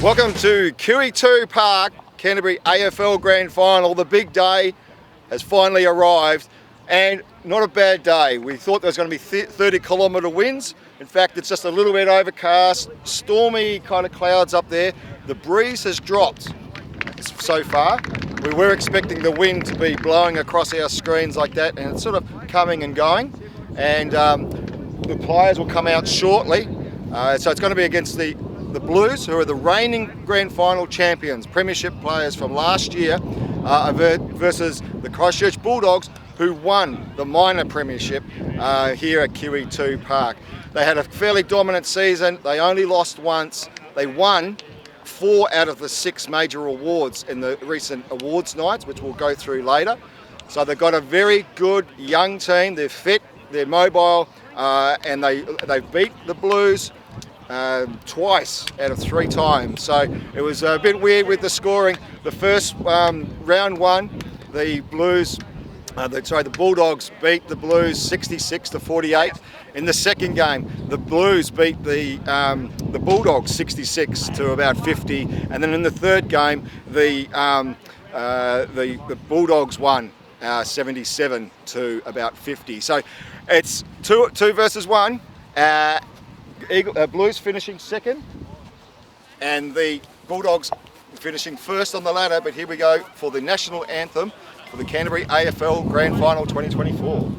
Welcome to QE2 Park, Canterbury AFL Grand Final. The big day has finally arrived, and not a bad day. We thought there was going to be 30-kilometre winds. In fact, it's just a little bit overcast, stormy kind of clouds up there. The breeze has dropped so far. We were expecting the wind to be blowing across our screens like that, and it's sort of coming and going. And the players will come out shortly. So it's going to be against the Blues, who are the reigning Grand Final champions, premiership players from last year, versus the Christchurch Bulldogs, who won the minor premiership here at QE2 Park. They had a fairly dominant season. They only lost once. They won 4 out of the 6 major awards in the recent awards nights, which we'll go through later. So they've got a very good young team. They're fit, they're mobile, and they beat the Blues twice out of 3 times. So it was a bit weird with the scoring. The first round one, the Bulldogs beat the Blues 66-48. In the second game, the Blues beat the Bulldogs 66 to about 50, and then in the third game, the Bulldogs won 77 to about 50. So it's 2 versus 1. Blues finishing second, and the Bulldogs finishing first on the ladder. But here we go for the national anthem for the Canterbury AFL Grand Final 2024.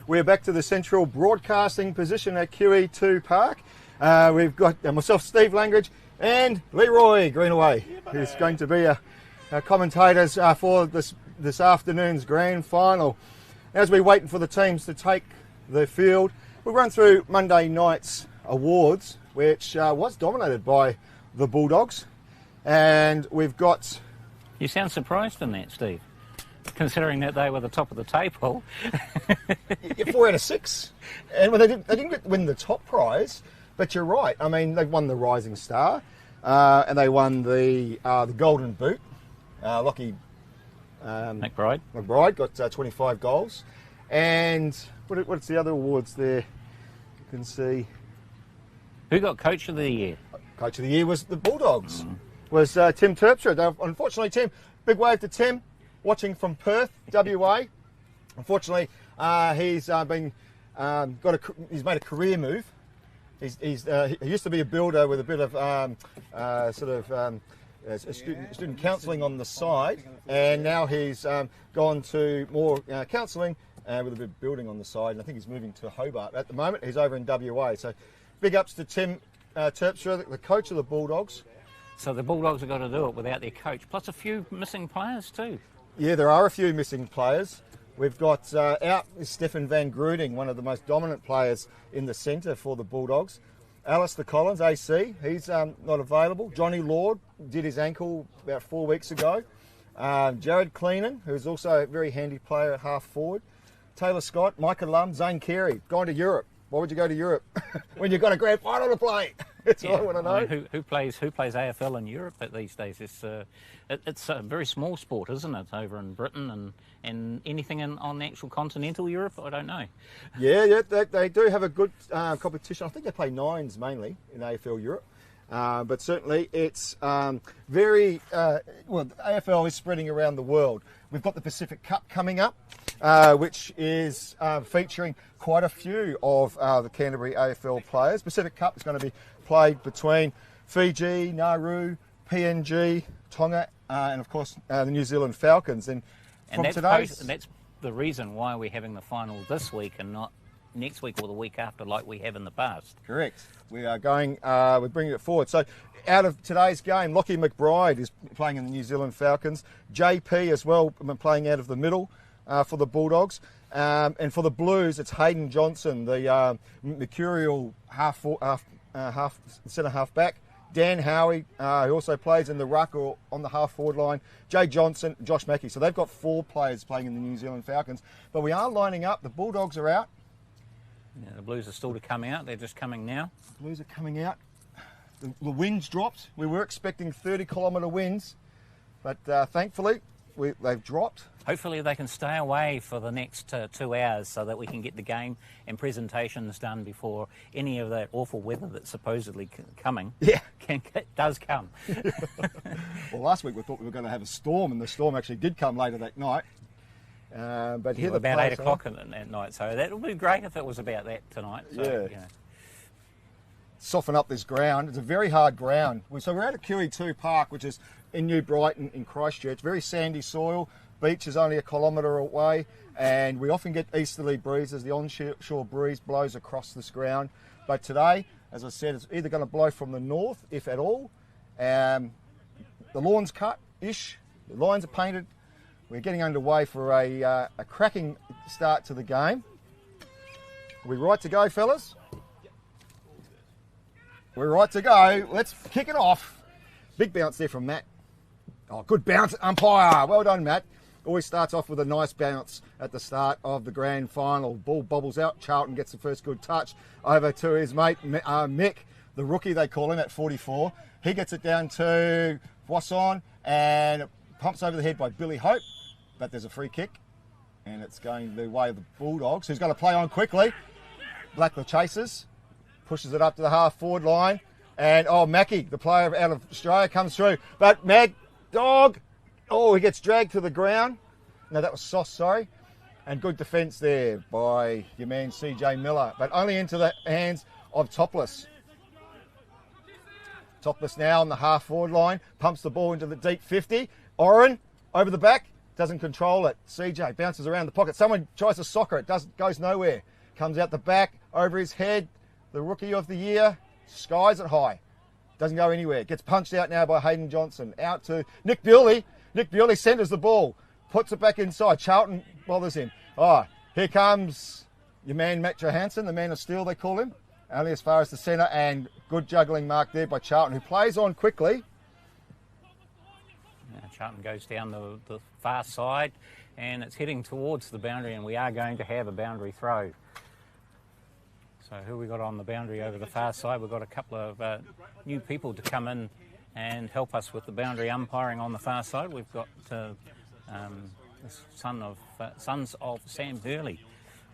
We're back to the central broadcasting position at QE2 Park. We've got myself, Steve Langridge, and Leroy Greenaway, who's going to be our commentators for this afternoon's grand final. As we're waiting for the teams to take the field, we'll run through Monday night's awards, which was dominated by the Bulldogs. And we've got... You sound surprised in that, Steve, considering that they were the top of the table. 4 out of 6. And they didn't win the top prize, but you're right. I mean, they won the Rising Star, and they won the Golden Boot. Lockie McBride got 25 goals. And what's the other awards there? You can see. Who got Coach of the Year? Coach of the Year was the Bulldogs. Was Tim Terpstra. Now, unfortunately, Tim, big wave to Tim, watching from Perth, WA. Unfortunately, he's made a career move. He used to be a builder with a bit of student counselling on the side, and now he's gone to more counselling with a bit of building on the side. And I think he's moving to Hobart at the moment. He's over in WA. So, big ups to Tim Terpstra, the coach of the Bulldogs. So the Bulldogs have got to do it without their coach, plus a few missing players too. Yeah, there are a few missing players. We've got out is Stefan van Gruding, one of the most dominant players in the centre for the Bulldogs. Alistair Collins, AC, he's not available. Johnny Lord did his ankle about 4 weeks ago. Jared Cleenan, who's also a very handy player at half forward. Taylor Scott, Micah Lum, Zane Carey, going to Europe. Why would you go to Europe when you've got a grand final to play? That's all I want to know. I mean, who plays AFL in Europe these days? It's a very small sport, isn't it, over in Britain and anything on the actual continental Europe? I don't know. Yeah, they do have a good competition. I think they play nines mainly in AFL Europe. But certainly it's very, well, the AFL is spreading around the world. We've got the Pacific Cup coming up, which is featuring quite a few of the Canterbury AFL players. Pacific Cup is going to be played between Fiji, Nauru, PNG, Tonga, and of course the New Zealand Falcons. And that's the reason why we're having the final this week and not next week or the week after like we have in the past. Correct. We are going, we're bringing it forward. So out of today's game, Lockie McBride is playing in the New Zealand Falcons. JP as well, playing out of the middle for the Bulldogs. And for the Blues, it's Hayden Johnson, the mercurial centre half back. Dan Howie, who also plays in the ruck or on the half forward line. Jay Johnson, Josh Mackey. So they've got 4 players playing in the New Zealand Falcons. But we are lining up. The Bulldogs are out. Yeah, the Blues are still to come out. They're just coming now. The Blues are coming out. The winds dropped. We were expecting 30-kilometre winds, but thankfully they've dropped. Hopefully they can stay away for the next 2 hours so that we can get the game and presentations done before any of that awful weather that's supposedly coming does come. Well, last week we thought we were going to have a storm, and the storm actually did come later that night. But here about 8 o'clock at night, so that would be great if it was about that tonight. So, yeah. You know. Soften up this ground. It's a very hard ground. So we're at QE2 Park, which is in New Brighton in Christchurch. Very sandy soil. Beach is only 1 kilometre away, and we often get easterly breezes. The onshore breeze blows across this ground. But today, as I said, it's either going to blow from the north, if at all. The lawn's cut-ish. The lines are painted. We're getting underway for a cracking start to the game. Are we right to go, fellas? We're right to go. Let's kick it off. Big bounce there from Matt. Oh, good bounce, umpire. Well done, Matt. Always starts off with a nice bounce at the start of the grand final. Ball bobbles out. Charlton gets the first good touch over to his mate, Mick, the rookie they call him at 44. He gets it down to Boisson and pumps over the head by Billy Hope. But there's a free kick, and it's going the way of the Bulldogs, who's going to play on quickly. Blackler chases, pushes it up to the half-forward line, and, Mackie, the player out of Australia, comes through. But he gets dragged to the ground. No, that was Sauce, sorry. And good defence there by your man CJ Miller, but only into the hands of Topless. Topless now on the half-forward line, pumps the ball into the deep 50. Oren, over the back. Doesn't control it. CJ bounces around the pocket. Someone tries to soccer it. Goes nowhere. Comes out the back, over his head. The rookie of the year skies it high. Doesn't go anywhere. Gets punched out now by Hayden Johnson. Out to Nick Bewley. Nick Bewley centres the ball. Puts it back inside. Charlton bothers him. Here comes your man Matt Johansson, the man of steel they call him. Only as far as the centre, and good juggling mark there by Charlton, who plays on quickly. Charlton goes down the far side, and it's heading towards the boundary, and we are going to have a boundary throw. So who we got on the boundary over the far side? We've got a couple of new people to come in and help us with the boundary umpiring on the far side. We've got the sons of Sam Hurley.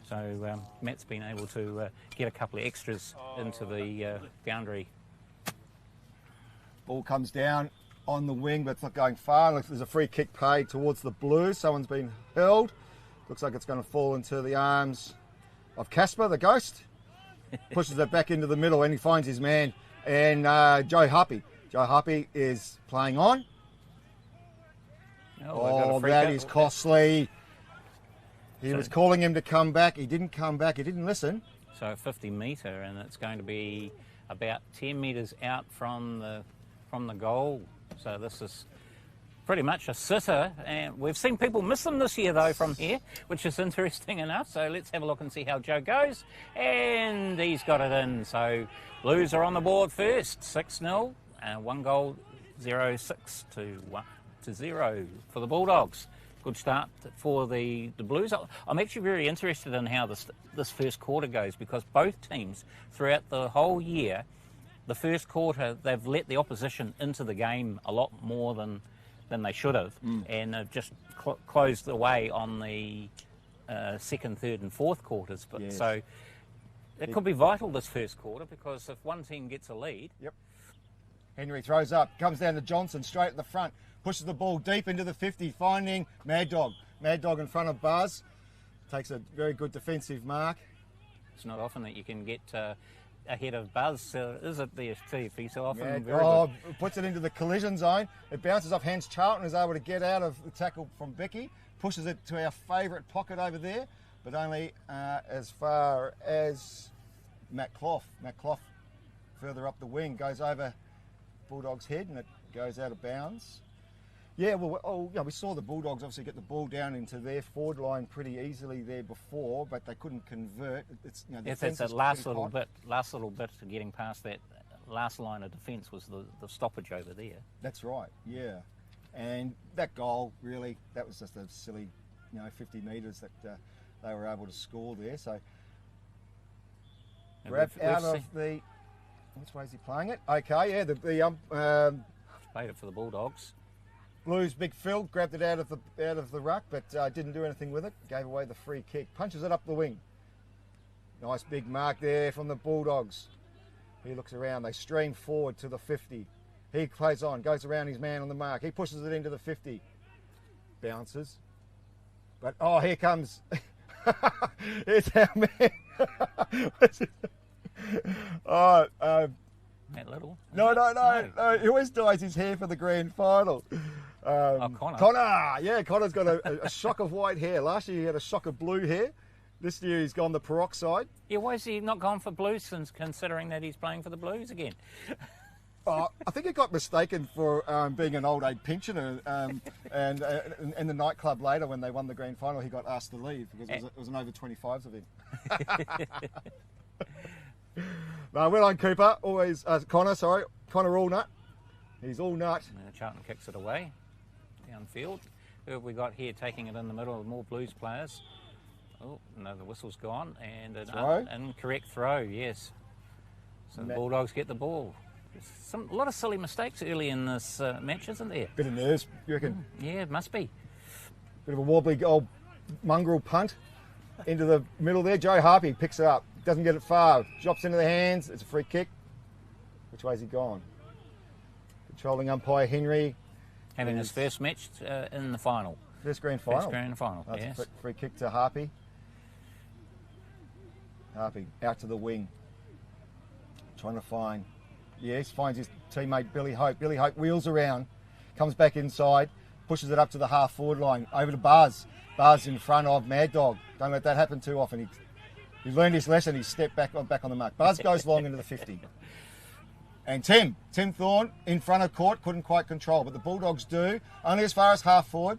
So Matt's been able to get a couple of extras into the boundary. Ball comes down on the wing, but it's not going far. There's a free kick paid towards the Blues. Someone's been held. Looks like it's going to fall into the arms of Casper, the ghost. Pushes it back into the middle, and he finds his man, and Joe Huppy. Joe Huppy is playing on. That is costly. He was calling him to come back. He didn't come back. He didn't listen. So 50 metre, and it's going to be about 10 metres out from the goal. So this is pretty much a sitter, and we've seen people miss them this year though from here, which is interesting enough. So let's have a look and see how Joe goes, and he's got it in. So Blues are on the board first, 6-0, 1 goal, 0-6 to 0 for the Bulldogs. Good start for the Blues. I'm actually very interested in how this first quarter goes, because both teams throughout the whole year, the first quarter, they've let the opposition into the game a lot more than they should have, and have just closed the way on the second, third and fourth quarters. But yes. So it could be vital this first quarter, because if one team gets a lead... Yep. Henry throws up, comes down to Johnson, straight at the front, pushes the ball deep into the 50, finding Mad Dog. Mad Dog in front of Buzz, takes a very good defensive mark. It's not often that you can get ahead of Buzz, is it there, Steve? He's so often Yeah, very good. Puts it into the collision zone. It bounces off hands. Charlton is able to get out of the tackle from Becky, pushes it to our favourite pocket over there, but only as far as Matt Clough. Matt Clough further up the wing, goes over Bulldogs' head, and it goes out of bounds. Yeah, well, we saw the Bulldogs obviously get the ball down into their forward line pretty easily there before, but they couldn't convert. It's that last little bit to getting past that last line of defence was the stoppage over there. That's right, yeah. And that goal, really, that was just a silly, 50 metres that they were able to score there. So grab out of the... Which way is he playing it? Okay, yeah, played it for the Bulldogs. Blues, Big Phil grabbed it out of the ruck, but didn't do anything with it. Gave away the free kick. Punches it up the wing. Nice big mark there from the Bulldogs. He looks around. They stream forward to the 50. He plays on, goes around his man on the mark. He pushes it into the 50. Bounces. But, here comes... It's our man. That little? No. He always dyes his hair for the grand final. Connor. Connor's got a shock of white hair. Last year he had a shock of blue hair. This year he's gone the peroxide. Yeah, why is he not gone for Blues, since considering that he's playing for the Blues again? I think he got mistaken for being an old age pensioner, and in the nightclub later when they won the grand final, he got asked to leave because it was an over 25s event. No, well on Cooper, always Connor all nut. He's all nut. Charlton kicks it away, downfield. Who have we got here taking it in the middle? More Blues players. Oh, no, the whistle's gone, and an incorrect throw, yes. So the Bulldogs get the ball. A lot of silly mistakes early in this match, isn't there? Bit of nerves, you reckon? Yeah, it must be. Bit of a wobbly old mongrel punt into the middle there. Joe Harpy picks it up. Doesn't get it far. Drops into the hands. It's a free kick. Which way's he gone? Controlling umpire Henry. Having his first match in the final. First grand final. First grand final, That's yes. A free kick to Harpy. Harpy out to the wing. Trying to find... Yes, finds his teammate Billy Hope. Billy Hope wheels around, comes back inside, pushes it up to the half-forward line, over to Buzz. Buzz in front of Mad Dog. Don't let that happen too often. He learned his lesson. He stepped back on the mark. Buzz goes long into the 50. And Tim Thorne in front of court, couldn't quite control, but the Bulldogs do. Only as far as half-forward.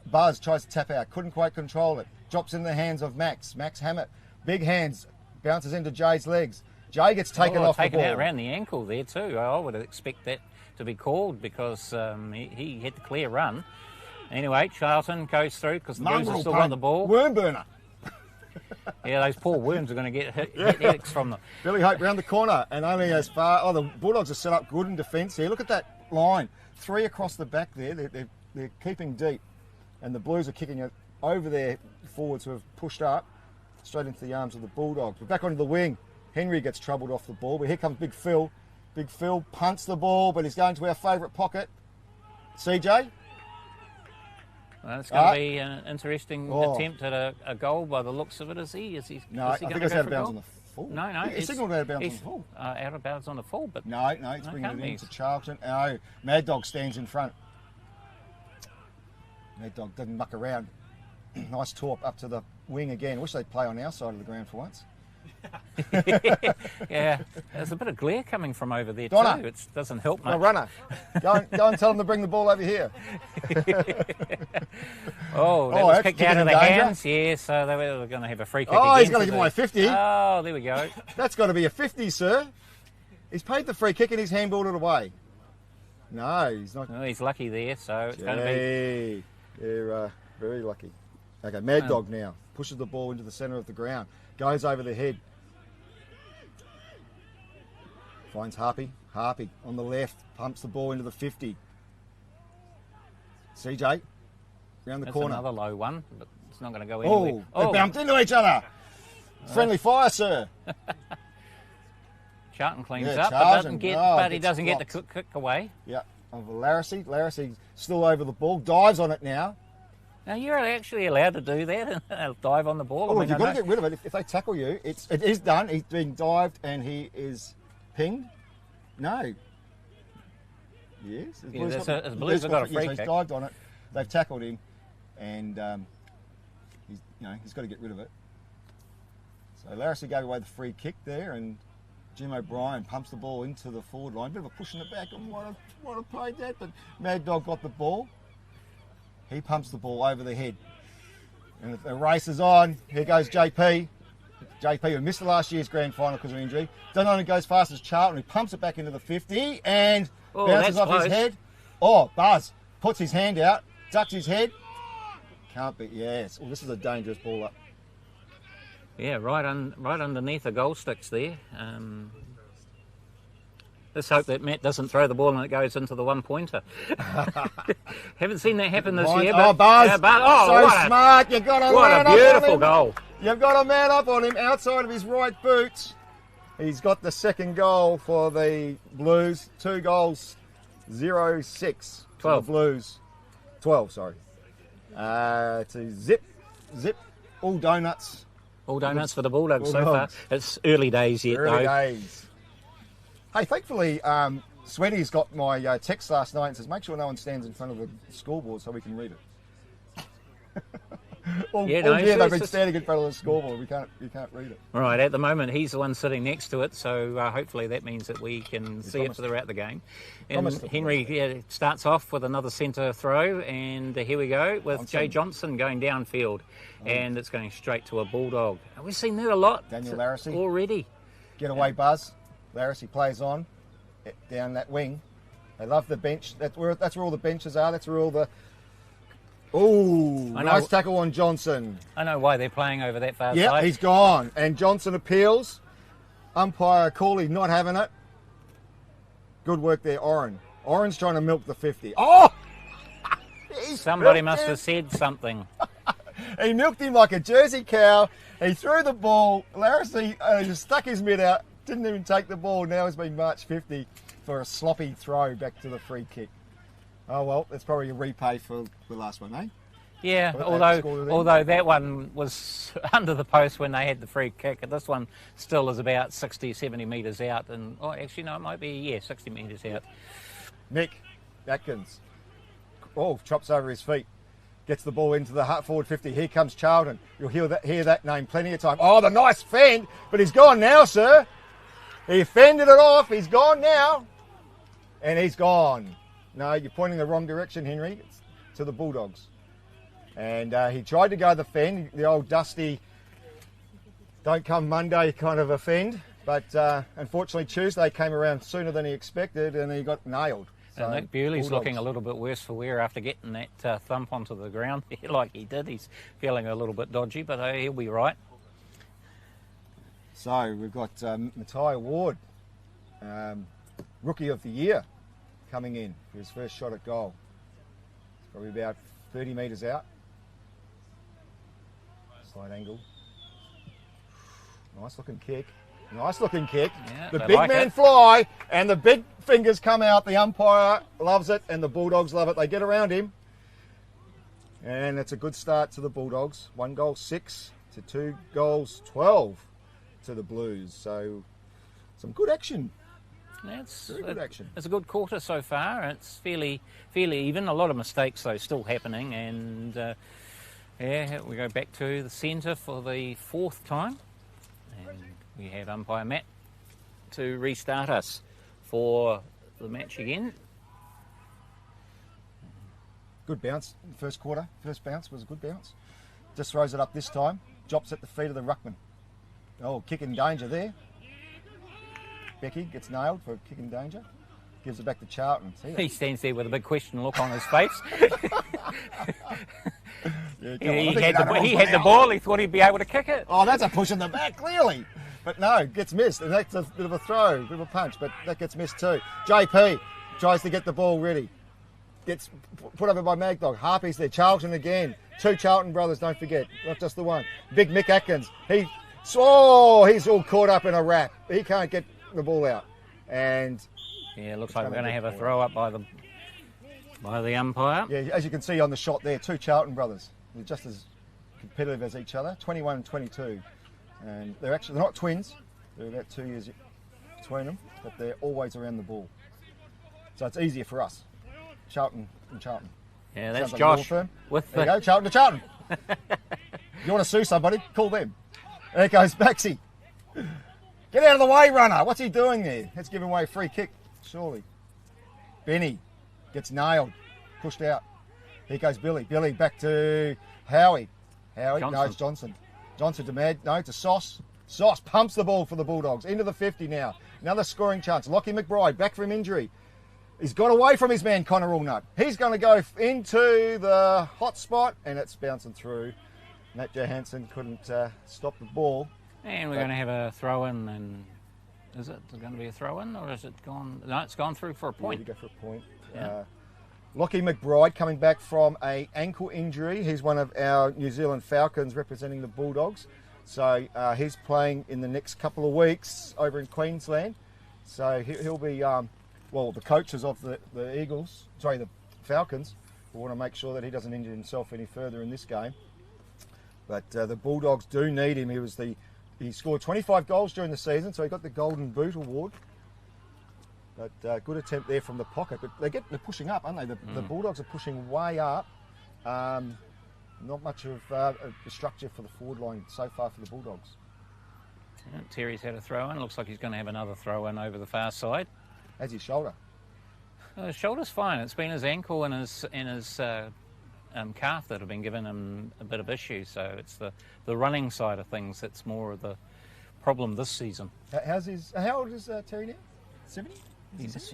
Buzz tries to tap out, couldn't quite control it. Drops in the hands of Max. Max Hammett. Big hands, bounces into Jay's legs. Jay gets taken off the ball. Taken out around the ankle there too. I would expect that to be called because he had the clear run. Anyway, Charlton goes through because the Blues have still got the ball. Worm burner. Yeah, those poor worms are going to get headaches from them. Billy Hope round the corner and only as far... the Bulldogs are set up good in defence here. Look at that line. 3 across the back there. They're keeping deep. And the Blues are kicking it over their forwards who have pushed up straight into the arms of the Bulldogs. But back onto the wing. Henry gets troubled off the ball, but here comes Big Phil. Big Phil punts the ball, but he's going to our favourite pocket. CJ? Well, it's going to be an interesting attempt at a goal by the looks of it. Is he? No, I think it's out of bounds on the full. No. He signalled out of bounds on the full. Out of bounds on the full, but... No, it's bringing it into Charlton. No, Mad Dog stands in front. Mad Dog doesn't muck around. Nice torp up to the wing again. Wish they'd play on our side of the ground for once. Yeah, there's a bit of glare coming from over there Donna. too. It doesn't help No much. runner. Go and tell them to bring the ball over here. Oh, that Oh, was that's kicked kicking out of in the danger. hands. Yeah, so they were going to have a free kick Oh, again. he's going to give away 50. Oh, there we go. That's got to be a 50, sir. He's paid the free kick and he's handballed it away. No, he's not. Oh, he's lucky there, so it's going to be... Hey, they're very lucky. Okay, Mad Dog now. Pushes the ball into the centre of the ground. Goes over the head. Finds Harpy. Harpy on the left. Pumps the ball into the 50. CJ. Round the That's corner. another low one, but it's not going to go anywhere. Oh, they bumped into each other. Friendly fire, sir. Charlton cleans Yeah, up, but, charging. but he Gets doesn't get the blocked. kick away. Yeah, of Larissy. Larissy still over the ball. Dives on it now. Now, you're actually allowed to do that and dive on the ball. Oh, I mean, you've I got to know- get rid of it. If they tackle you, it is done. He's being dived and he is pinged. No. Yes. Yeah, the Blues have got a free so he's kick. dived on it. They've tackled him, and he's got to get rid of it. So Larissy gave away the free kick there, and Jim O'Brien pumps the ball into the forward line. Bit of a push in the back. I might have played that, but Mad Dog got the ball. He pumps the ball over the head. And the race is on. Here goes JP. JP, who missed the last year's grand final because of injury. Don't only goes fast as Charlton, who pumps it back into the 50 and bounces that's off close. his head. Oh, Buzz puts his hand out, ducks his head. Can't be, yes. Oh, this is a dangerous ball up. Yeah, right underneath the goal sticks there. Let's hope that Matt doesn't throw the ball and it goes into the one-pointer. Haven't seen that happen this year. Oh, But, Buzz. oh, So what smart. You've got a what man a up on beautiful him. goal. You've got a man up on him outside of his right boot. He's got the second goal for the Blues. 2 goals, 0-6 for 12. the Blues. 12, sorry. To zip, all donuts. All donuts for the Bulldogs so far. Bulldogs. It's early days yet, Early though. days. Hey, thankfully, Sweaty's got my text last night and says, make sure no one stands in front of the scoreboard so we can read it. all Yeah, year no, they've been it's- standing in front of the scoreboard. You can't read it. Right, at the moment he's the one sitting next to it, so hopefully that means that we can see it promised. throughout the game. And Promised it. Henry starts off with another centre throw, and here we go with Johnson. Jay Johnson going downfield, and it's going straight to a Bulldog. And we've seen that a lot Daniel Larissy. already. Get away, Buzz. Larissy plays on down that wing. They love the bench. That's where all the benches are. That's where all the. Oh, I know. nice tackle on Johnson. I know why they're playing over that far Yeah, side. he's gone. And Johnson appeals. Umpire Cooley not having it. Good work there, Oren. Oren's trying to milk the 50. Oh! He's Somebody milked must him. have said something. He milked him like a Jersey cow. He threw the ball. Larissy just stuck his mid out. Didn't even take the ball. Now he's been marched 50 for a sloppy throw back to the free kick. Oh, well, that's probably a repay for the last one, eh? Yeah, Well, they scored it in. although that one was under the post when they had the free kick, and this one still is about 60, 70 metres out. And actually, no, it might be 60 metres out. Nick Atkins. Oh, chops over his feet. Gets the ball into the forward 50. Here comes Charlton. You'll hear that name plenty of time. Oh, the nice fend, but he's gone now, sir. He fended it off. He's gone now. And he's gone. No, you're pointing the wrong direction, Henry. It's to the Bulldogs. And he tried to go the fend, the old dusty don't come Monday kind of a fend. But unfortunately, Tuesday came around sooner than he expected and he got nailed. And So, Nick Bewley's Bulldogs. looking a little bit worse for wear after getting that thump onto the ground like he did. He's feeling a little bit dodgy, but he'll be right. So we've got Matai Ward, Rookie of the Year, coming in for his first shot at goal. It's probably about 30 metres out. Slight angle. Nice looking kick. Nice looking kick. Yeah, The they big like man it. fly and the big fingers come out. The umpire loves it and the Bulldogs love it. They get around him. And it's a good start to the Bulldogs. 1 goal 6 to 2 goals 12 to the Blues. So some good action. Very good action. It's a good quarter so far. It's fairly even. A lot of mistakes though still happening, and we go back to the centre for the 4th time. And We have umpire Matt to restart us for the match again. Good bounce, first quarter. First bounce was a good bounce. Just throws it up this time. Drops at the feet of the ruckman. Oh, kick in danger there. Becky gets nailed for kick in danger. Gives it back to Charlton. He stands there with a big question look on his face. He had the ball. He thought he'd be able to kick it. Oh, that's a push in the back, clearly. But no, gets missed. And that's a bit of a throw, a bit of a punch, but that gets missed too. JP tries to get the ball ready. Gets put over by Magdog. Harpy's there. Charlton again. 2 Charlton brothers, don't forget. Not just the one. Big Mick Atkins. He's all caught up in a wrap. He can't get the ball out. And yeah, it looks like we're going to have a throw up by the umpire. Yeah, as you can see on the shot there, 2 Charlton brothers. They're just as competitive as each other, 21 and 22. And they're not twins. They're about 2 years between them, but they're always around the ball. So it's easier for us. Charlton and Charlton. Yeah, that's like Josh. There you go, Charlton to Charlton. You want to sue somebody? Call them. There goes Baxi. Get out of the way, runner. What's he doing there? Let's give him away a free kick, surely. Benny gets nailed, pushed out. Here goes Billy. Billy back to Howie. Johnson. No, it's Johnson. Johnson to Mad. No, to Sauce. Sauce pumps the ball for the Bulldogs. Into the 50 now. Another scoring chance. Lockie McBride back from injury. He's got away from his man, Connor Allnut. He's going to go into the hot spot, and it's bouncing through. Matt Johansson couldn't stop the ball. And we're going to have a throw-in, and is it going to be a throw-in, or is it gone? No, it's gone through for a point. Yeah, you go for a point. Yeah. Lockie McBride coming back from an ankle injury. He's one of our New Zealand Falcons representing the Bulldogs. So he's playing in the next couple of weeks over in Queensland. So he'll be... the coaches of the Falcons will want to make sure that he doesn't injure himself any further in this game. But the Bulldogs do need him. He scored 25 goals during the season, so he got the Golden Boot award. But good attempt there from the pocket. But they're pushing up, aren't they? The Bulldogs are pushing way up. Not much of a structure for the forward line so far for the Bulldogs. Yeah, Terry's had a throw-in. Looks like he's going to have another throw-in over the far side. How's his shoulder? His shoulder's fine. It's been his ankle and his calf that have been giving him a bit of issue. So it's the running side of things that's more of the problem this season. How old is Terry now? 70? He's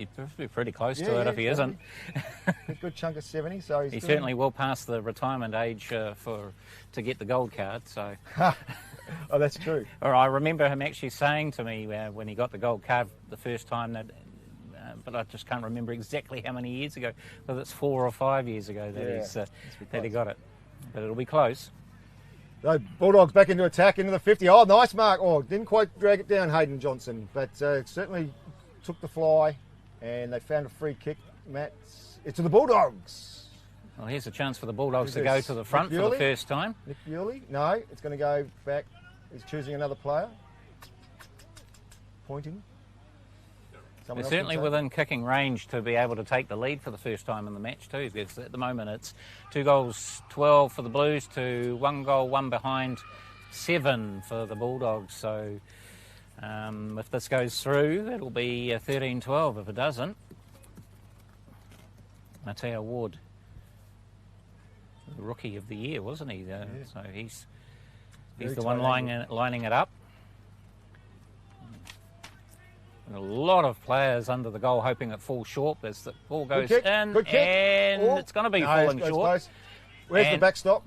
pretty close to it if he isn't. A good chunk of 70. So he's certainly well past the retirement age to get the gold card. So. Oh, that's true. Or I remember him actually saying to me when he got the gold card the first time that. But I just can't remember exactly how many years ago. Whether it's 4 or 5 years ago that he got it. But it'll be close. So Bulldogs back into attack, into the 50. Oh, nice mark. Oh, didn't quite drag it down, Hayden Johnson. But certainly took the fly. And they found a free kick. Matt, it's to the Bulldogs. Well, here's a chance for the Bulldogs to go to the front for the first time. Nick Bewley? No, it's going to go back. He's choosing another player. Pointing. They're certainly within kicking range to be able to take the lead for the first time in the match too, because at the moment it's 2 goals 12 for the Blues to 1 goal 1 behind 7 for the Bulldogs. So if this goes through, it'll be 13-12 if it doesn't. Mateo Ward, the rookie of the year, wasn't he? Yeah. So he's the one lining it up. A lot of players under the goal hoping it falls short as the ball goes in, and it's going to be falling short. Close. Where's the backstop?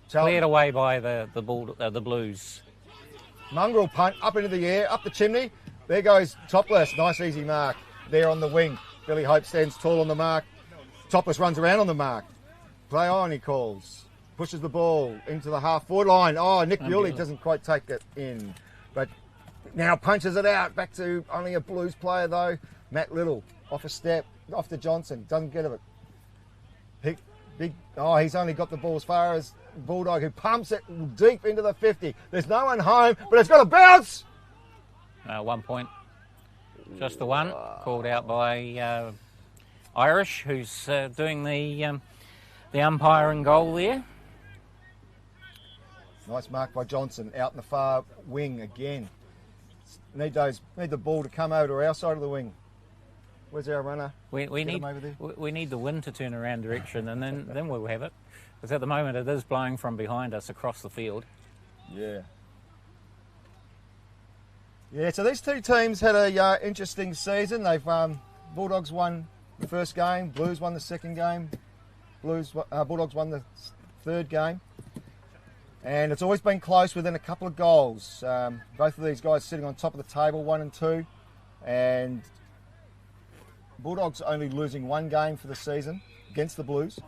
Cleared away by the Blues. Mongrel punt up into the air, up the chimney. There goes Topless. Nice easy mark there on the wing. Billy Hope stands tall on the mark. Topless runs around on the mark. Play on, he calls. Pushes the ball into the half-forward line. Oh, Nick Bewley doesn't quite take it in. But now punches it out. Back to only a Blues player, though. Matt Little, off a step, off to Johnson. Doesn't get it. He's only got the ball as far as Bulldog, who pumps it deep into the 50. There's no one home, but it's got to bounce. 1 point. Just the one. Called out by Irish, who's doing the umpiring goal there. Nice mark by Johnson, out in the far wing again. Need the ball to come over to our side of the wing. Where's our runner? We need the wind to turn around direction, and then we'll have it. Because at the moment it is blowing from behind us across the field. Yeah. Yeah, so these two teams had a interesting season. They've Bulldogs won the first game, Blues won the second game, Bulldogs won the third game. And it's always been close within a couple of goals. Both of these guys sitting on top of the table, 1 and 2. And Bulldogs only losing one game for the season against the Blues.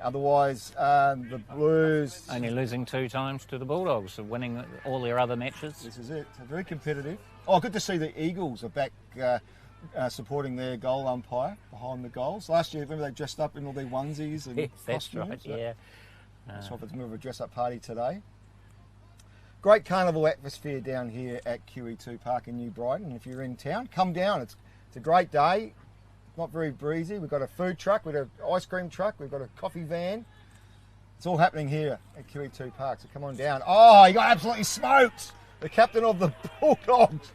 Otherwise, the Blues... Only losing 2 times to the Bulldogs, winning all their other matches. This is it. So very competitive. Oh, good to see the Eagles are back supporting their goal umpire behind the goals. Last year, remember they dressed up in all their onesies and yes, that's costumes? right, yeah. So if it's more of a dress-up party today. Great carnival atmosphere down here at QE2 Park in New Brighton. If you're in town, come down. It's a great day. Not very breezy. We've got a food truck, we've got an ice cream truck, we've got a coffee van. It's all happening here at QE2 Park, so come on down. Oh, he got absolutely smoked. The captain of the Bulldogs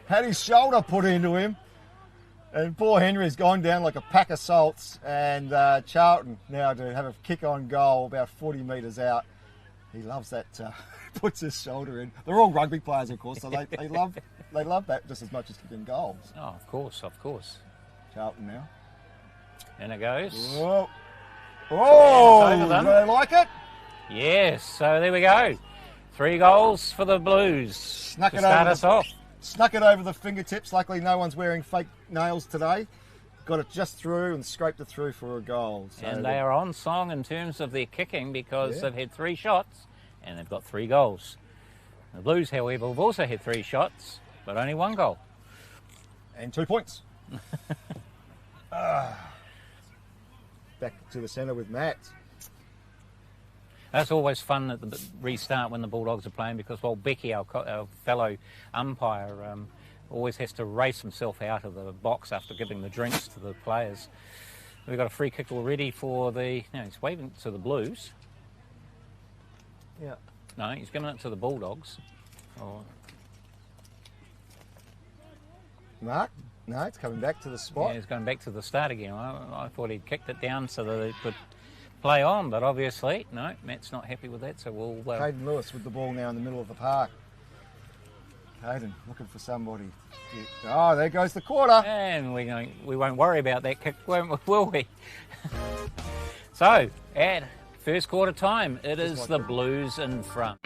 had his shoulder put into him. And poor Henry's gone down like a pack of salts. And Charlton now to have a kick on goal about 40 metres out. He loves that, puts his shoulder in. They're all rugby players, of course, so they love that just as much as kicking goals. Oh, of course. Charlton now. And it goes. Whoa. Oh, do they like it? Yes, so there we go. 3 goals for the Blues to start us off. Snuck it over the fingertips. Luckily, no one's wearing fake nails today. Got it just through and scraped it through for a goal. So and they are on song in terms of their kicking because they've had 3 shots and they've got 3 goals. The Blues, however, have also had 3 shots, but only 1 goal. And 2 points. Back to the centre with Matt. That's always fun at the restart when the Bulldogs are playing because, well, Becky, our fellow umpire, always has to race himself out of the box after giving the drinks to the players. We've got a free kick already for the... No, he's waving to the Blues. Yeah. No, he's giving it to the Bulldogs. Oh. Mark? No, it's coming back to the spot. Yeah, he's going back to the start again. I thought he'd kicked it down so that it could play on, but obviously, no, Matt's not happy with that, so we'll... Caden Lewis with the ball now in the middle of the park. Caden looking for somebody. Oh, there goes the quarter. And we won't worry about that kick, will we? So, at first quarter time, it is the Blues in front.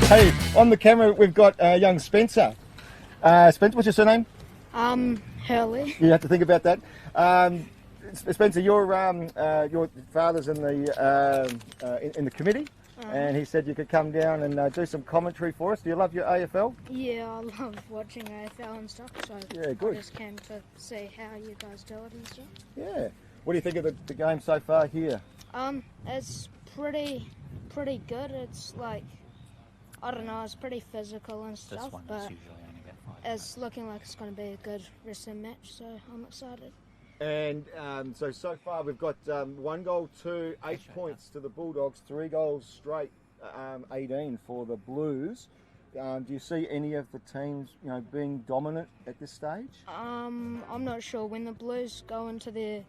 Hey, on the camera we've got young Spencer. Spencer, what's your surname? Hurley. You have to think about that. Spencer, your father's in the committee, and he said you could come down and do some commentary for us. Do you love your AFL? Yeah, I love watching AFL and stuff, so yeah, good. I just came to see how you guys do it and stuff. Yeah. What do you think of the game so far here? It's pretty good. It's like, I don't know, it's pretty physical and stuff, but it's looking like it's going to be a good wrestling match, so I'm excited. And so far we've got 1 goal to 8 points to the Bulldogs, 3 goals straight, 18 for the Blues. Do you see any of the teams, being dominant at this stage? I'm not sure. When the Blues go into their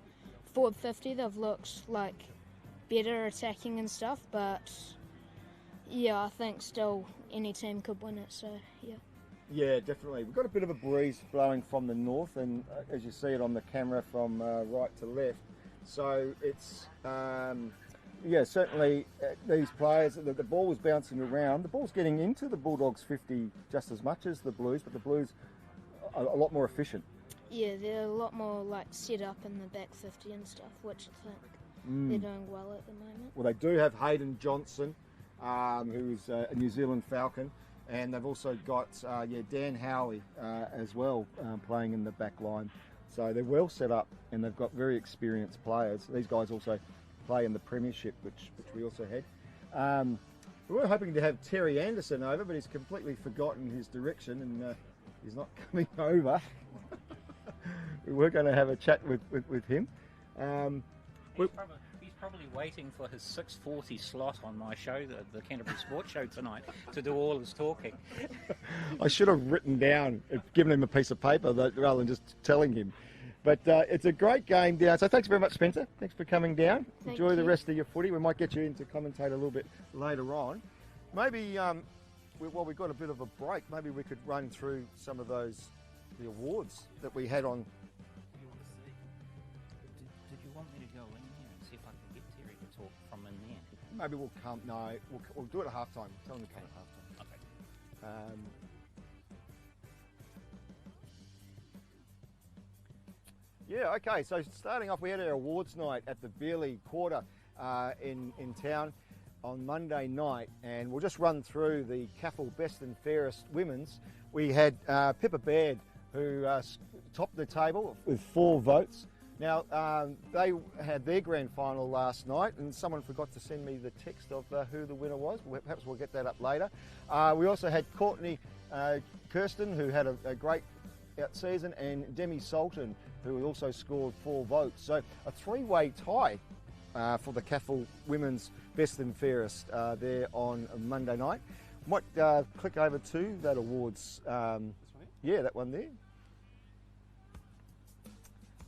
forward 50, they've looked like better attacking and stuff, but yeah, I think still any team could win it, so yeah. Yeah, definitely. We've got a bit of a breeze blowing from the north, and as you see it on the camera from right to left. So it's, certainly these players, the ball was bouncing around. The ball's getting into the Bulldogs 50 just as much as the Blues, but the Blues are a lot more efficient. Yeah, they're a lot more set up in the back 50 and stuff, which I think they're doing well at the moment. Well, they do have Hayden Johnson, who's a New Zealand Falcon. And they've also got Dan Howley as well playing in the back line. So they're well set up and they've got very experienced players. These guys also play in the Premiership, which we also had. We were hoping to have Terry Anderson over, but he's completely forgotten his direction and he's not coming over. We were going to have a chat with him. He's probably waiting for his 6:40 slot on my show, the Canterbury Sports Show tonight, to do all his talking. I should have written down, given him a piece of paper rather than just telling him. But it's a great game down. So thanks very much, Spencer. Thanks for coming down. Enjoy the rest of your footy. We might get you in to commentate a little bit later on. Maybe, while we've got a bit of a break, maybe we could run through some of the awards that we had on. Did you want me to go in here and see if I can get Terry to talk from in there? Maybe we'll come. No, we'll do it at halftime. Tell him to come at halftime. Okay. Yeah, okay, so starting off, we had our awards night at the Beerley Quarter in town on Monday night, and we'll just run through the CAFL Best and Fairest Women's. We had Pippa Baird, who topped the table with 4 votes. Now, they had their grand final last night, and someone forgot to send me the text of who the winner was. Perhaps we'll get that up later. We also had Courtney Kirsten, who had a great season, and Demi Sultan, who also scored 4 votes. So a 3-way tie for the CAFL Women's Best and Fairest there on Monday night. Might click over to that awards. Yeah, that one there.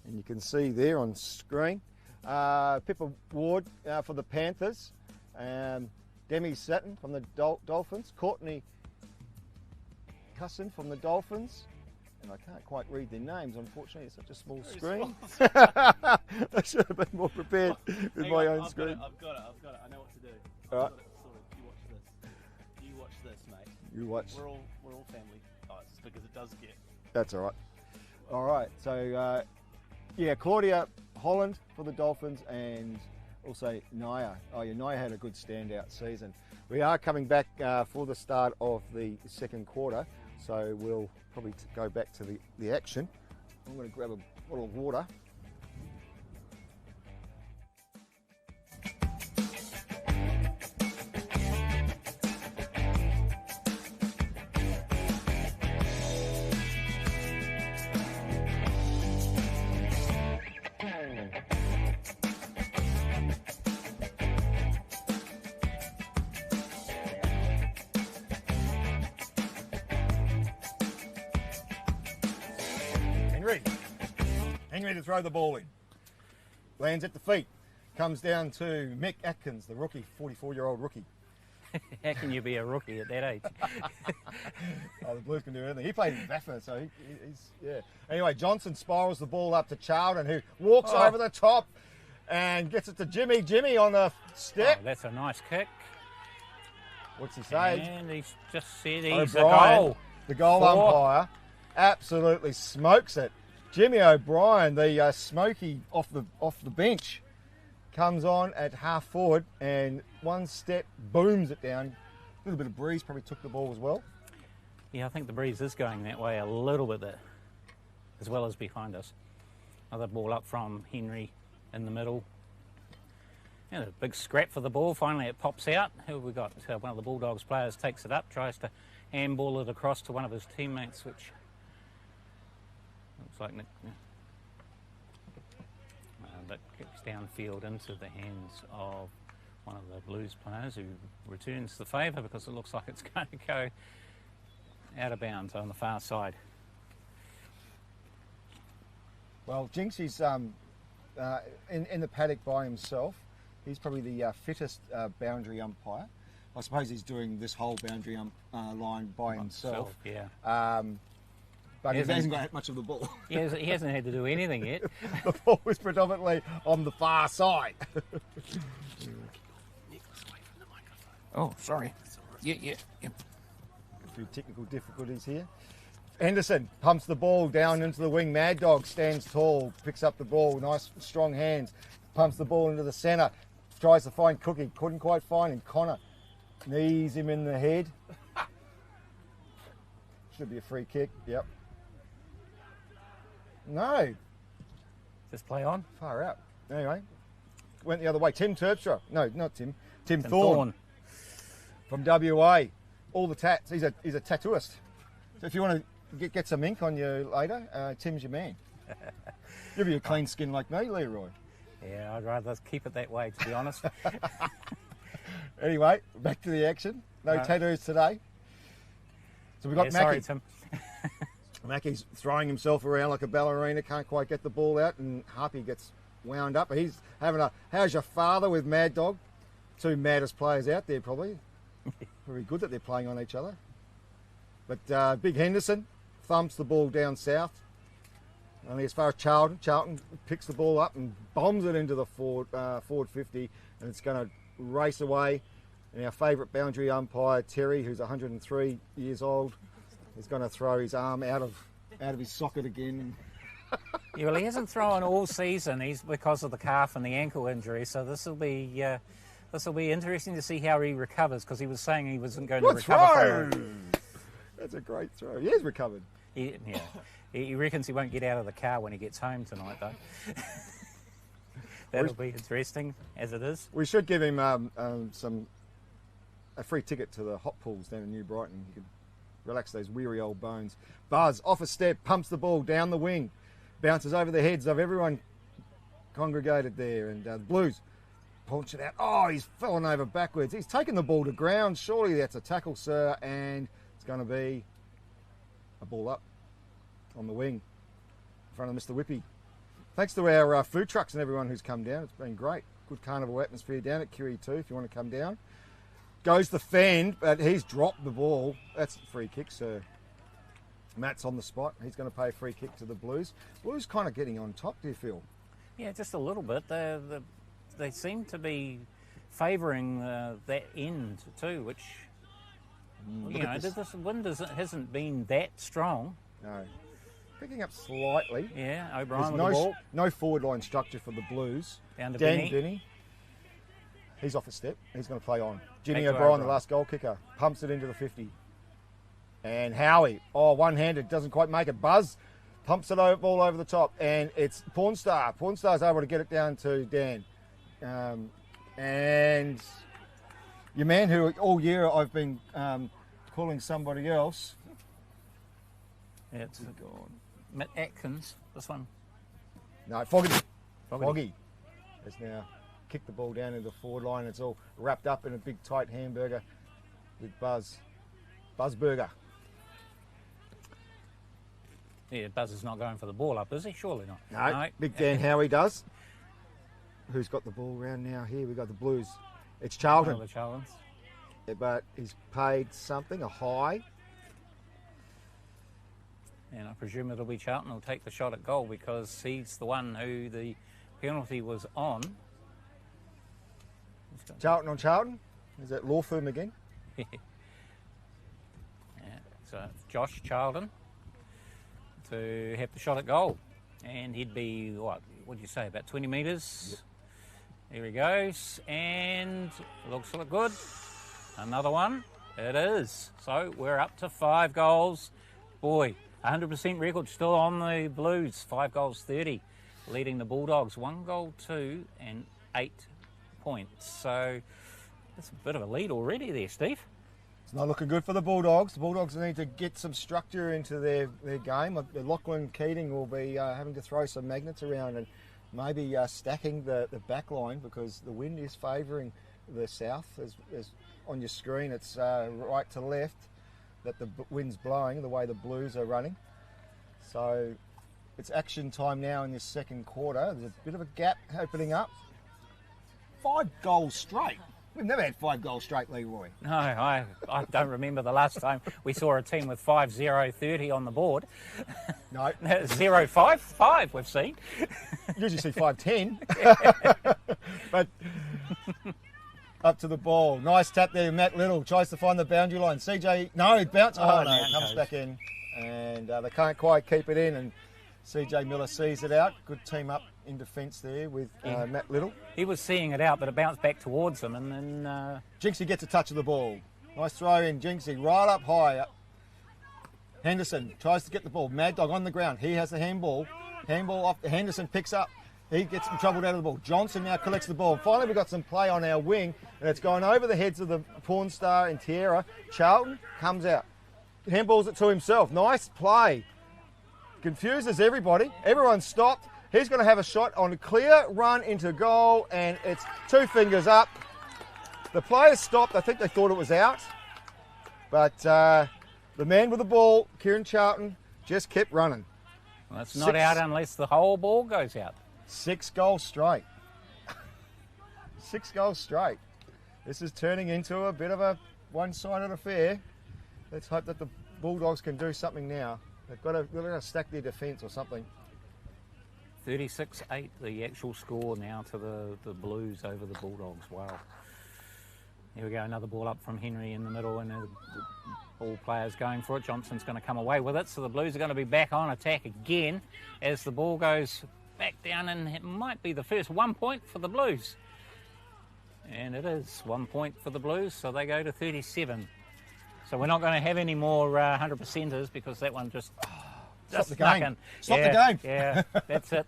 And you can see there on screen, Pippa Ward for the Panthers, Demi Sutton from the Dolphins, Courtney Cusson from the Dolphins, and I can't quite read their names, unfortunately, it's such a small screen. I should have been more prepared with my own screen. I've got it, I know what to do. All right. You watch this, mate. You watch. We're all family ties, because it does get. That's all right. All right, so yeah, Claudia Holland for the Dolphins, and also Naya. Oh yeah, Naya had a good standout season. We are coming back for the start of the second quarter, so we'll probably go back to the action. I'm going to grab a bottle of water. Henry to throw the ball in. Lands at the feet. Comes down to Mick Atkins, the rookie, 44-year-old rookie. How can you be a rookie at that age? Oh, the Blues can do anything. He played in Baffa, so he's, yeah. Anyway, Johnson spirals the ball up to Charlton, who walks over the top and gets it to Jimmy. Jimmy on the step. Oh, that's a nice kick. What's he say? And he's just said he's a O'Brien, goal. the goal umpire, absolutely smokes it. Jimmy O'Brien, the smoky off the bench, comes on at half forward and one step booms it down. A little bit of breeze probably took the ball as well. Yeah, I think the breeze is going that way a little bit there, as well as behind us. Another ball up from Henry in the middle. And a big scrap for the ball. Finally it pops out. Who have we got? One of the Bulldogs players takes it up, tries to handball it across to one of his teammates, which looks like Nick. But kicks downfield into the hands of one of the Blues players, who returns the favour because it looks like it's going to go out of bounds on the far side. Well, Jinx is in the paddock by himself. He's probably the fittest boundary umpire. I suppose he's doing this whole boundary line by himself. Yeah. But he hasn't got much of the ball. He hasn't had to do anything yet. The ball was predominantly on the far side. Oh, sorry. Yeah. A few technical difficulties here. Henderson pumps the ball down into the wing. Mad Dog stands tall, picks up the ball, nice strong hands, pumps the ball into the centre, tries to find Cookie, couldn't quite find him. Connor knees him in the head. Should be a free kick, yep. No. Just play on. Far out. Anyway, went the other way. Tim Terpstra. No, not Tim. Tim Thorne. from WA. All the tats. He's a tattooist. So if you want to get some ink on you later, Tim's your man. Give you a clean skin like me, Leroy. Yeah, I'd rather keep it that way, to be honest. Anyway, back to the action. No tattoos today. So we've got Mackie. Sorry, Tim. Mackie's throwing himself around like a ballerina, can't quite get the ball out, and Harpy gets wound up. He's having a, how's your father with Mad Dog? Two maddest players out there, probably. Very good that they're playing on each other. But Big Henderson thumps the ball down south. Only as far as Charlton. Charlton picks the ball up and bombs it into the forward 50, and it's going to race away. And our favourite boundary umpire, Terry, who's 103 years old, is going to throw his arm out of his socket again. Yeah, well, he hasn't thrown all season. He's because of the calf and the ankle injury. So this will be interesting to see how he recovers, because he was saying he wasn't going to recover from it. That's a great throw. He has recovered. He reckons he won't get out of the car when he gets home tonight, though. That'll be interesting, as it is. We should give him a free ticket to the hot pools down in New Brighton. He could relax those weary old bones. Buzz, off a step, pumps the ball down the wing, bounces over the heads of everyone congregated there, and the Blues punch it out. Oh, he's fallen over backwards. He's taken the ball to ground. Surely that's a tackle, sir, and it's going to be a ball up on the wing in front of Mr. Whippy. Thanks to our food trucks and everyone who's come down. It's been great. Good carnival atmosphere down at QE2 if you want to come down. Goes the fend, but he's dropped the ball. That's a free kick, sir. Matt's on the spot. He's going to pay a free kick to the Blues. Blues kind of getting on top, do you feel? Yeah, just a little bit. They seem to be favouring that end too, which, this wind hasn't been that strong. No. Picking up slightly. Yeah, O'Brien There's with the ball. No forward line structure for the Blues. Down to Benny. He's off a step. He's going to play on. Jimmy Back to O'Brien, the last goal kicker, pumps it into the 50. And Howie, one-handed, doesn't quite make it. Buzz pumps it all over the top, and it's Pornstar. Pornstar's able to get it down to Dan. And your man who all year I've been calling somebody else. Yeah, it's Matt Atkins, this one. No, Foggy has now kicked the ball down into the forward line. It's all wrapped up in a big tight hamburger with Buzzburger. Yeah, Buzz is not going for the ball up, is he? Surely not. No. Big Dan Howie does. Who's got the ball around now? Here we got the Blues. It's Charlton. The Charltons. Yeah, but he's paid something, a high. And I presume it'll be Charlton who'll take the shot at goal, because he's the one who the penalty was on. Charlton on Charlton? Is that law firm again? Yeah, so Josh Charlton to have the shot at goal. And he'd be, what would you say, about 20 metres? Yep. There he goes. And looks good. Another one. It is. So we're up to 5 goals. Boy, 100% record still on the Blues. 5 goals, 30. Leading the Bulldogs 1 goal, 2 and 8 points. So that's a bit of a lead already there, Steve. It's not looking good for the Bulldogs. The Bulldogs need to get some structure into their game. Lachlan Keating will be having to throw some magnets around and maybe stacking the back line, because the wind is favouring the south. As on your screen, it's right to left that the wind's blowing the way the Blues are running. So it's action time now in this second quarter. There's a bit of a gap opening up. 5 goals straight. We've never had 5 goals straight, Leroy. No, I don't remember the last time we saw a team with 5-0-30 on the board. No. 0-5 we've seen. Usually see 5-10. But up to the ball. Nice tap there, Matt Little. Tries to find the boundary line. CJ, no, he bounces. Oh, no, it comes back in. And they can't quite keep it in. And CJ Miller sees it out. Good team up in defence there with Matt Little. He was seeing it out, but it bounced back towards him, and then Jinxie gets a touch of the ball. Nice throw in, Jinxie, right up high. Henderson tries to get the ball. Mad Dog on the ground. He has the handball. Handball off. Henderson picks up. He gets in trouble out of the ball. Johnson now collects the ball. Finally, we've got some play on our wing, and it's going over the heads of the porn star and Tierra. Charlton comes out. Handballs it to himself. Nice play. Confuses everybody. Everyone's stopped. He's going to have a shot on a clear run into goal, and it's 2 fingers up. The players stopped. I think they thought it was out. But the man with the ball, Kieran Charlton, just kept running. Well, it's not out unless the whole ball goes out. 6 goals straight. 6 goals straight. This is turning into a bit of a one-sided affair. Let's hope that the Bulldogs can do something now. They've got to stack their defence or something. 36-8, the actual score now to the Blues over the Bulldogs. Wow. Here we go, another ball up from Henry in the middle, and all players going for it. Johnson's going to come away with it, so the Blues are going to be back on attack again as the ball goes back down, and it might be the first 1 point for the Blues. And it is 1 point for the Blues, so they go to 37. So we're not going to have any more 100%ers because that one just Stop the game. in. Stop the game. Yeah, that's it.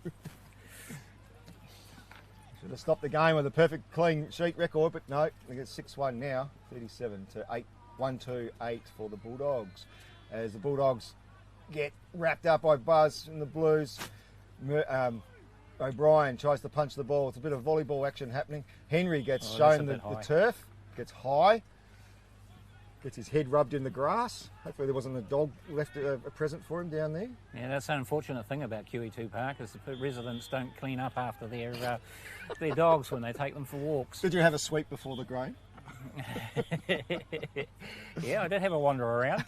Should have stopped the game with a perfect clean sheet record, but no, they get 6-1 now, 37-8, 1-2-8 for the Bulldogs. As the Bulldogs get wrapped up by Buzz and the Blues, O'Brien tries to punch the ball. It's a bit of volleyball action happening. Henry gets shown the turf, gets high, gets his head rubbed in the grass. Hopefully there wasn't a dog left a present for him down there. Yeah, that's the unfortunate thing about QE2 Park is the residents don't clean up after their dogs when they take them for walks. Did you have a sweep before the game? Yeah, I did have a wander around.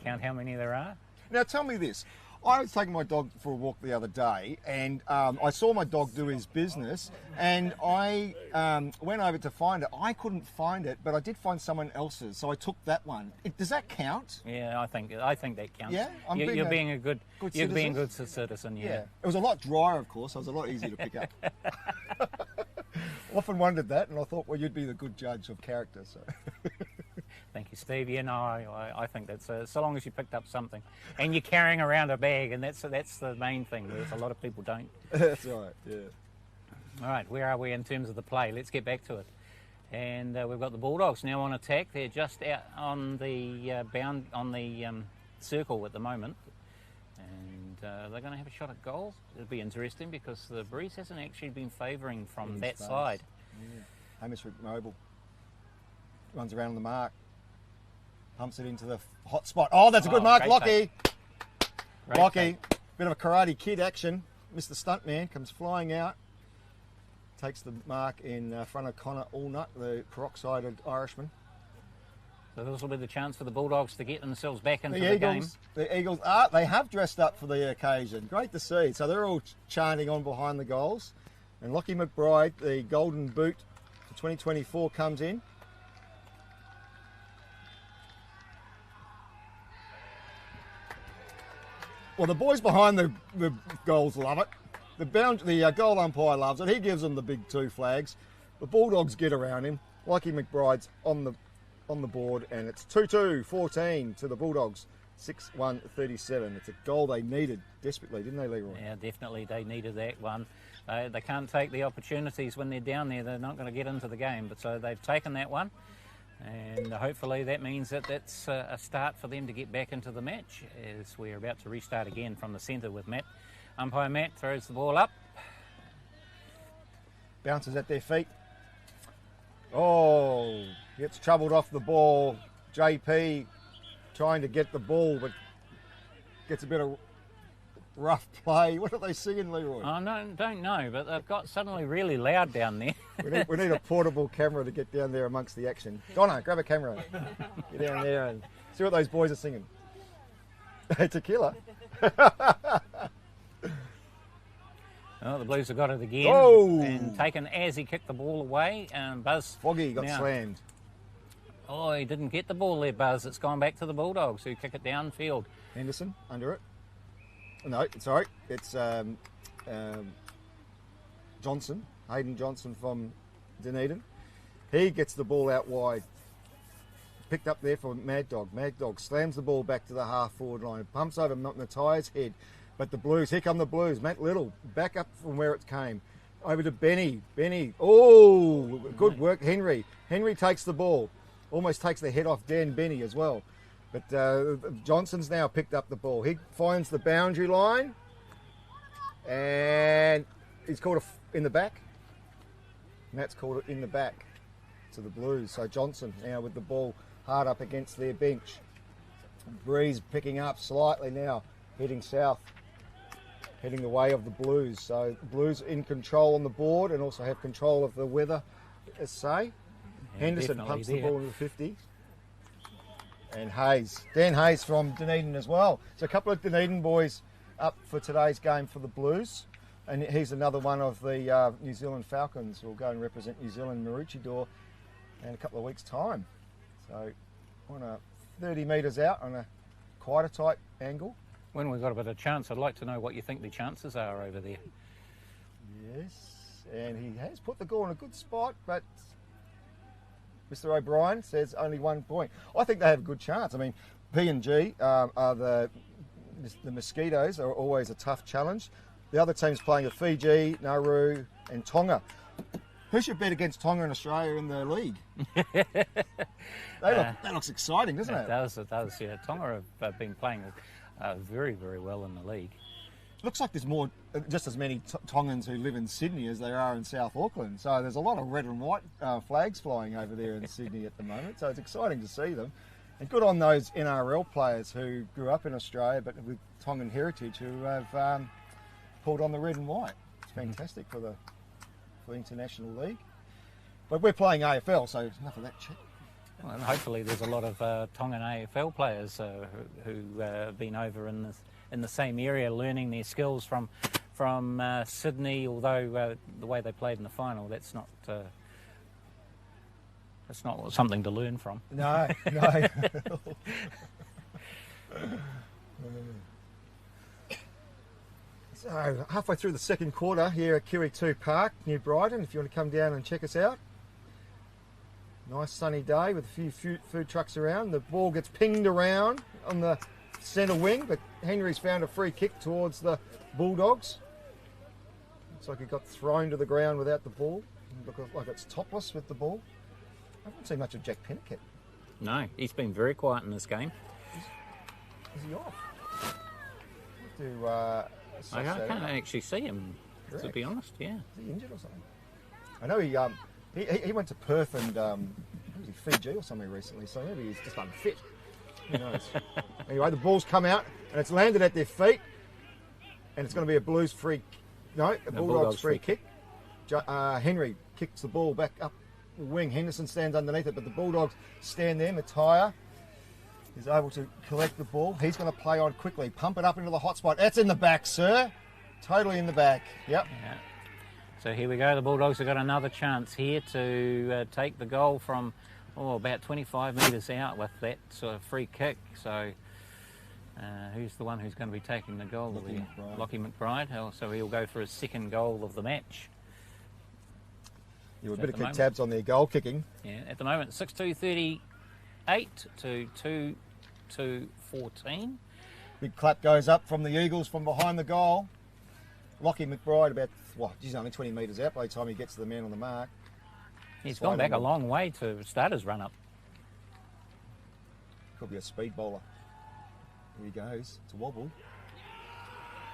Count how many there are. Now tell me this. I was taking my dog for a walk the other day, and I saw my dog do his business, and I went over to find it. I couldn't find it, but I did find someone else's, so I took that one. Does that count? Yeah, I think that counts. Yeah, you're being a good citizen. being a good citizen. Yeah. It was a lot drier, of course. So it was a lot easier to pick up. Often wondered that, and I thought, well, you'd be the good judge of character. So. Thank you, Steve. Yeah, no, I think that's so long as you picked up something, and you're carrying around a bag, and that's the main thing. There's a lot of people don't. That's right. Yeah. All right, where are we in terms of the play? Let's get back to it. And we've got the Bulldogs now on attack. They're just out on the circle at the moment, and they're going to have a shot at goal. It'll be interesting because the breeze hasn't actually been favouring from that side. Yeah. Hamish McMobile runs around the mark. Pumps it into the hot spot. Oh, that's a good mark, Lockie. Lockie, bit of a Karate Kid action. Mr. Stuntman comes flying out. Takes the mark in front of Connor Allnut, the peroxided Irishman. So this will be the chance for the Bulldogs to get themselves back into the game. The Eagles, they have dressed up for the occasion. Great to see. So they're all chanting on behind the goals. And Lockie McBride, the golden boot for 2024, comes in. Well, the boys behind the goals love it. The goal umpire loves it. He gives them the big 2 flags. The Bulldogs get around him. Lockie McBride's on the board, and it's 2-2-14 to the Bulldogs. 6-1-37. It's a goal they needed desperately, didn't they, Leroy? Yeah, definitely. They needed that one. They can't take the opportunities when they're down there. They're not going to get into the game. But so they've taken that one. And hopefully that means that that's a start for them to get back into the match as we're about to restart again from the centre with Matt. Umpire Matt throws the ball up. Bounces at their feet. Oh, gets troubled off the ball. JP trying to get the ball, but gets a bit of rough play. What are they singing, Leroy? I don't know, but they've got suddenly really loud down there. We need a portable camera to get down there amongst the action. Donna, grab a camera. Get down there and see what those boys are singing. Tequila. Oh, the Blues have got it again. Oh. And taken as he kicked the ball away. And Buzz. Foggy got slammed. Oh, he didn't get the ball there, Buzz. It's gone back to the Bulldogs who kick it downfield. Henderson under it. No, sorry. It's Johnson. Hayden Johnson from Dunedin. He gets the ball out wide. Picked up there for Mad Dog. Mad Dog slams the ball back to the half-forward line. Pumps over Matthias' head. But the Blues, here come the Blues. Matt Little, back up from where it came. Over to Benny. Oh, good work, Henry. Henry takes the ball. Almost takes the head off Dan Benny as well. But Johnson's now picked up the ball. He finds the boundary line. And he's called in the back. Matt's called it in the back to the Blues. So Johnson now with the ball hard up against their bench. Breeze picking up slightly now, heading south, heading the way of the Blues. So the Blues in control on the board and also have control of the weather, as say. Yeah, Henderson pumps there. the ball into the 50. And Hayes, Dan Hayes from Dunedin as well. So a couple of Dunedin boys up for today's game for the Blues. And he's another one of the New Zealand Falcons who will go and represent New Zealand Maroochydore in a couple of weeks' time. So on a 30 metres out on a quite a tight angle. When we've got a bit of chance, I'd like to know what you think the chances are over there. Yes, and he has put the goal in a good spot, but Mr. O'Brien says only 1 point. I think they have a good chance. I mean, P&G are the Mosquitoes are always a tough challenge. The other teams playing are Fiji, Nauru and Tonga. Who should bet against Tonga and Australia in the league? That looks exciting, doesn't it? It does, yeah. Tonga have been playing very, very well in the league. Looks like there's just as many Tongans who live in Sydney as there are in South Auckland. So there's a lot of red and white flags flying over there in Sydney at the moment. So it's exciting to see them. And good on those NRL players who grew up in Australia but with Tongan heritage who have pulled on the red and white. It's fantastic for the International League. But we're playing AFL, so enough of that chat. Well, and hopefully there's a lot of Tongan AFL players who have been over in the same area learning their skills from Sydney, although the way they played in the final, that's not something to learn from. No. So halfway through the second quarter here at QE2 Park, New Brighton, if you want to come down and check us out. Nice sunny day with a few food trucks around. The ball gets pinged around on the centre wing, but Henry's found a free kick towards the Bulldogs. Looks like he got thrown to the ground without the ball. Looks like it's topless with the ball. I haven't seen much of Jack Pennick. No, he's been very quiet in this game. Is he off? I can't actually see him, to be honest, yeah. Is he injured or something? I know he went to Perth and was he Fiji or somewhere recently, so maybe he's just unfit. Who knows? Anyway, the ball's come out and it's landed at their feet, and it's going to be a Bulldogs free kick. Henry kicks the ball back up the wing. Henderson stands underneath it, but the Bulldogs stand there. Matthias is able to collect the ball. He's going to play on quickly, pump it up into the hot spot. That's in the back, sir. Totally in the back. Yep. Yeah. So here we go. The Bulldogs have got another chance here to take the goal from about 25 metres out with that sort of free kick. So who's the one who's going to be taking the goal? Lockie McBride. So he'll go for his second goal of the match. You were a bit of keep tabs on their goal kicking. Yeah, at the moment 6-2-38 to 2-14. Big clap goes up from the Eagles from behind the goal. Lockie McBride he's only 20 metres out by the time he gets to the man on the mark. He's gone back a long way to start his run up. Could be a speed bowler. Here he goes. It's a wobble.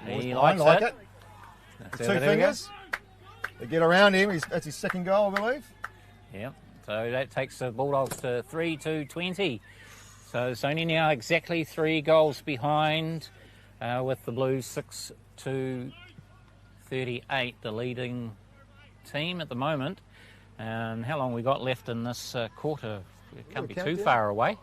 He likes it. Two fingers. They get around him. That's his second goal, I believe. Yeah. So that takes the Bulldogs to 3-20. So it's only now exactly 3 goals behind, with the Blues 6-38, the leading team at the moment. How long we got left in this quarter? It can't be too far away.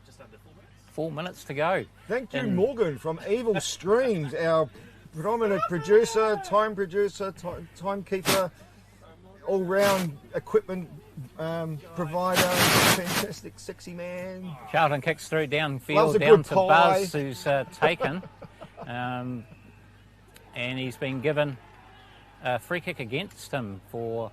Just under 4 minutes. 4 minutes to go. Thank you, Morgan from Evil Streams, our predominant producer, timekeeper, all-round equipment provider, fantastic, sexy man. Charlton kicks through downfield, down to Buzz, who's taken. And he's been given a free kick against him for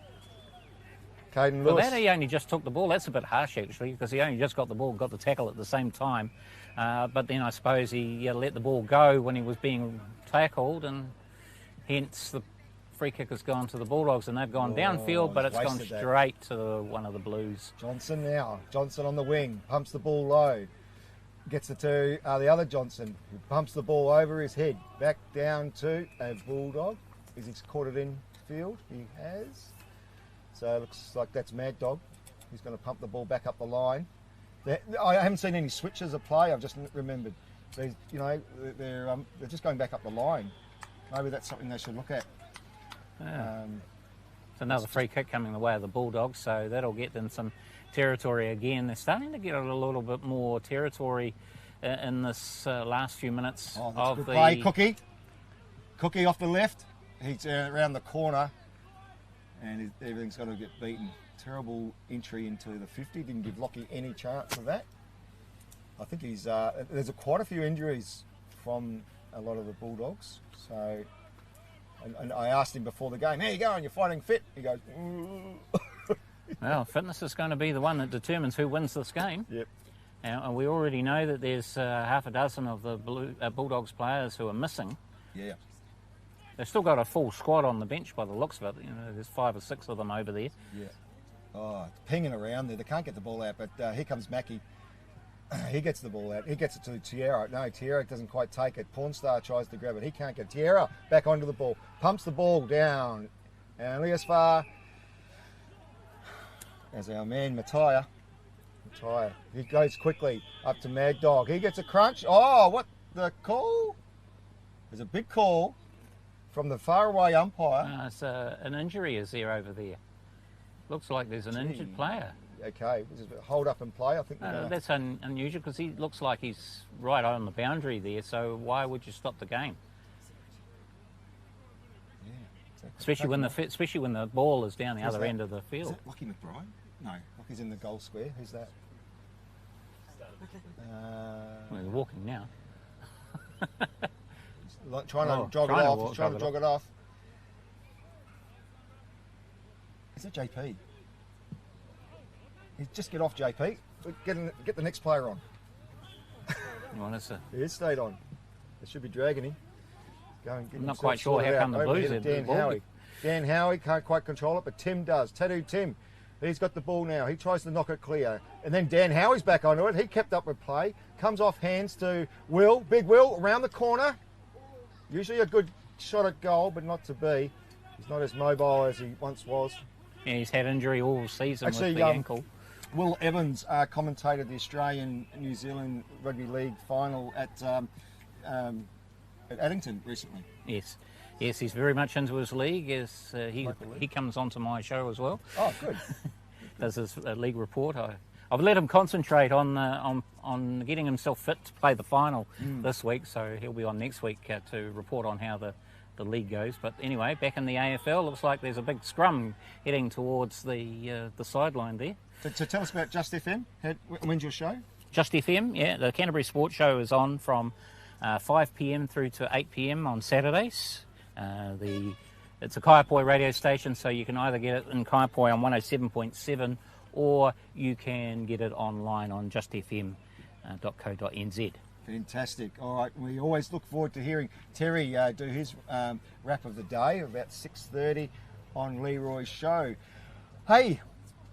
Caden For Lewis. that, he only just took the ball. That's a bit harsh, actually, because he only just got the ball, got the tackle at the same time. But then I suppose he let the ball go when he was being tackled, and hence the free kick has gone to the Bulldogs, and they've gone downfield, but it's gone straight to one of the Blues. Johnson now. Johnson on the wing. Pumps the ball low. Gets it to the other Johnson, who pumps the ball over his head. Back down to a Bulldog. Is he caught it in field? He has. So it looks like that's Mad Dog. He's going to pump the ball back up the line. I haven't seen any switches of play. I've just remembered. They're just going back up the line. Maybe that's something they should look at. Yeah. It's another free kick coming the way of the Bulldogs, so that'll get them some territory again. They're starting to get a little bit more territory in this last few minutes of the play. Cookie off the left. He's around the corner, and everything's got to get beaten. Terrible entry into the 50. Didn't give Lockie any chance of that. I think he's there's quite a few injuries from a lot of the Bulldogs. So, and I asked him before the game, "How you going? You're fighting fit?" He goes, Well, fitness is going to be the one that determines who wins this game. Yep. And we already know that there's half a dozen of the Bulldogs players who are missing. Yeah. They've still got a full squad on the bench by the looks of it. You know, there's 5 or 6 of them over there. Yeah. Oh, it's pinging around there. They can't get the ball out, but here comes Mackie. He gets the ball out. He gets it to Tierra. No, Tierra doesn't quite take it. Pornstar tries to grab it. He can't get Tierra back onto the ball. Pumps the ball down. And only as far as our man Mattia. He goes quickly up to Mad Dog. He gets a crunch. Oh, what the call? There's a big call from the faraway umpire. It's an injury is there over there. Looks like there's an injured player. Okay, this is a hold up and play. I think that's unusual because he looks like he's right on the boundary there. So why would you stop the game? Yeah, exactly. Especially when the ball is down the other end of the field. Is that Lockie McBride? No, Lockie's in the goal square. Who's that? Well, they're walking now. Trying to jog it off. Is it JP? Just get off, JP. Get the next player on. He is stayed on. They should be dragging him. I'm not quite sure how come the Blues had the ball. Dan Howie can't quite control it, but Tim does. Tattoo Tim. He's got the ball now. He tries to knock it clear. And then Dan Howie's back onto it. He kept up with play. Comes off hands to Will. Big Will around the corner. Usually a good shot at goal, but not to be. He's not as mobile as he once was. Yeah, he's had injury all season with the ankle. Will Evans commentated the Australian-New Zealand Rugby League final at Addington recently. Yes, he's very much into his league. Yes, he comes onto my show as well. Oh, good. Does his league report. I've let him concentrate on getting himself fit to play the final this week, so he'll be on next week to report on how the league goes. But anyway, back in the AFL, looks like there's a big scrum heading towards the sideline there. So tell us about Just FM. When's your show? Just FM, yeah. The Canterbury Sports Show is on from 5 p.m. through to 8 p.m. on Saturdays. It's a Kaiapoi radio station, so you can either get it in Kaiapoi on 107.7 or you can get it online on justfm.co.nz. Fantastic. All right, we always look forward to hearing Terry do his wrap of the day about 6:30 on Leroy's show. Hey,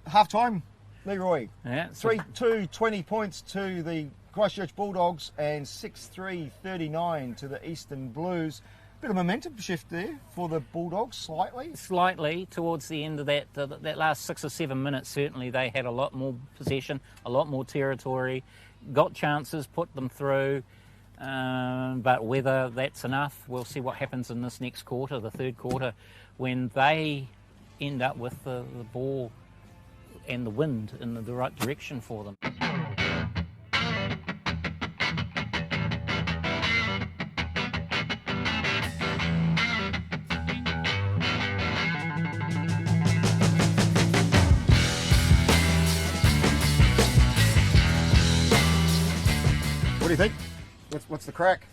half-time, Leroy. Yeah, 3-2, 20 points to the Christchurch Bulldogs and 6-3, 39 to the Eastern Blues. Bit of momentum shift there for the Bulldogs, slightly. Slightly towards the end of that last 6 or 7 minutes. Certainly, they had a lot more possession, a lot more territory, got chances, put them through. But whether that's enough, we'll see what happens in this next quarter, the third quarter, when they end up with the ball and the wind in the right direction for them. What do you think? What's the crack?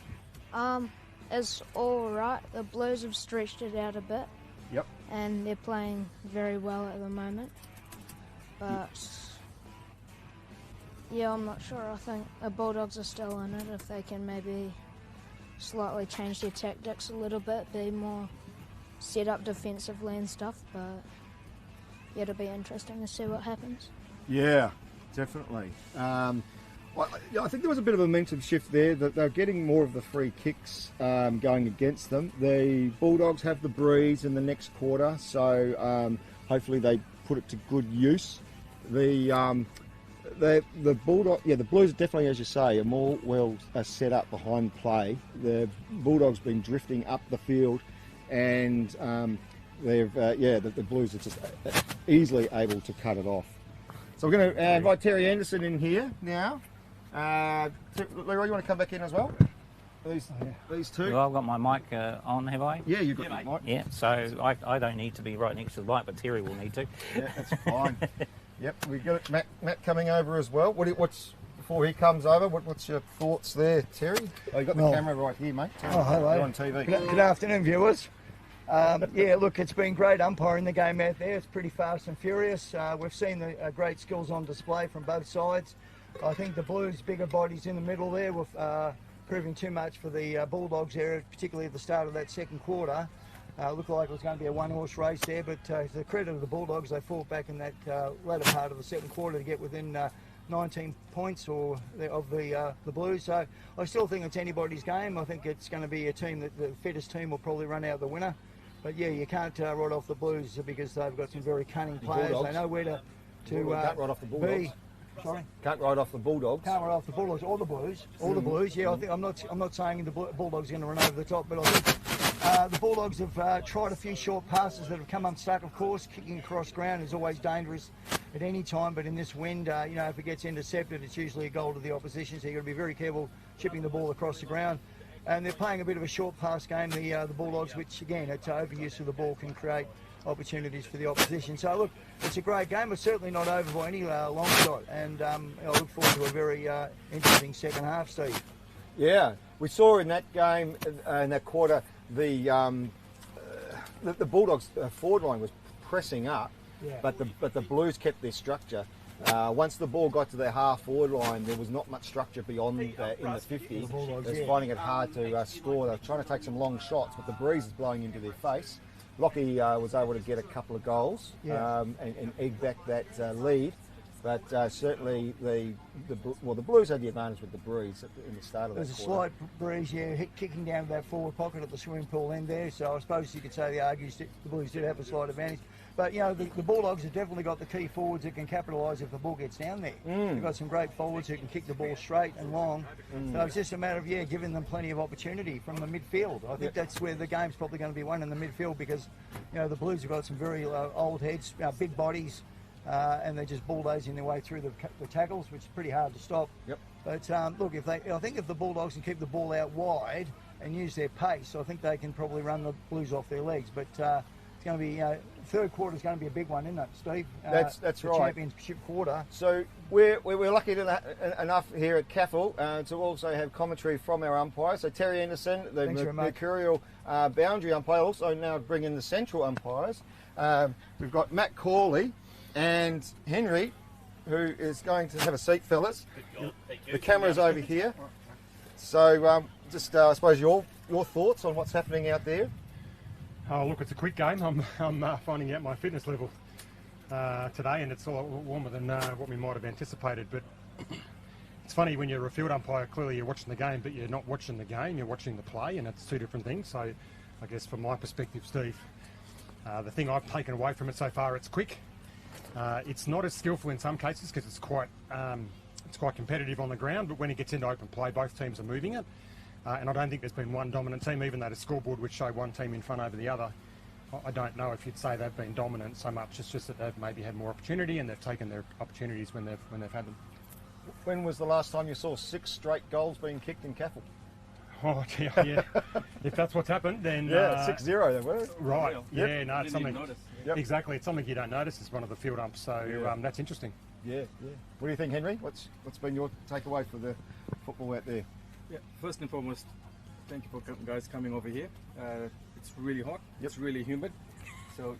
It's all right. The Blues have stretched it out a bit. Yep. And they're playing very well at the moment. but yeah, I'm not sure. I think the Bulldogs are still in it if they can maybe slightly change their tactics a little bit, be more set up defensively and stuff, but yeah, it'll be interesting to see what happens. Yeah, definitely. I think there was a bit of a momentum shift there, that they're getting more of the free kicks going against them. The Bulldogs have the breeze in the next quarter, so hopefully they put it to good use. The Blues definitely, as you say, are more well set up behind play. The Bulldogs been drifting up the field, and the Blues are just easily able to cut it off. So we're going to invite Terry Anderson in here now. Leroy, you want to come back in as well? These two? Well, I've got my mic on, have I? Yeah, you've got the mic. Yeah, so I don't need to be right next to the mic, but Terry will need to. Yeah, that's fine. Yep, we've got Matt coming over as well. Before he comes over, what's your thoughts there, Terry? Oh, you've got the camera right here, mate. Hello. You're on TV. Good afternoon, viewers. Look, it's been great umpiring the game out there. It's pretty fast and furious. We've seen the great skills on display from both sides. I think the Blues' bigger bodies in the middle there were proving too much for the Bulldogs there, particularly at the start of that second quarter. Looked like it was going to be a one-horse race there, but to the credit of the Bulldogs, they fought back in that latter part of the second quarter to get within 19 points of the Blues. So I still think it's anybody's game. I think it's going to be a team that the fittest team will probably run out the winner. But yeah, you can't write off the Blues because they've got some very cunning players. Bulldogs. They know where to Can't write off the Bulldogs. be. Sorry? Can't write off the Bulldogs. Can't write off the Bulldogs or the Blues. Or the Blues. Yeah, I think I'm not saying the Bulldogs are going to run over the top, but I think the Bulldogs have tried a few short passes that have come unstuck. Of course, kicking across ground is always dangerous at any time, but in this wind, if it gets intercepted, it's usually a goal to the opposition. So you've got to be very careful chipping the ball across the ground. And they're playing a bit of a short pass game, the Bulldogs, which again, it's overuse of the ball can create opportunities for the opposition. So look, it's a great game, but certainly not over by any long shot. And I look forward to a very interesting second half, Steve. Yeah, we saw in that game, in that quarter, the Bulldogs' forward line was pressing up, but the Blues kept their structure. Once the ball got to their half-forward line, there was not much structure beyond in the 50. They were finding it hard to score. They were trying to take some long shots, but the breeze is blowing into their face. Lockie was able to get a couple of goals and egg back that lead. But certainly the Blues had the advantage with the breeze in the start of that quarter. There's a slight breeze, kicking down to that forward pocket at the swimming pool end there. So I suppose you could say the Blues did have a slight advantage. But, the Bulldogs have definitely got the key forwards that can capitalise if the ball gets down there. They've got some great forwards who can kick the ball straight and long. So it's just a matter of, giving them plenty of opportunity from the midfield. I think that's where the game's probably going to be won, in the midfield, because, the Blues have got some very old heads, big bodies, and they're just bulldozing their way through the tackles, which is pretty hard to stop. Yep. But, look, I think if the Bulldogs can keep the ball out wide and use their pace, I think they can probably run the Blues off their legs. But it's going to be... third quarter is going to be a big one, isn't it, Steve? That's right. Championship quarter. So we're lucky enough here at CAFL to also have commentary from our umpire. So Terry Anderson, the mercurial boundary umpire, also now bring in the central umpires. We've got Matt Corley and Henry, who is going to have a seat, fellas. The camera's over here. So I suppose your thoughts on what's happening out there. Oh, look, it's a quick game. I'm finding out my fitness level today, and it's a lot warmer than what we might have anticipated. But it's funny, when you're a field umpire, clearly you're watching the game, but you're not watching the game, you're watching the play, and it's two different things. So I guess from my perspective, Steve, the thing I've taken away from it so far, it's quick. It's not as skillful in some cases because it's quite competitive on the ground, but when it gets into open play, both teams are moving it. And I don't think there's been one dominant team, even though the scoreboard would show one team in front over the other. I don't know if you'd say they've been dominant so much. It's just that they've maybe had more opportunity, and they've taken their opportunities when they've had them. When was the last time you saw 6 straight goals being kicked in CAFL? Oh, yeah. If that's what's happened, then... 6-0 then, wasn't it? Right. Yep. Yeah, no, it's something... Yep. Exactly, it's something you don't notice as one of the field umps, so that's interesting. Yeah. What do you think, Henry? What's been your takeaway for the football out there? Yeah, first and foremost, thank you for guys coming over here. It's really hot. Yep. It's really humid. So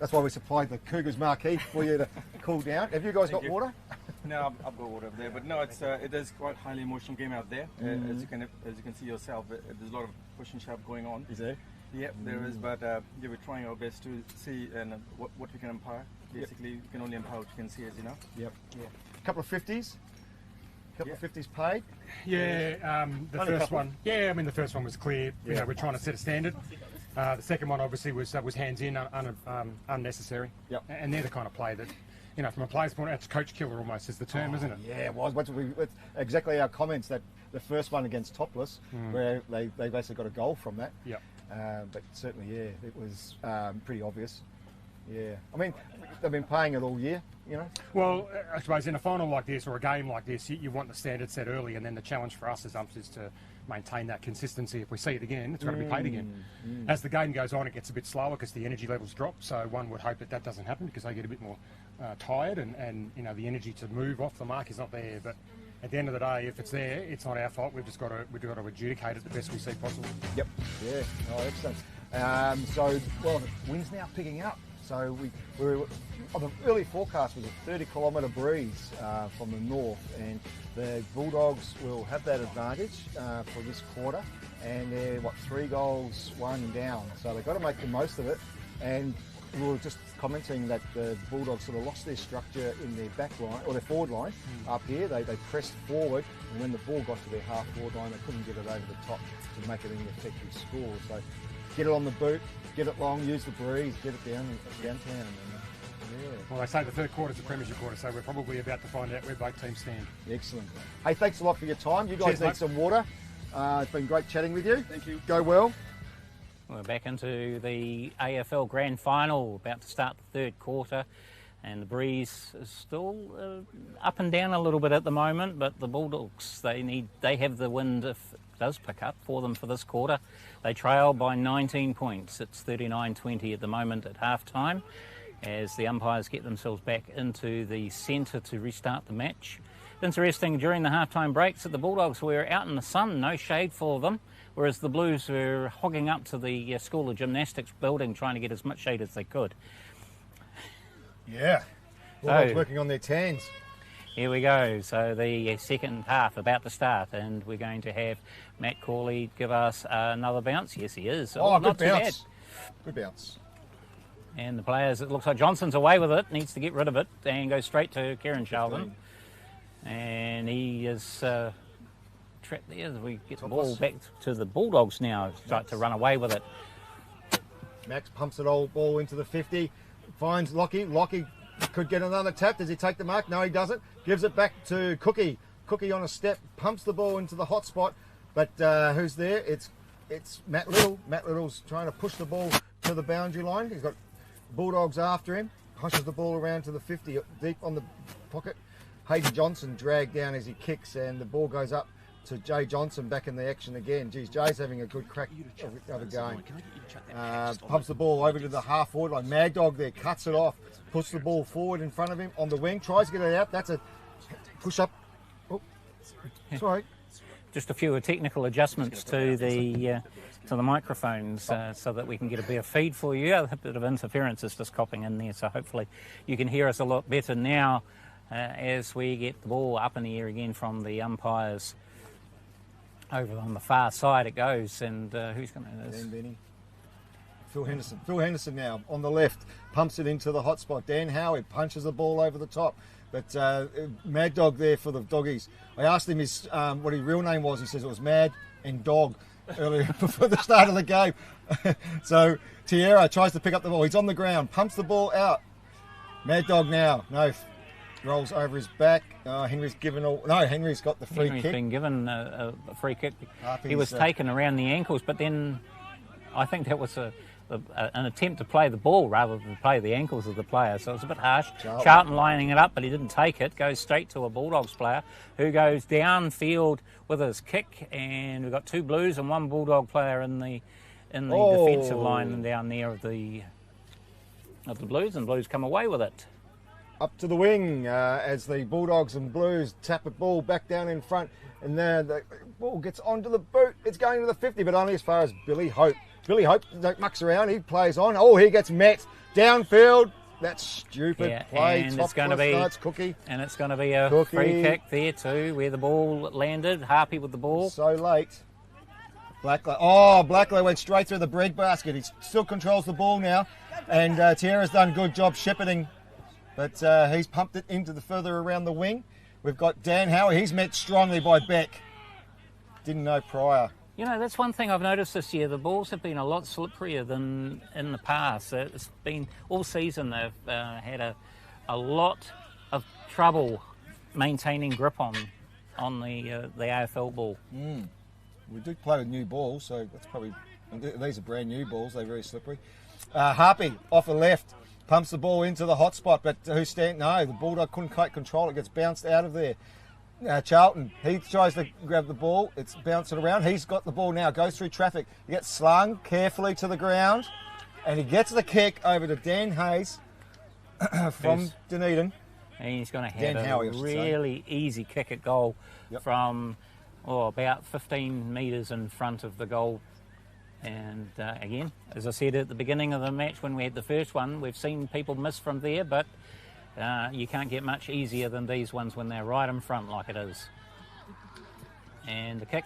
That's why we supplied the Cougars marquee for you to cool down. Have you guys got water? No, I've got water over there, but no, it is quite highly emotional game out there. As you can see yourself, there's a lot of push and shove going on. Is there? Yep, there is, but yeah, we're trying our best to see and what we can empower. Basically, you can only empower what you can see, as you know. Yep. Yeah. A couple of 50s. Couple of 50s paid. Yeah, the first one. Yeah, I mean the first one was clear. You know, we're trying to set a standard. The second one obviously was hands in, unnecessary. Yep. And they're the kind of play that, you know, from a player's point, it's coach killer almost is the term, isn't it? Yeah, it was. It's exactly our comments that the first one against Topless, where they basically got a goal from that. Yeah. But certainly, yeah, it was pretty obvious. Yeah, I mean, they've been playing it all year, you know. Well, I suppose in a final like this or a game like this, you want the standard set early, and then the challenge for us as umps is to maintain that consistency. If we see it again, it's got to be played again. As the game goes on, it gets a bit slower because the energy levels drop. So one would hope that doesn't happen because they get a bit more tired, and you know the energy to move off the mark is not there. But at the end of the day, if it's there, it's not our fault. We've got to adjudicate it the best we see possible. Yep. Yeah. Oh, excellent. So, well, the wind's now picking up. So the early forecast was a 30-kilometre breeze from the north, and the Bulldogs will have that advantage for this quarter. And they're 3 goals, 1 down. So they've got to make the most of it. And we were just commenting that the Bulldogs sort of lost their structure in their back line, or their forward line up here. They pressed forward, and when the ball got to their half-forward line, they couldn't get it over the top to make it an effective score. So get it on the boot, get it long, use the breeze, get it downtown. Well, they say the third quarter's a premiership quarter, so we're probably about to find out where both teams stand. Excellent. Hey, thanks a lot for your time. You guys need some water. It's been great chatting with you. Thank you. Go well. We're back into the AFL Grand Final, about to start the third quarter, and the breeze is still up and down a little bit at the moment, but the Bulldogs, they have the wind if it does pick up for them for this quarter. They trail by 19 points. It's 39-20 at the moment at half-time as the umpires get themselves back into the centre to restart the match. Interesting, during the half-time breaks that the Bulldogs were out in the sun, no shade for them, whereas the Blues were hogging up to the School of Gymnastics building trying to get as much shade as they could. Yeah, Bulldogs working on their tans. Here we go, so the second half about to start, and we're going to have Matt Corley give us another bounce. Yes, he is. Oh, not good bounce. Too bad. Good bounce. And the players, it looks like Johnson's away with it, needs to get rid of it and go straight to Kieran Sheldon. And he is trapped there as we get the ball back to the Bulldogs now, start to run away with it. Max pumps it all ball into the 50, finds Lockie. Lockie could get another tap. Does he take the mark? No, he doesn't. Gives it back to Cookie. Cookie on a step, pumps the ball into the hot spot. But who's there? It's Matt Little. Matt Little's trying to push the ball to the boundary line. He's got Bulldogs after him. Pushes the ball around to the 50, deep on the pocket. Hayden Johnson dragged down as he kicks, and the ball goes up to Jay Johnson back in the action again. Geez, Jay's having a good crack of a game. Pumps the ball over to the half-forward line. Mad Dog there, cuts it off, puts the ball forward in front of him on the wing, tries to get it out. That's a push-up. Oh, sorry. Just a few technical adjustments to the microphones so that we can get a better feed for you. A bit of interference is just copping in there, so hopefully you can hear us a lot better now as we get the ball up in the air again from the umpires. Over on the far side it goes, and who's going to... Dan Benny. Phil Henderson. Phil Henderson now on the left, pumps it into the hot spot. Dan Howard punches the ball over the top. But Mad Dog there for the doggies. I asked him what his real name was. He says it was Mad and Dog earlier before the start of the game. So Tierra tries to pick up the ball. He's on the ground, pumps the ball out. Mad Dog now. No, rolls over his back. Henry's Henry's got the free kick. Henry's been given a free kick. He was taken around the ankles, but then I think that was an attempt to play the ball rather than play the ankles of the player. So it's a bit harsh. Charlton lining it up, but he didn't take it. Goes straight to a Bulldogs player who goes downfield with his kick, and we've got 2 Blues and 1 Bulldog player in the defensive line down there of the Blues, and Blues come away with it. Up to the wing as the Bulldogs and Blues tap a ball back down in front, and the ball gets onto the boot. It's going to the 50, but only as far as Billy Hope. Billy Hope mucks around, he plays on. Oh, he gets met Downfield. That's stupid Yeah, play. and Top it's going to be nights, Cookie. And it's going to be a Cookie. free kick there too, where the ball landed. Harpy with the ball. So late. Blackley went straight through the bread basket. He still controls the ball now. And Tierra's done a good job shepherding. But he's pumped it into the further around the wing. We've got Dan Howard. He's met strongly by Beck. Didn't know prior. You know, that's one thing I've noticed this year. The balls have been a lot slipperier than in the past. It's been all season they've had a lot of trouble maintaining grip on the AFL ball. We do play with new balls, so that's probably... These are brand new balls. They're very slippery. Harpy off the left. Pumps the ball into the hot spot, but no, the Bulldog couldn't quite control it. Gets bounced out of there. Charlton, he tries to grab the ball. It's bouncing around. He's got the ball now. Goes through traffic. He gets slung carefully to the ground, and he gets the kick over to Dan Hayes from Dunedin. And he's going to have Dan Howie, a really easy kick at goal from about 15 metres in front of the goal. And again, as I said at the beginning of the match when we had the first one, we've seen people miss from there, but you can't get much easier than these ones when they're right in front like it is. And the kick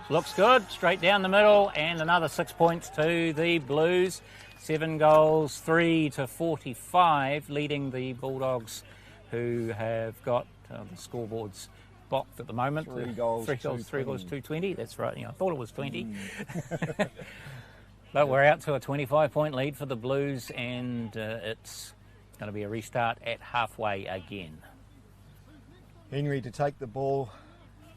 looks good, straight down the middle, and another 6 points to the Blues. 7 goals, 3-45, leading the Bulldogs, who have got the scoreboards blocked at the moment. 3 goals, 220. That's right. I thought it was 20. But we're out to a 25-point lead for the Blues, and it's going to be a restart at halfway again. Henry to take the ball,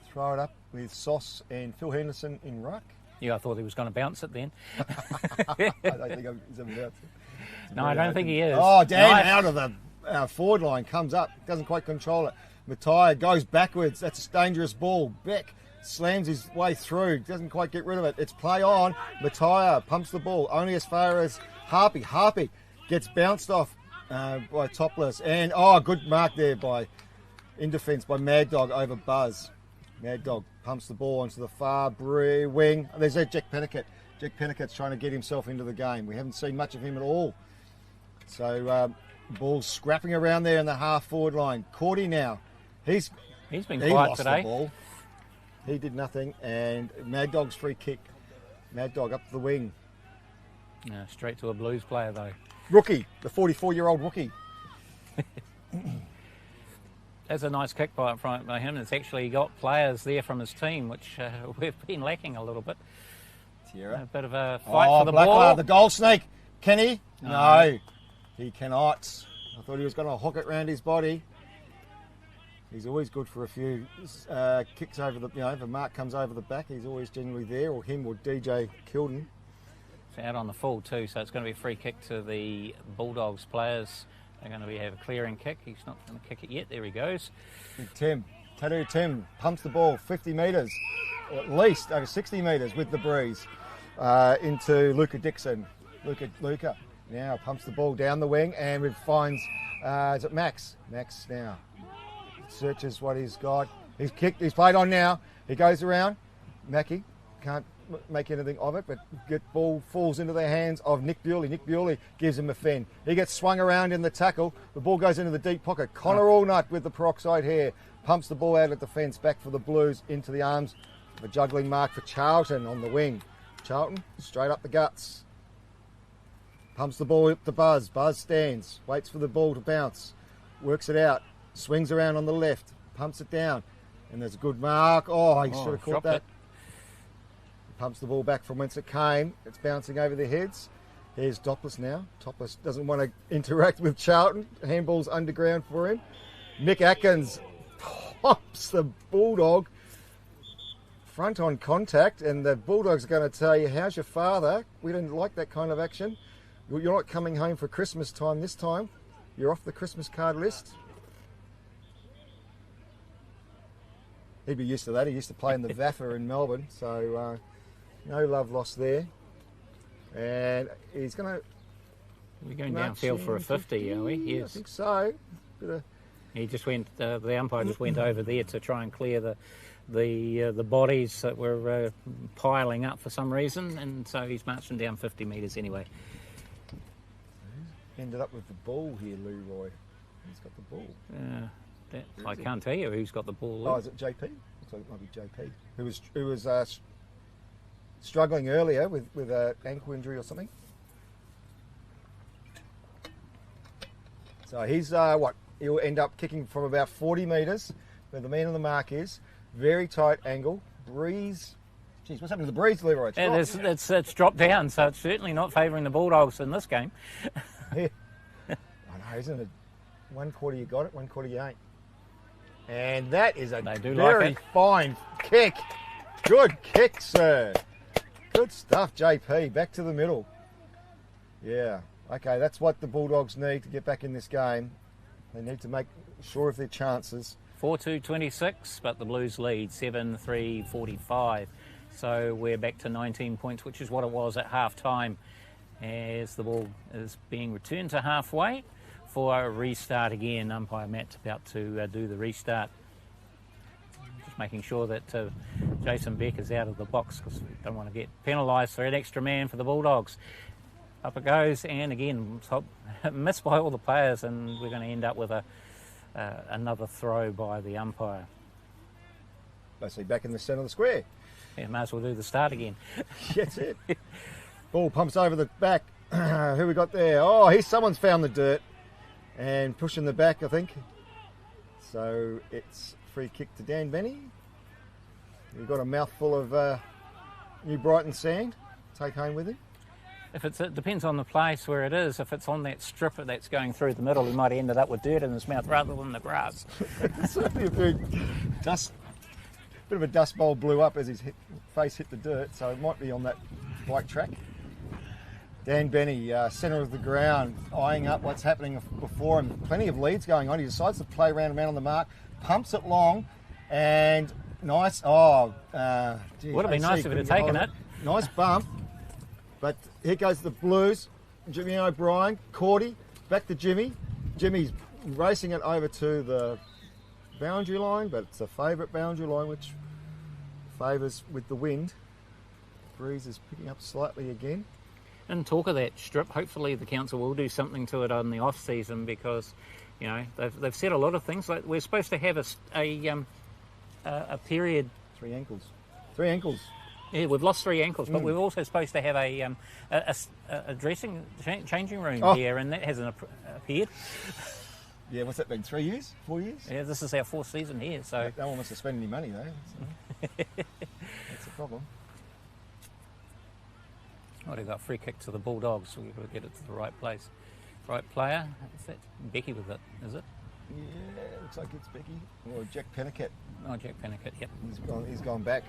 throw it up with Sauce and Phil Henderson in ruck. Yeah, I thought he was going to bounce it then. I don't think he's ever bounced it. No, I don't think he is. Oh, Dan out of the forward line, comes up, doesn't quite control it. Matai goes backwards. That's a dangerous ball. Beck slams his way through. Doesn't quite get rid of it. It's play on. Matai pumps the ball only as far as Harpy. Harpy gets bounced off by Topless. And, good mark there in defence by Mad Dog over Buzz. Mad Dog pumps the ball onto the far wing. There's Jack Pennicott. Jack Pennicott's trying to get himself into the game. We haven't seen much of him at all. So, ball's scrapping around there in the half-forward line. Cordy now. He's been quiet lost today. The ball. He did nothing, and Mad Dog's free kick. Mad Dog up the wing. Straight to a Blues player though. Rookie, the 44-year-old rookie. That's a nice kick by him. It's actually got players there from his team, which we've been lacking a little bit. Tierra. A bit of a fight for the Blackler, ball. The goal snake. Can he? No, he cannot. I thought he was going to hook it round his body. He's always good for a few kicks over the, if a mark comes over the back, he's always generally there, or him or DJ Kilden. It's out on the full too, so it's going to be a free kick to the Bulldogs players. They're going to have a clearing kick. He's not going to kick it yet. There he goes. Tattoo Tim pumps the ball 50 metres, or at least over 60 metres with the breeze into Luca Dixon. Luca now pumps the ball down the wing and finds, is it Max? Max now. Searches what he's got. He's kicked, he's played on now. He goes around. Mackie can't make anything of it, but ball falls into the hands of Nick Bewley. Nick Bewley gives him a fend. He gets swung around in the tackle. The ball goes into the deep pocket. Connor Allnut with the peroxide hair pumps the ball out at the fence, back for the Blues into the arms. A juggling mark for Charlton on the wing. Charlton straight up the guts. Pumps the ball up to Buzz. Buzz stands, waits for the ball to bounce, works it out. Swings around on the left, pumps it down, and there's a good mark. He should have caught that. Pumps the ball back from whence it came. It's bouncing over their heads. Here's Topless now. Topless doesn't want to interact with Charlton. Handball's underground for him. Nick Atkins pops the Bulldog front on contact, and the Bulldogs are going to tell you, how's your father? We didn't like that kind of action. You're not coming home for Christmas time this time. You're off the Christmas card list. He'd be used to that. He used to play in the VAFA in Melbourne, so no love lost there. And he's going to... We're going downfield for a 50, are we? Yes. I think so. He just went. The umpire just went over there to try and clear the bodies that were piling up for some reason, and so he's marching down 50 metres anyway. ended up with the ball here, Leroy? He's got the ball. I can't tell you who's got the ball. Oh, is it JP? Looks like it might be JP. Who was struggling earlier with an ankle injury or something. So he's he'll end up kicking from about 40 metres where the man on the mark is. Very tight angle. Breeze. Geez, what's happening to the breeze, Leroy? It's dropped down, so it's certainly not favouring the Bulldogs in this game. Yeah. I know, isn't it? 1 quarter you got it, 1 quarter you ain't. And that is a very fine kick. Good kick, sir. Good stuff, JP. Back to the middle. Yeah. Okay, that's what the Bulldogs need to get back in this game. They need to make sure of their chances. 4-2-26, but the Blues lead 7-3-45. So we're back to 19 points, which is what it was at half-time, as the ball is being returned to halfway for a restart again. Umpire Matt's about to do the restart. Just making sure that Jason Beck is out of the box because we don't want to get penalised for an extra man for the Bulldogs. Up it goes, and again, missed by all the players, and we're going to end up with another throw by the umpire. Basically back in the centre of the square. Yeah, may as well do the start again. That's it. Ball pumps over the back. Who we got there? Oh, someone's found the dirt and pushing the back, I think. So it's free kick to Dan Benny. We've got a mouthful of New Brighton sand to take home with him. It depends on the place where it is. If it's on that strip that's going through the middle, he might have ended up with dirt in his mouth rather than the grass. Certainly a bit of a dust bowl blew up as his face hit the dirt, so it might be on that bike track. Dan Benny, centre of the ground, eyeing up what's happening before him. Plenty of leads going on. He decides to play around a man on the mark, pumps it long, and nice. Would have been nice if it had taken it. Nice bump. But here goes the Blues. Jimmy O'Brien, Cordy, back to Jimmy. Jimmy's racing it over to the boundary line, but it's a favourite boundary line which favours with the wind. Breeze is picking up slightly again. And talk of that strip, hopefully the council will do something to it on the off season because, you know, they've said a lot of things. Like we're supposed to have a period. 3 ankles. 3 ankles. Yeah, we've lost 3 ankles, but we're also supposed to have a changing room here, and that hasn't appeared. Yeah, what's that been? 3 years? 4 years? Yeah, this is our 4th season here, so no one wants to spend any money though. So. That's the problem. Well, they've got a free kick to the Bulldogs, so we've got to get it to the right place. Right player. Is that Becky with it, is it? Yeah, it looks like it's Becky. Or Jack Pennicut. Oh, Jack Pennicut, yep. He's gone back.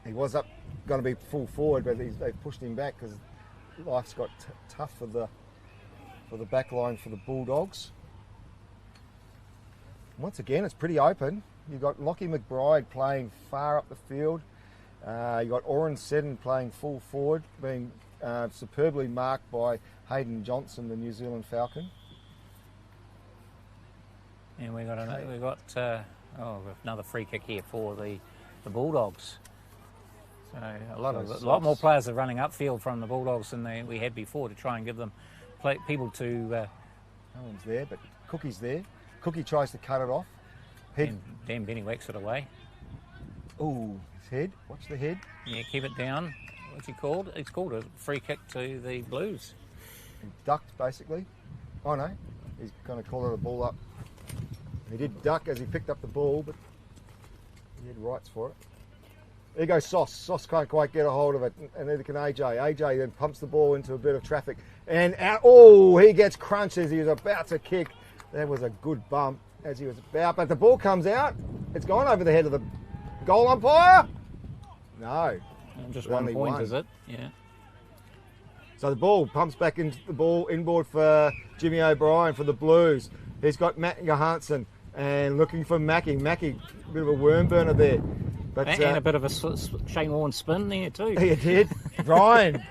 He was going to be full forward, but they've pushed him back because life's got tough for the back line for the Bulldogs. Once again, it's pretty open. You've got Lockie McBride playing far up the field. You've got Oren Seddon playing full forward, being superbly marked by Hayden Johnson, the New Zealand Falcon. And we've got another free kick here for the Bulldogs. So a lot more players are running upfield from the Bulldogs than we had before to try and give them people to. No one's there, but Cookie's there. Cookie tries to cut it off. Dan Benny whacks it away. Ooh, his head. Watch the head. Yeah, keep it down. What's he called? It's called a free kick to the Blues. He ducked, basically. Oh, no. He's going to call it a ball up. He did duck as he picked up the ball, but he had rights for it. There goes Sauce. Sauce can't quite get a hold of it, and neither can AJ. AJ then pumps the ball into a bit of traffic. And out, he gets crunched as he was about to kick. That was a good bump as he was about, but the ball comes out. It's gone over the head of the goal umpire. No. And just 1 point, is it? Yeah. So the ball pumps back into the ball inboard for Jimmy O'Brien for the Blues. He's got Matt Johansson and looking for Mackie. Mackie, a bit of a worm burner there. But, and a bit of a Shane Warne spin there too. He did. Brian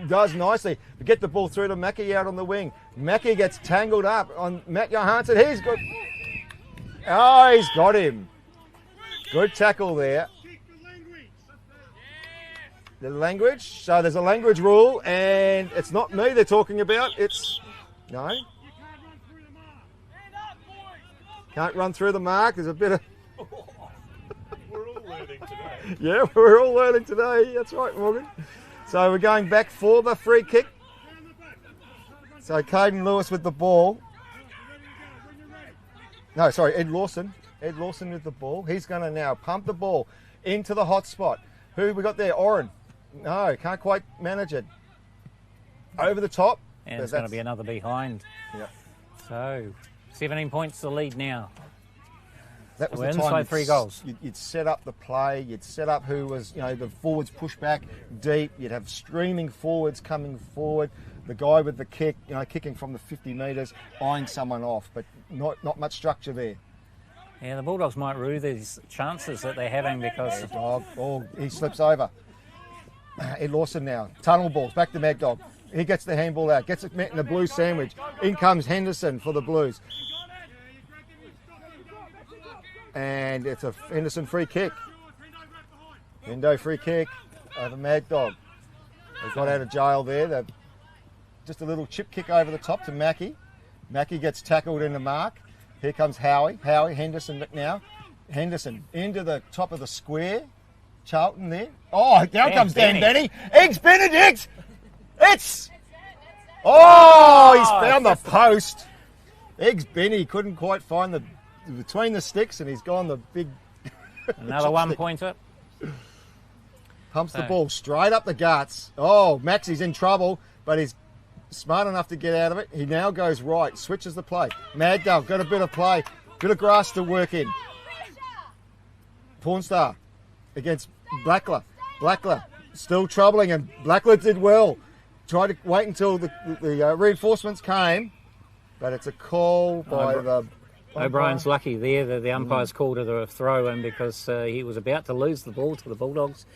does nicely. Get the ball through to Mackie out on the wing. Mackie gets tangled up on Matt Johansson. He's got him. Good tackle there. The language. So there's a language rule, and it's not me they're talking about. No. Can't run through the mark. There's a bit of... We're all learning today. Yeah, we're all learning today. That's right, Morgan. So we're going back for the free kick. So Caden Lewis with the ball. No, sorry, Ed Lawson. Ed Lawson with the ball. He's going to now pump the ball into the hot spot. Who we got there? Oren. No, can't quite manage it. Over the top. And it's going to be another behind. Yep. So, 17 points to lead now. That was We're the time inside 3 goals. You'd set up the play. You'd set up who was, the forwards push back deep. You'd have streaming forwards coming forward. The guy with the kick, kicking from the 50 metres, eyeing someone off, but not much structure there. Yeah, the Bulldogs might rue these chances that they're having because... He slips over. Ed Lawson now. Tunnel balls, back to Mad Dog. He gets the handball out, gets it met in the Blues sandwich. In comes Henderson for the Blues. And it's a Henderson free kick. Hendo free kick over Mad Dog. They got out of jail there. Just a little chip kick over the top to Mackie. Mackie gets tackled in the mark. Here comes Howie. Henderson now. Henderson into the top of the square. Charlton there. Oh, down comes Dan Benny. Eggs Benedict! He's found the post. Eggs Benny couldn't quite find the between the sticks, and he's gone the big... Another 1-pointer. Pumps the ball straight up the guts. Oh, Maxie's in trouble, but he's smart enough to get out of it. He now goes right, switches the play. Mad Dog got a bit of play, bit of grass to work in. Pornstar against Blackler. Blackler still troubling, and Blackler did well. Tried to wait until the reinforcements came, but it's a call by the... O'Brien's lucky there that the umpire's called it a throw-in because he was about to lose the ball to the Bulldogs,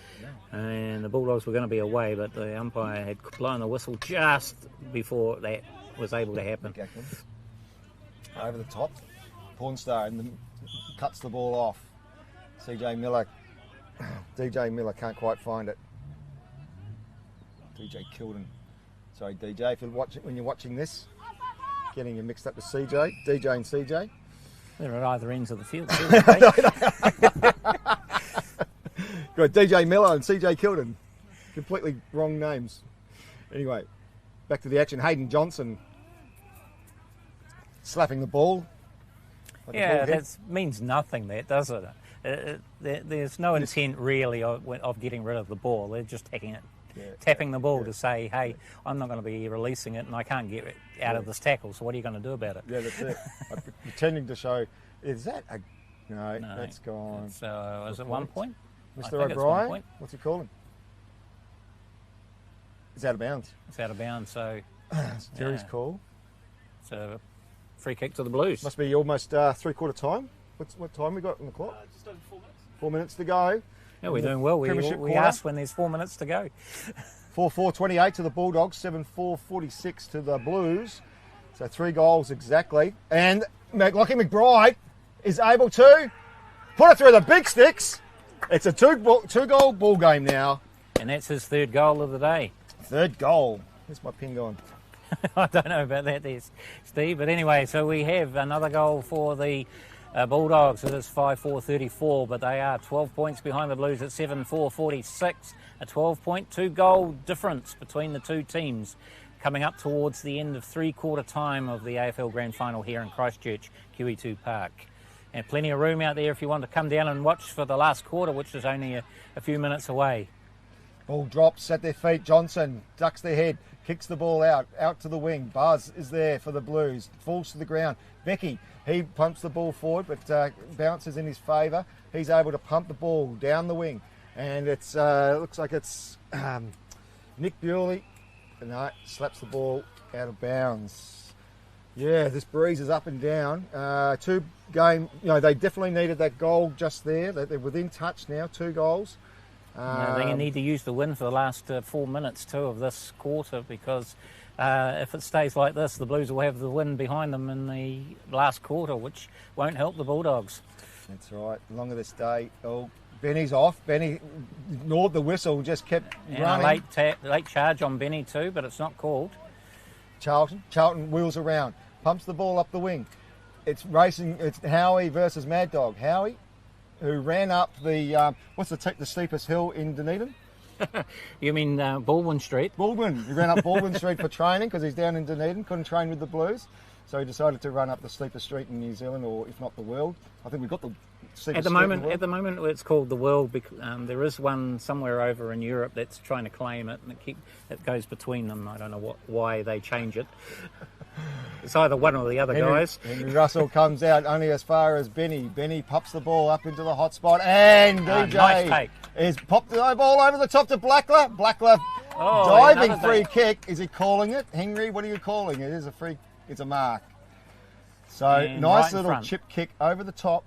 and the Bulldogs were going to be away, but the umpire had blown the whistle just before that was able to happen. Over the top, Pornstar and cuts the ball off. DJ Miller can't quite find it. DJ Kilden. Sorry, DJ, if you're watching, when you're watching this, getting you mixed up with CJ, DJ and CJ. They're at either ends of the field too, Got DJ Miller and CJ Kilden. Completely wrong names. Anyway, back to the action. Hayden Johnson slapping the ball. That means nothing, that, does it? There's no intent really of getting rid of the ball. They're just tapping the ball to say, hey, I'm not going to be releasing it and I can't get it out of this tackle, so what are you going to do about it? Yeah, that's it. I'm pretending to show, is that a... No, that's gone. Is it 1 point? Mr. O'Brien, what's he calling? It's out of bounds. It's out of bounds, so... Terry's call. It's a free kick to the Blues. Must be almost three-quarter time. What time we got on the clock? Just over 4 minutes. 4 minutes to go. Yeah, we're doing well. We asked when there's 4 minutes to go. 4-4-28 to the Bulldogs, 7-4-46 to the Blues. So 3 goals exactly. And Lockie McBride is able to put it through the big sticks. It's a two-goal ball game now. And that's his 3rd goal of the day. 3rd goal. Where's my pin gone? I don't know about that there, Steve. But anyway, so we have another goal for the Bulldogs. It is 5-4-34, but they are 12 points behind the Blues at 7-4-46. A 12-point, 2-goal difference between the two teams coming up towards the end of three-quarter time of the AFL Grand Final here in Christchurch, QE2 Park. And plenty of room out there if you want to come down and watch for the last quarter, which is only a few minutes away. Ball drops at their feet. Johnson ducks their head, kicks the ball out to the wing. Buzz is there for the Blues, falls to the ground. Becky, he pumps the ball forward, but bounces in his favour. He's able to pump the ball down the wing, and it's looks like it's Nick Bewley. No, slaps the ball out of bounds. Yeah, this breeze is up and down. They definitely needed that goal just there. They're within touch now, 2 goals. They need to use the win for the last 4 minutes too of this quarter, because if it stays like this, the Blues will have the win behind them in the last quarter, which won't help the Bulldogs. That's right. Longer this day. Oh, Benny's off. Benny ignored the whistle, just kept running. A late charge on Benny too, but it's not called. Charlton wheels around, pumps the ball up the wing. It's racing. It's Howie versus Mad Dog. Howie, who ran up the what's the steepest hill in Dunedin? You mean Baldwin Street? Baldwin. He ran up Baldwin Street for training because he's down in Dunedin, couldn't train with the Blues. So he decided to run up the steepest street in New Zealand, or if not the world. I think we've got the steepest At the street moment, in the world. at the moment, it's called the World. There is one somewhere over in Europe that's trying to claim it, and it goes between them. I don't know why they change it. It's either one or the other, guys. Henry Russell comes out only as far as Benny. Benny pops the ball up into the hot spot, and DJ nice take. is popped the ball over the top to Blackler. Blackler diving free kick. Is he calling it? Henry, what are you calling it? It is a free. It's a mark. So And nice right in little front. chip kick over the top.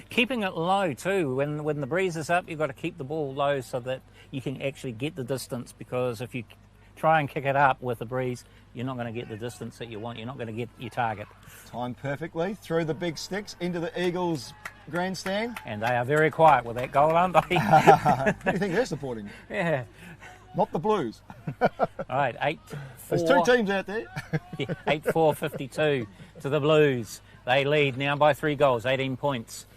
Keeping it low too. When the breeze is up, you've got to keep the ball low so that you can actually get the distance. Because if you try and kick it up with the breeze, you're not going to get the distance that you want. You're not going to get your target. Timed perfectly through the big sticks into the Eagles grandstand. And they are very quiet with that goal, aren't they? Who do you think they're supporting? Yeah. Not the Blues. All right, 8-4. There's two teams out there. 8-4-52 to the Blues. They lead now by 3 goals, 18 points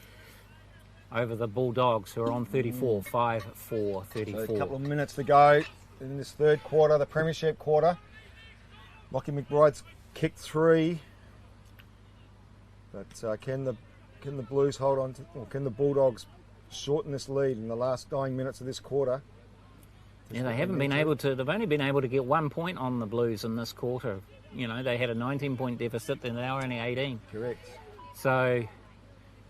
over the Bulldogs, who are on 34, 5-4, 34. So a couple of minutes to go in this third quarter, the premiership quarter. Lockie McBride's kicked 3. But can the Blues hold on to, or can the Bulldogs shorten this lead in the last 9 minutes of this quarter? Yeah, they haven't been able to. They've only been able to get 1 point on the Blues in this quarter. You know, they had a 19-point deficit, and now only 18. Correct. So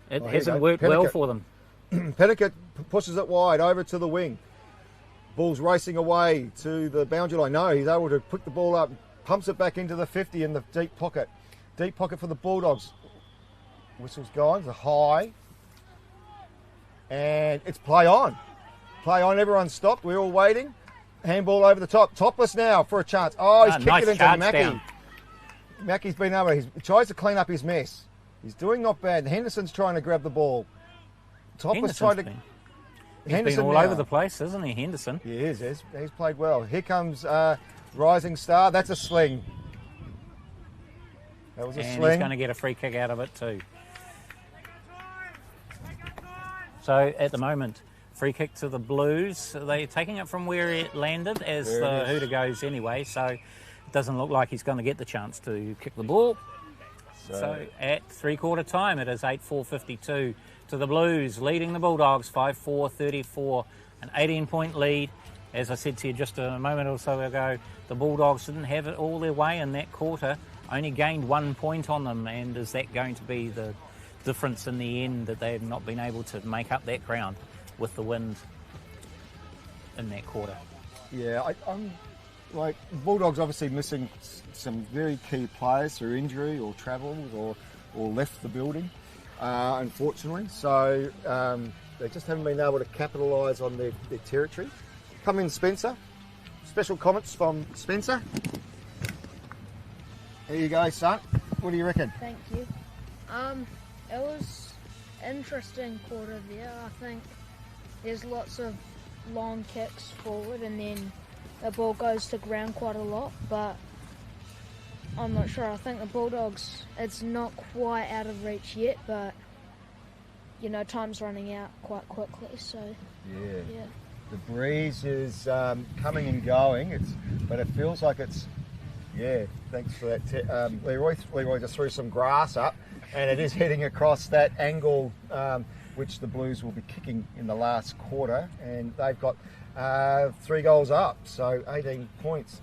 it hasn't worked well for them. Petticoat pushes it wide over to the wing. Bull's racing away to the boundary line. No, he's able to pick the ball up, pumps it back into the 50 in the deep pocket. Deep pocket for the Bulldogs. Whistle's gone. It's a high. And it's play on. Play on. Everyone's stopped. We're all waiting. Handball over the top. Topless now for a chance. Oh, he's kicked nice it into charge Mackie. down. Mackie's been able. He tries to clean up his mess. He's doing not bad. Henderson's trying to grab the ball. Topless tried to. He's been all over the place, isn't he, Henderson? He is. He's played well. Here comes Rising Star. That's a sling. That was a And sling. he's going to get a free kick out of it too. So at the moment, free kick to the Blues. They're taking it from where it landed as the hooter goes anyway, so it doesn't look like he's going to get the chance to kick the ball. So at three-quarter time, it is 8-4-52 to the Blues, leading the Bulldogs 5-4-34, an 18-point lead. As I said to you just a moment or so ago, the Bulldogs didn't have it all their way in that quarter, only gained 1 point on them, and is that going to be the difference in the end, that they have not been able to make up that ground with the wind in that quarter? Yeah, I'm like, Bulldogs obviously missing some very key players through injury or travel or left the building, unfortunately. So they just haven't been able to capitalise on their territory. Come in, Spencer. Special comments from Spencer. There you go, son. What do you reckon? Thank you. It was interesting quarter there. I think there's lots of long kicks forward and then the ball goes to ground quite a lot, but I'm not sure. I think the Bulldogs, it's not quite out of reach yet, but you know, time's running out quite quickly, so yeah. The breeze is coming and going, but it feels like it's, thanks for that. Leroy just threw some grass up, and it is heading across that angle, which the Blues will be kicking in the last quarter, and they've got 3 goals up, so 18 points.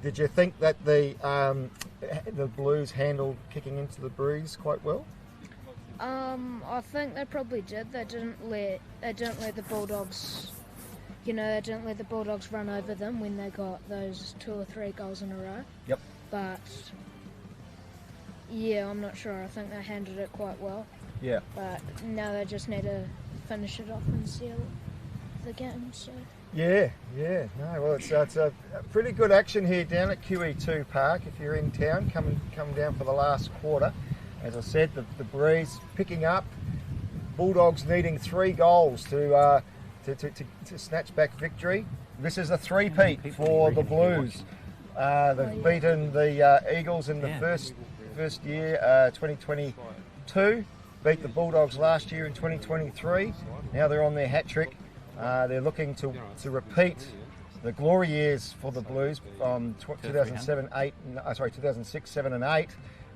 Did you think that the Blues handled kicking into the breeze quite well? I think they probably did. They didn't let the Bulldogs. They didn't let the Bulldogs run over them when they got those 2 or 3 goals in a row. Yep. But yeah, I'm not sure. I think they handled it quite well. Yeah. But now they just need to finish it off and seal the game. So. Yeah. No, well, it's a pretty good action here down at QE2 Park. If you're in town, come down for the last quarter. As I said, the breeze picking up. Bulldogs needing 3 goals to snatch back victory. This is a three-peat for the Blues. They've beaten the Eagles in the first year, 2022. Beat the Bulldogs last year in 2023. Now they're on their hat trick. They're looking to repeat the glory years for the Blues from 2006, 7 and 8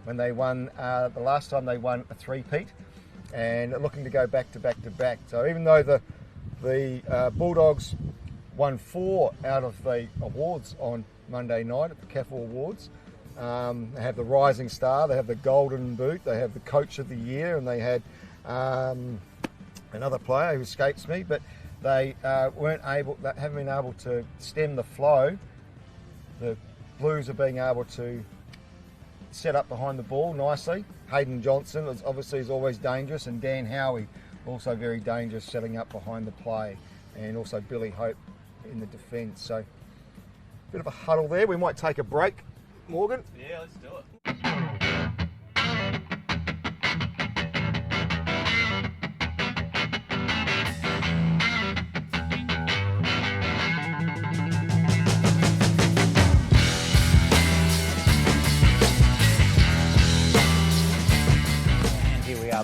when they won, the last time they won a three-peat, and looking to go back to back to back. So even though the Bulldogs won 4 out of the awards on Monday night at the CAFL Awards, they have the Rising Star, they have the Golden Boot, they have the Coach of the Year, and they had another player who escapes me, but they haven't been able to stem the flow. The Blues are being able to set up behind the ball nicely. Hayden Johnson is always dangerous, and Dan Howie also very dangerous setting up behind the play, and also Billy Hope in the defence. So bit of a huddle there. We might take a break, Morgan. Yeah, let's do it.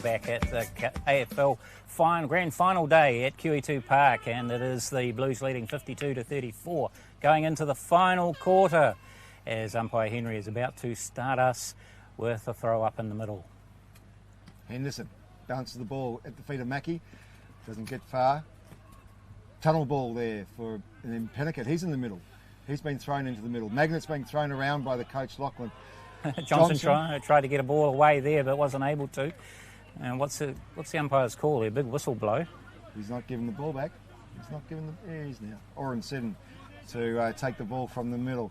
Back at the AFL Grand Final day at QE2 Park, and it is the Blues leading 52-34 going into the final quarter as umpire Henry is about to start us with a throw up in the middle. Henderson bounces the ball at the feet of Mackie, doesn't get far. Tunnel ball there and then Pennicott, he's in the middle. He's been thrown into the middle. Magnet's being thrown around by the coach Lachlan. Johnson tried to get a ball away there but wasn't able to. And what's the umpire's call there? Big whistle blow. He's not giving the ball back. He's not giving the... There he is now. Oren Seddon to take the ball from the middle.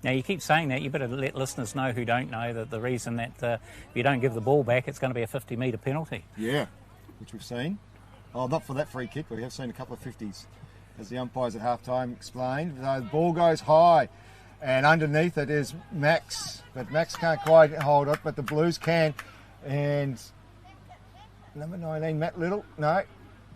Now, you keep saying that. You better let listeners know who don't know that the reason that if you don't give the ball back, it's going to be a 50-metre penalty. Yeah, which we've seen. Oh, not for that free kick, but we have seen a couple of 50s. As the umpires at half-time explained, the ball goes high. And underneath it is Max. But Max can't quite hold it, but the Blues can. And... number 19, Matt Little. No.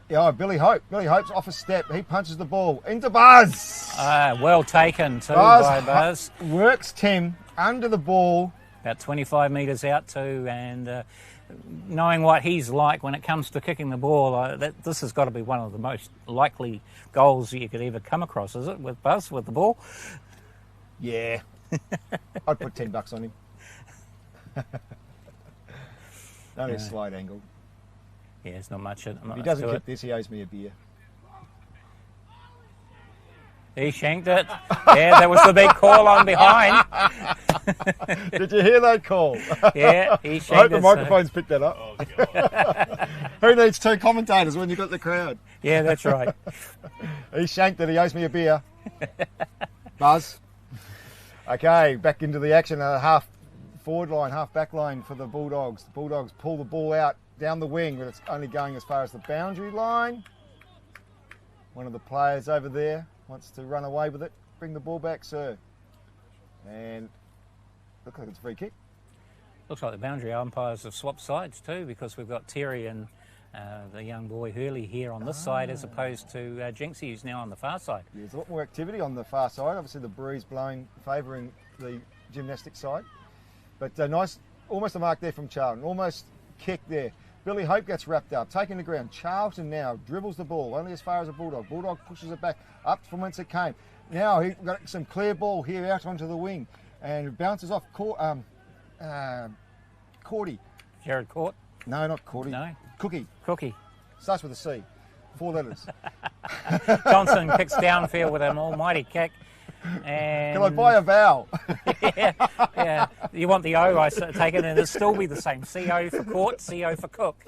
Yeah, Billy Hope. Billy Hope's off a step. He punches the ball into Buzz. Well taken too by Buzz. Works Tim under the ball. About 25 metres out too, and knowing what he's like when it comes to kicking the ball, this has got to be one of the most likely goals you could ever come across, is it, with Buzz, with the ball? Yeah. I'd put $10 on him. Only a slight angle. Yeah, it's not much. If he doesn't kick this, he owes me a beer. He shanked it. Yeah, that was the big call on behind. Did you hear that call? Yeah, he shanked it. I hope the microphones picked that up. Oh, God. Who needs 2 commentators when you've got the crowd? Yeah, that's right. He shanked it. He owes me a beer. Buzz. Okay, back into the action. Half forward line, half back line for the Bulldogs. The Bulldogs pull the ball out down the wing, but it's only going as far as the boundary line. One of the players over there wants to run away with it. Bring the ball back, sir. And looks like it's a free kick. Looks like the boundary umpires have swapped sides too, because we've got Terry and the young boy Hurley here on this side as opposed to Jinxie, who's now on the far side. Yeah, there's a lot more activity on the far side. Obviously the breeze blowing, favouring the gymnastic side. But nice, almost a mark there from Charlton. Almost kick there. Billy Hope gets wrapped up, taking the ground. Charlton now dribbles the ball, only as far as a Bulldog. Bulldog pushes it back up from whence it came. Now he's got some clear ball here out onto the wing, and it bounces off Cordy. Jared Court? No, not Cordy. No. Cookie. Starts with a C. 4 letters. Johnson kicks downfield with an almighty kick. And can I buy a vowel? yeah. You want the O, I take it, and it'll still be the same. CO for court, CO for cook.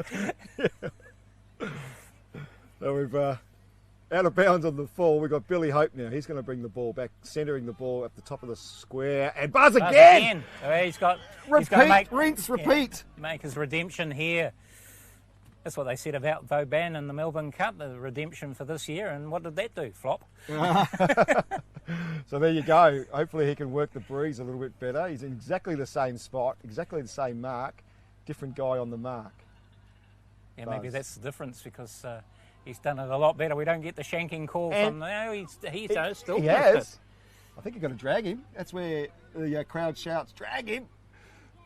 So we've out of bounds on the fall. We've got Billy Hope now. He's going to bring the ball back, centering the ball at the top of the square, and Buzz again. He's got repeat, to repeat. Make his redemption here. That's what they said about Vauban in the Melbourne Cup, the redemption for this year, and what did that do? Flop. So there you go. Hopefully he can work the breeze a little bit better. He's in exactly the same spot, exactly the same mark, different guy on the mark. Yeah, Buzz. Maybe that's the difference, because he's done it a lot better. We don't get the shanking call from... No, he still has. I think you've got to drag him. That's where the crowd shouts, drag him.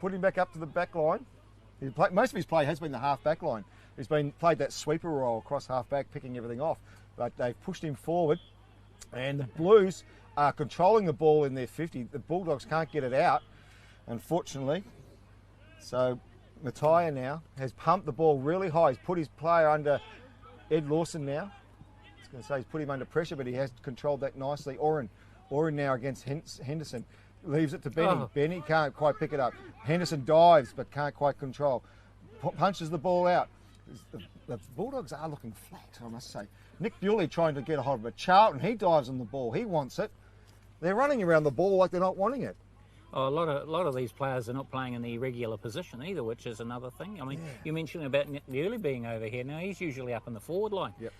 put him back up to the back line. Most of his play has been the half back line. He's played that sweeper role across half back, picking everything off. But they've pushed him forward, and the Blues are controlling the ball in their 50. The Bulldogs can't get it out, unfortunately. So Mattia now has pumped the ball really high. He's put his player under Ed Lawson now. I was going to say he's put him under pressure, but he has controlled that nicely. Oren now against Henderson. Leaves it to Benny. Oh. Benny can't quite pick it up. Henderson dives but can't quite control. Punches the ball out. The Bulldogs are looking flat, I must say. Nick Bewley trying to get a hold of it. Charlton, he dives on the ball. He wants it. They're running around the ball like they're not wanting it. Oh, a lot of these players are not playing in the irregular position either, which is another thing. I mean, you mentioned about Nick Bewley being over here. Now he's usually up in the forward line. Yep.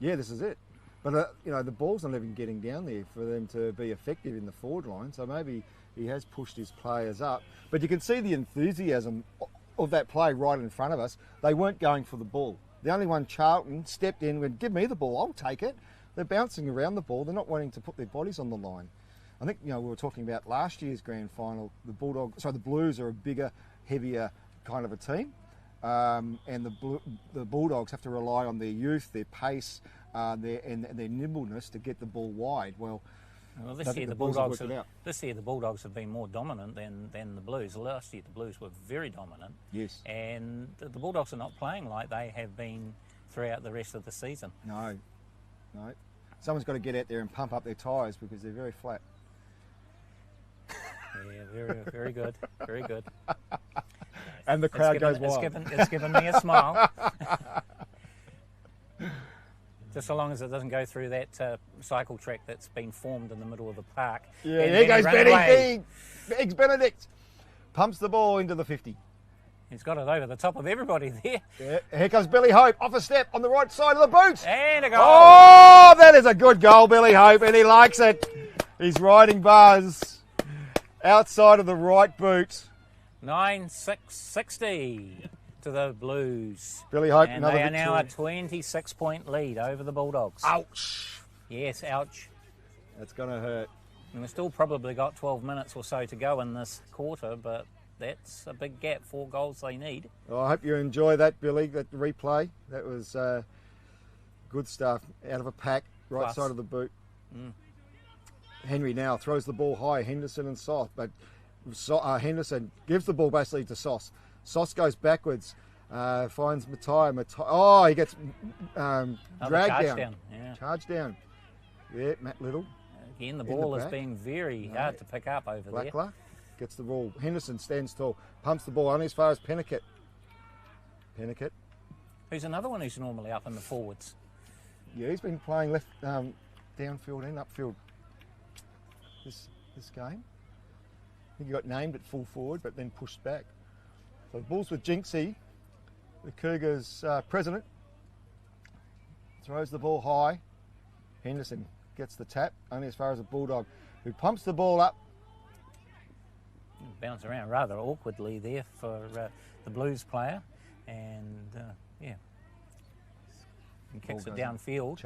Yeah, this is it. But, the ball's not even getting down there for them to be effective in the forward line. So maybe he has pushed his players up. But you can see the enthusiasm of that play right in front of us. They weren't going for the ball. The only one, Charlton, stepped in and went, give me the ball, I'll take it. They're bouncing around the ball. They're not wanting to put their bodies on the line. I think, we were talking about last year's grand final. The Blues are a bigger, heavier kind of a team. And the Bulldogs have to rely on their youth, their pace, their nimbleness to get the ball wide. Well, this year the Bulldogs have been more dominant than the Blues. Last year the Blues were very dominant. Yes. And the Bulldogs are not playing like they have been throughout the rest of the season. No. Someone's got to get out there and pump up their tyres because they're very flat. Yeah, very, very good. Very good. And the crowd goes wild. It's given me a smile. Just so long as it doesn't go through that cycle track that's been formed in the middle of the park. Yeah, here goes Benny. Biggs Benedict. Pumps the ball into the 50. He's got it over the top of everybody there. Yeah, here comes Billy Hope off a step on the right side of the boot. And a goal. Oh, that is a good goal, Billy Hope, and he likes it. He's riding buzz outside of the right boot. 9-6-60 to the Blues. Billy Hope, and another they are victory. now a 26-point lead over the Bulldogs. Ouch. Yes, ouch. That's going to hurt. And we've still probably got 12 minutes or so to go in this quarter, but that's a big gap. 4 goals they need. Well, I hope you enjoy that, Billy, that replay. That was good stuff. Out of a pack, right Plus. side of the boot. Henry now throws the ball high, Henderson and Sauce, but Henderson gives the ball basically to Sauce. Sauce goes backwards, finds Mattia. Oh, he gets dragged down. Yeah. Charged down. Yeah, Matt Little. Again, the ball is being very hard to pick up over there. Blackler gets the ball. Henderson stands tall, pumps the ball only as far as Pennicutt. Who's another one who's normally up in the forwards. Yeah, he's been playing left, downfield and upfield this game. I think he got named at full forward, but then pushed back. So the Bulls with Jinxie, the Cougars president, throws the ball high. Henderson gets the tap, only as far as a Bulldog, who pumps the ball up. Bounce around rather awkwardly there for the Blues player, and and kicks it downfield.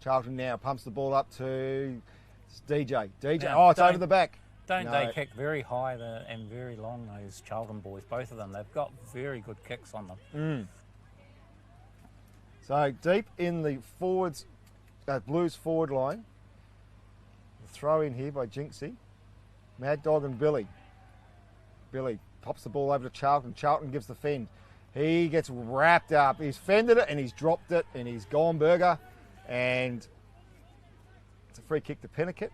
Charlton now pumps the ball up to DJ. It's over the back. They kick very high and very long, those Charlton boys, both of them. They've got very good kicks on them. So deep in the forwards, Blues forward line. The throw in here by Jinxie. Mad Dog and Billy. Billy pops the ball over to Charlton. Charlton gives the fend. He gets wrapped up. He's fended it and he's dropped it and he's gone burger. And it's a free kick to Pennicutt,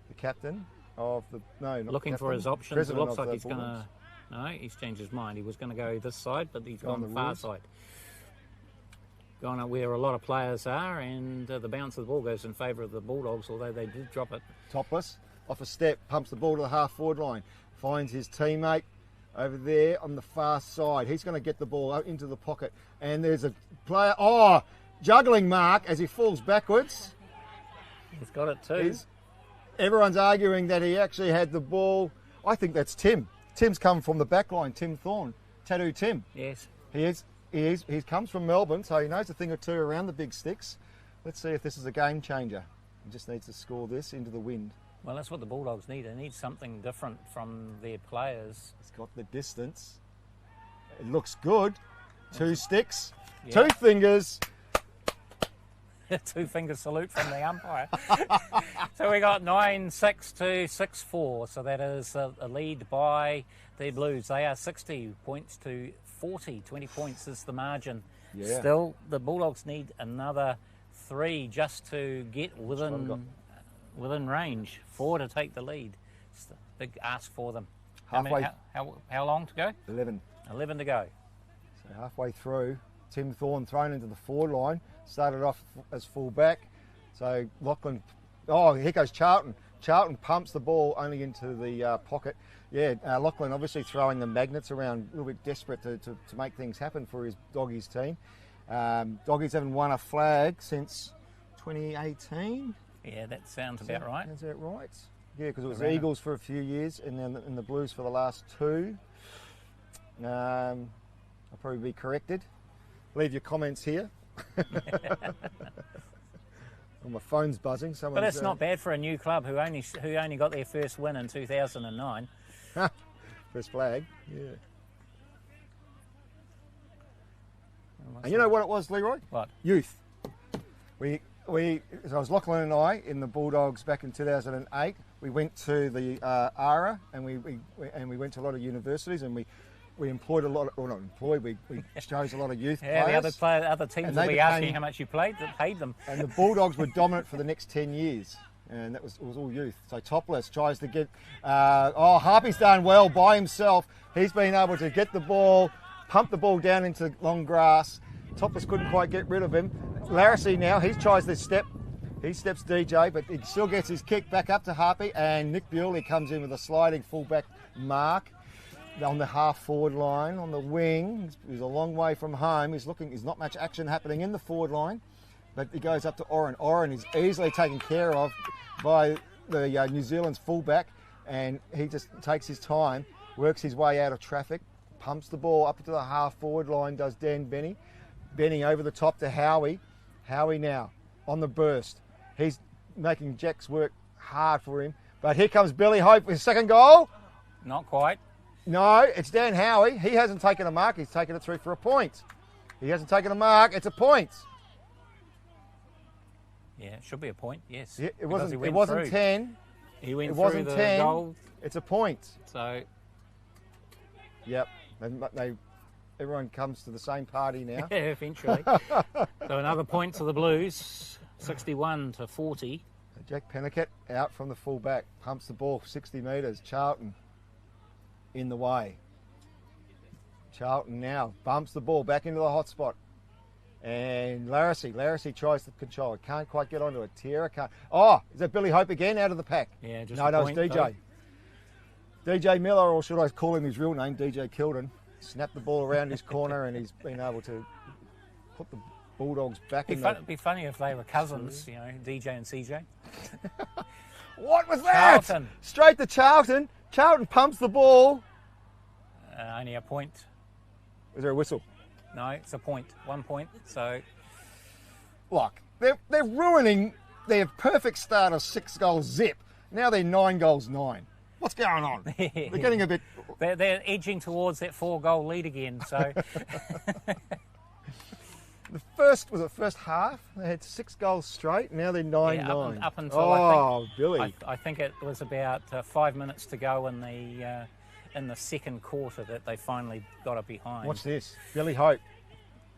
the captain of the... No, not looking captain, for his options. It president looks of like the he's going Bulldogs. to... No, he's changed his mind. He was going to go this side, but he's gone the far side. Gone up where a lot of players are, and the bounce of the ball goes in favour of the Bulldogs, although they did drop it. Topless, off a step, pumps the ball to the half-forward line. Finds his teammate over there on the far side. He's going to get the ball out into the pocket. And there's a player, juggling mark as he falls backwards. He's got it too. Everyone's arguing that he actually had the ball. I think that's Tim. Tim's come from the back line, Tim Thorne. Tattoo Tim. Yes. He comes from Melbourne, so he knows a thing or two around the big sticks. Let's see if this is a game changer. He just needs to score this into the wind. Well, that's what the Bulldogs need. They need something different from their players. It's got the distance. It looks good. 2 sticks, Yeah. 2 fingers. 2 finger salute from the umpire. So we got 9-6 to 6-4. So that is a lead by the Blues. They are 60 points to 40. 20 points is the margin. Yeah. Still, the Bulldogs need another 3 just to get within range. 4 to take the lead. It's a big ask for them. Halfway. How long to go? 11. 11 to go. So halfway through, Tim Thorne thrown into the forward line. Started off as full back. So Lachlan, here goes Charlton. Charlton pumps the ball only into the pocket. Yeah, Lachlan obviously throwing the magnets around, a little bit desperate to make things happen for his Doggies team. Doggies haven't won a flag since 2018. Yeah, that sounds about right. Is that right? Yeah, because it was Eagles for a few years and then the Blues for the last 2. I'll probably be corrected. Leave your comments here. Well, my phone's buzzing. But that's not bad for a new club who only got their first win in 2009. First flag, yeah. And you know what it was, Leroy? What? Youth. So it was Lachlan and I in the Bulldogs back in 2008. We went to the ARA and we went to a lot of universities and we employed a lot of, well not employed, we chose a lot of youth players. The other teams will be asking how much you paid them. And the Bulldogs were dominant for the next 10 years. And it was all youth. So Topless tries to get, Harpy's done well by himself. He's been able to get the ball, pump the ball down into long grass. Topless couldn't quite get rid of him. Larissy now, he tries this step. He steps DJ, but he still gets his kick back up to Harpy. And Nick Bewley comes in with a sliding fullback mark on the half forward line, on the wing. He's a long way from home. There's not much action happening in the forward line. But he goes up to Oren. Oren is easily taken care of by the New Zealand's fullback, and he just takes his time, works his way out of traffic, pumps the ball up to the half-forward line, does Dan Benny. Benny over the top to Howie. Howie now on the burst. He's making Jacks work hard for him. But here comes Billy Hope with his second goal. Not quite. No, it's Dan Howie. He hasn't taken a mark. He's taken it through for a point. He hasn't taken a mark. It's a point. Yeah, it should be a point, yes. Yeah, it wasn't 10. He went it through wasn't the 10. goal. It's a point. So, yep. Everyone comes to the same party now. yeah, eventually. So another point to the Blues, 61 to 40. Jack Pennicutt out from the full back, pumps the ball 60 metres. Charlton in the way. Charlton now bumps the ball back into the hot spot. And Larissy tries to control it. Can't quite get onto it. Tierra can't. Oh, is that Billy Hope again out of the pack? Yeah, just no, it's DJ. Though. DJ Miller, or should I call him his real name, DJ Kilden, snapped the ball around his corner and he's been able to put the Bulldogs back in It'd be funny if they were cousins, DJ and CJ. What was that? Charlton. Straight to Charlton. Charlton pumps the ball. Only a point. Is there a whistle? No, it's a point. 1 point. So, look, they're ruining their perfect start of 6 goals zip. Now they're 9 goals 9. What's going on? They're getting a bit. They're edging towards that 4-goal lead again. So, the first half they had 6 goals straight. Now they're 9-9. Up until Billy. I think it was about 5 minutes to go in the second quarter that they finally got it behind. Watch this. Billy Hope,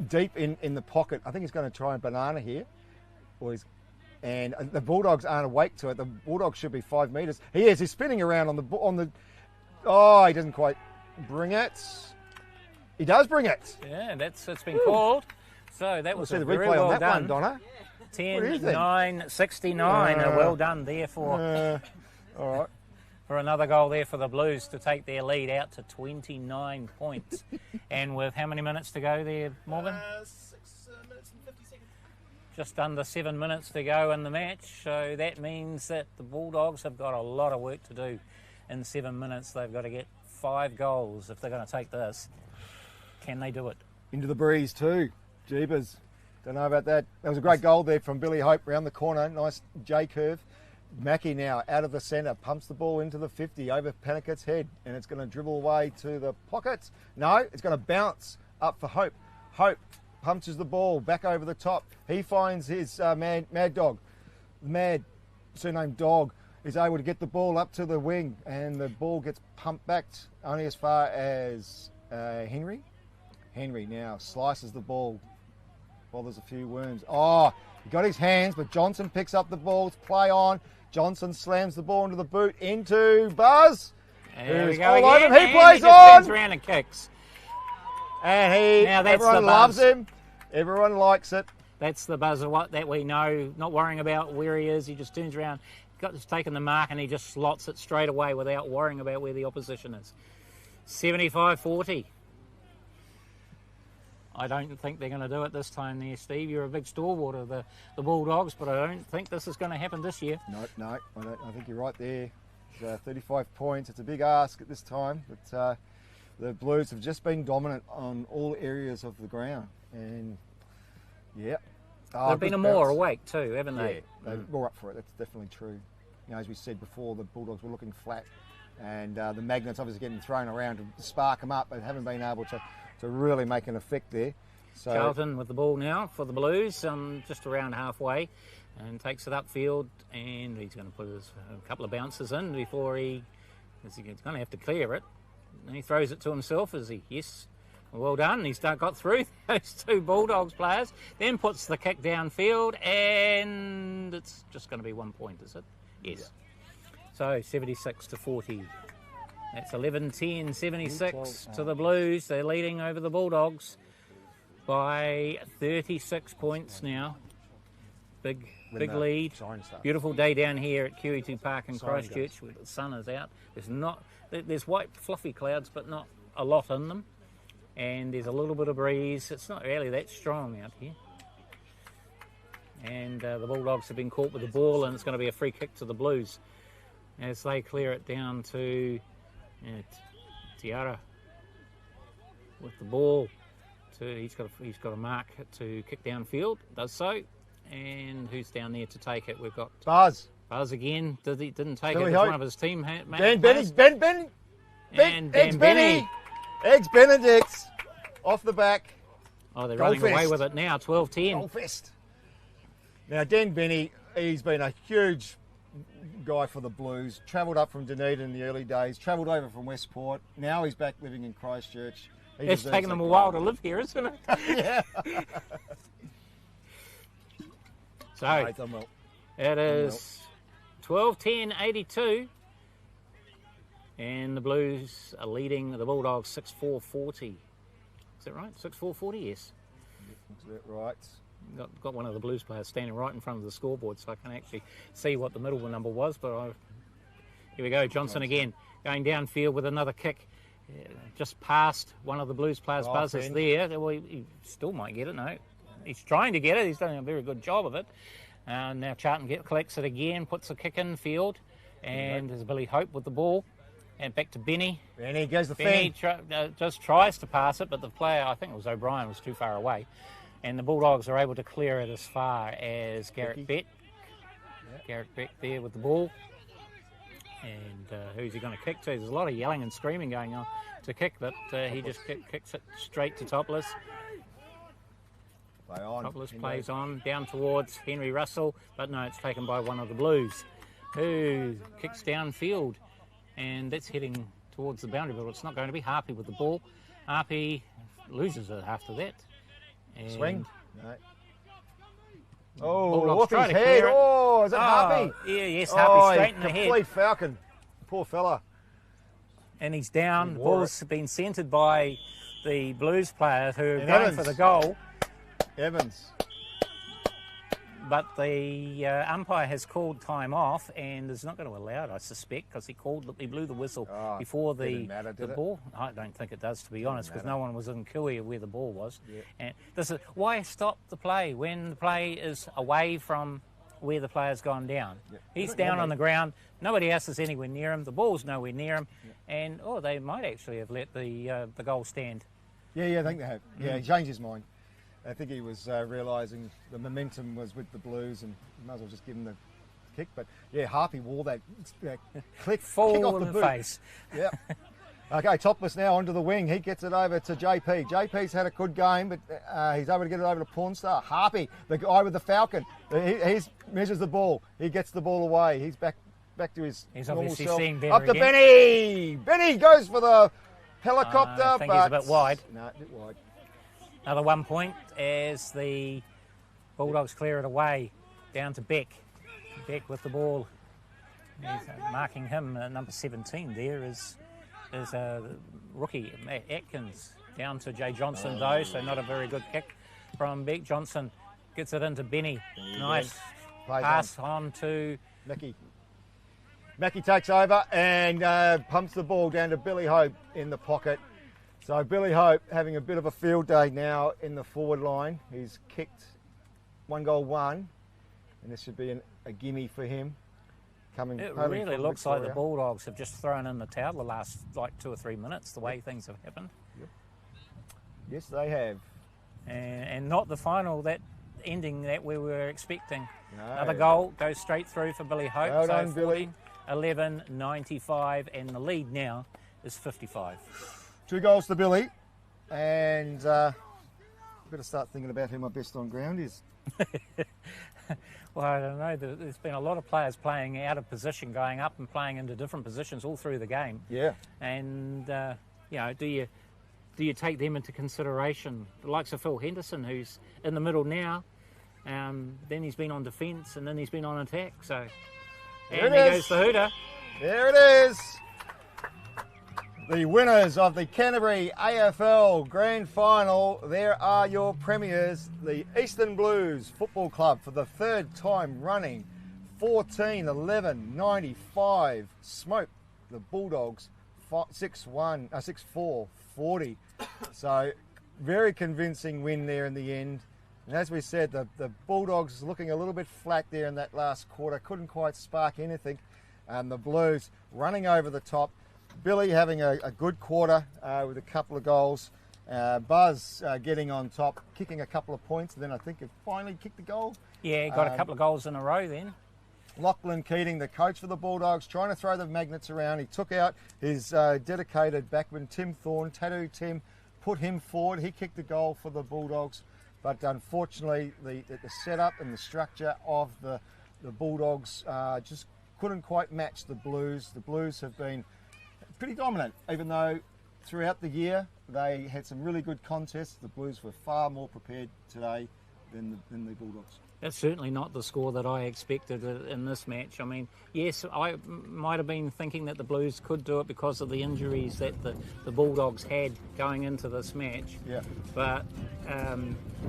deep in the pocket. I think he's going to try a banana here. And the Bulldogs aren't awake to it. The Bulldogs should be 5 metres. He is. He's spinning around on the. Oh, he doesn't quite bring it. He does bring it. Yeah, it's been called. So that was the very replay well on that done. one, Donna. 10-9, 69. Well done there for. All right. For another goal there for the Blues to take their lead out to 29 points. And with how many minutes to go there, Morgan? 6 minutes and 50 seconds. Just under 7 minutes to go in the match. So that means that the Bulldogs have got a lot of work to do. In 7 minutes, they've got to get 5 goals if they're going to take this. Can they do it? Into the breeze too. Jeebers. Don't know about that. That was a great goal there from Billy Hope round the corner. Nice J curve. Mackie now out of the centre, pumps the ball into the 50 over Panickett's head, and it's going to dribble away to the pockets. No, it's going to bounce up for Hope. Hope punches the ball back over the top. He finds his Mad Dog. Mad, surnamed Dog, is able to get the ball up to the wing, and the ball gets pumped back only as far as Henry. Henry now slices the ball. Bothers a few worms. Oh, he got his hands, but Johnson picks up the ball. Play on. Johnson slams the ball into the boot into Buzz. There we who's go all again. over him. He plays just turns on. around and kicks. And Now that's everyone the loves Buzz. him. Everyone likes it. That's the buzzer that we know, not worrying about where he is. He just turns around, he's taken the mark, and he just slots it straight away without worrying about where the opposition is. 75-40. I don't think they're going to do it this time there, Steve. You're a big stalwart of the Bulldogs, but I don't think this is going to happen this year. No, I think you're right there. 35 points. It's a big ask at this time, but the Blues have just been dominant on all areas of the ground. And, yeah. They've been more awake too, haven't they? Yeah, they're more up for it. That's definitely true. You know, as we said before, the Bulldogs were looking flat, and the magnets obviously getting thrown around to spark them up, but haven't been able to really make an effect there. So Charlton with the ball now for the Blues, just around halfway, and takes it upfield, and he's going to put a couple of bounces in before he's going to have to clear it. And he throws it to himself, yes. Well done, he's got through those two Bulldogs players, then puts the kick downfield, and it's just going to be 1 point, is it? Yes. Yeah. So 76-40. That's 11-10, 76 to the Blues. They're leading over the Bulldogs by 36 points now. Big lead. Beautiful day down here at QE2 Park in Christchurch where the sun is out. There's white fluffy clouds, but not a lot in them. And there's a little bit of breeze. It's not really that strong out here. And the Bulldogs have been caught with the ball, and it's going to be a free kick to the Blues as they clear it down to Tiara with the ball. He's got a mark to kick downfield. Does so, and who's down there to take it? We've got Buzz again. Didn't take Billy it. Hope. One of his team mates. Eggs Benedict's off the back. Oh, they're running away with it now. 12-10. Goalfest. Now Dan Benny, he's been a huge guy for the Blues. Travelled up from Dunedin in the early days. Travelled over from Westport. Now he's back living in Christchurch. It's taken them a while to live here, isn't it? Yeah. So it is 12-10, 82. And the Blues are leading the Bulldogs 6-4-40. Is that right? 6-4-40, yes. Is that right? Got one of the Blues players standing right in front of the scoreboard, so I can actually see what the middle number was. But here we go, Johnson again, going downfield with another kick. Just past one of the Blues players' buzzers there. Well, he still might get it, no. He's trying to get it. He's done a very good job of it. Now Charlton collects it again, puts a kick in field, and there's Billy Hope with the ball. And back to Benny. Benny goes the Benny just tries to pass it, but the player, I think it was O'Brien, was too far away. And the Bulldogs are able to clear it as far as Garrett Beck. Yeah. Garrett Beck there with the ball. And who's he going to kick to? There's a lot of yelling and screaming going on to kick, but he just kicks it straight to Topless. Play on. Topless plays on, down towards Henry Russell, but no, it's taken by one of the Blues, who kicks downfield. And that's heading towards the boundary, but it's not going to be. Harpy with the ball. Harpy loses it after that. And swing. No. Oh, off his head. Oh, is it Harpy? Yeah, yes, Harpy straight in the head. Complete falcon. Poor fella. And he's down. The ball's been centred by the Blues player who are going for the goal. Evans. But the umpire has called time off and is not going to allow it, I suspect, because he blew the whistle before the ball. I don't think it does, to be honest, because no one was in QE where the ball was. Yeah. And this is why stop the play when the play is away from where the player's gone down. Yeah. He's down on the ground. Nobody else is anywhere near him. The ball's nowhere near him, and they might actually have let the goal stand. Yeah, I think they have. Yeah, he changed his mind. I think he was realising the momentum was with the Blues and you might as well just give him the kick. But yeah, Harpy wore that kick Full off in the the boot. face. Yeah. Okay, Topless now onto the wing. He gets it over to JP. JP's had a good game, but he's able to get it over to Pawn Star. Harpy, the guy with the Falcon. He measures the ball. He gets the ball away. He's back to his He's normal obviously self. seeing better Up to again. Benny. Benny goes for the helicopter. I think but he's a bit wide. No, a bit wide. Another 1 point as the Bulldogs clear it away down to Beck. Beck with the ball. He's marking him, number 17 there is rookie Atkins. Down to Jay Johnson though, so not a very good kick from Beck. Johnson gets it into Benny. Nice pass on to Mackie. Mackie takes over and pumps the ball down to Billy Hope in the pocket. So Billy Hope having a bit of a field day now in the forward line. He's kicked 1 goal 1, and this should be a gimme for him. It really looks like the Bulldogs have just thrown in the towel the last 2 or 3 minutes, the way things have happened. Yep. Yes, they have. And not the final ending that we were expecting. No. Another goal goes straight through for Billy Hope. Well so done, Billy. 11, 95, and the lead now is 55. 2 goals to Billy, and better start thinking about who my best on ground is. Well, I don't know. There's been a lot of players playing out of position, going up and playing into different positions all through the game. Yeah. And do you take them into consideration? The likes of Phil Henderson, who's in the middle now, then he's been on defence, and then he's been on attack. So, and there goes the hooter. There it is. The winners of the Canterbury AFL Grand Final, there are your premiers, the Eastern Blues Football Club for the 3rd time running, 14-11-95, smoked the Bulldogs 6-4, 40. So very convincing win there in the end. And as we said, the Bulldogs looking a little bit flat there in that last quarter, couldn't quite spark anything. And the Blues running over the top. Billy having a good quarter with a couple of goals. Buzz getting on top, kicking a couple of points, and then I think he finally kicked the goal. Yeah, he got a couple of goals in a row then. Lachlan Keating, the coach for the Bulldogs, trying to throw the magnets around. He took out his dedicated backman, Tim Thorne, Tattoo Tim, put him forward. He kicked the goal for the Bulldogs, but unfortunately the setup and the structure of the Bulldogs just couldn't quite match the Blues. The Blues have been pretty dominant, even though throughout the year they had some really good contests. The Blues were far more prepared today than the Bulldogs. That's certainly not the score that I expected in this match. I mean, yes, I might have been thinking that the Blues could do it because of the injuries that the Bulldogs had going into this match. Yeah. But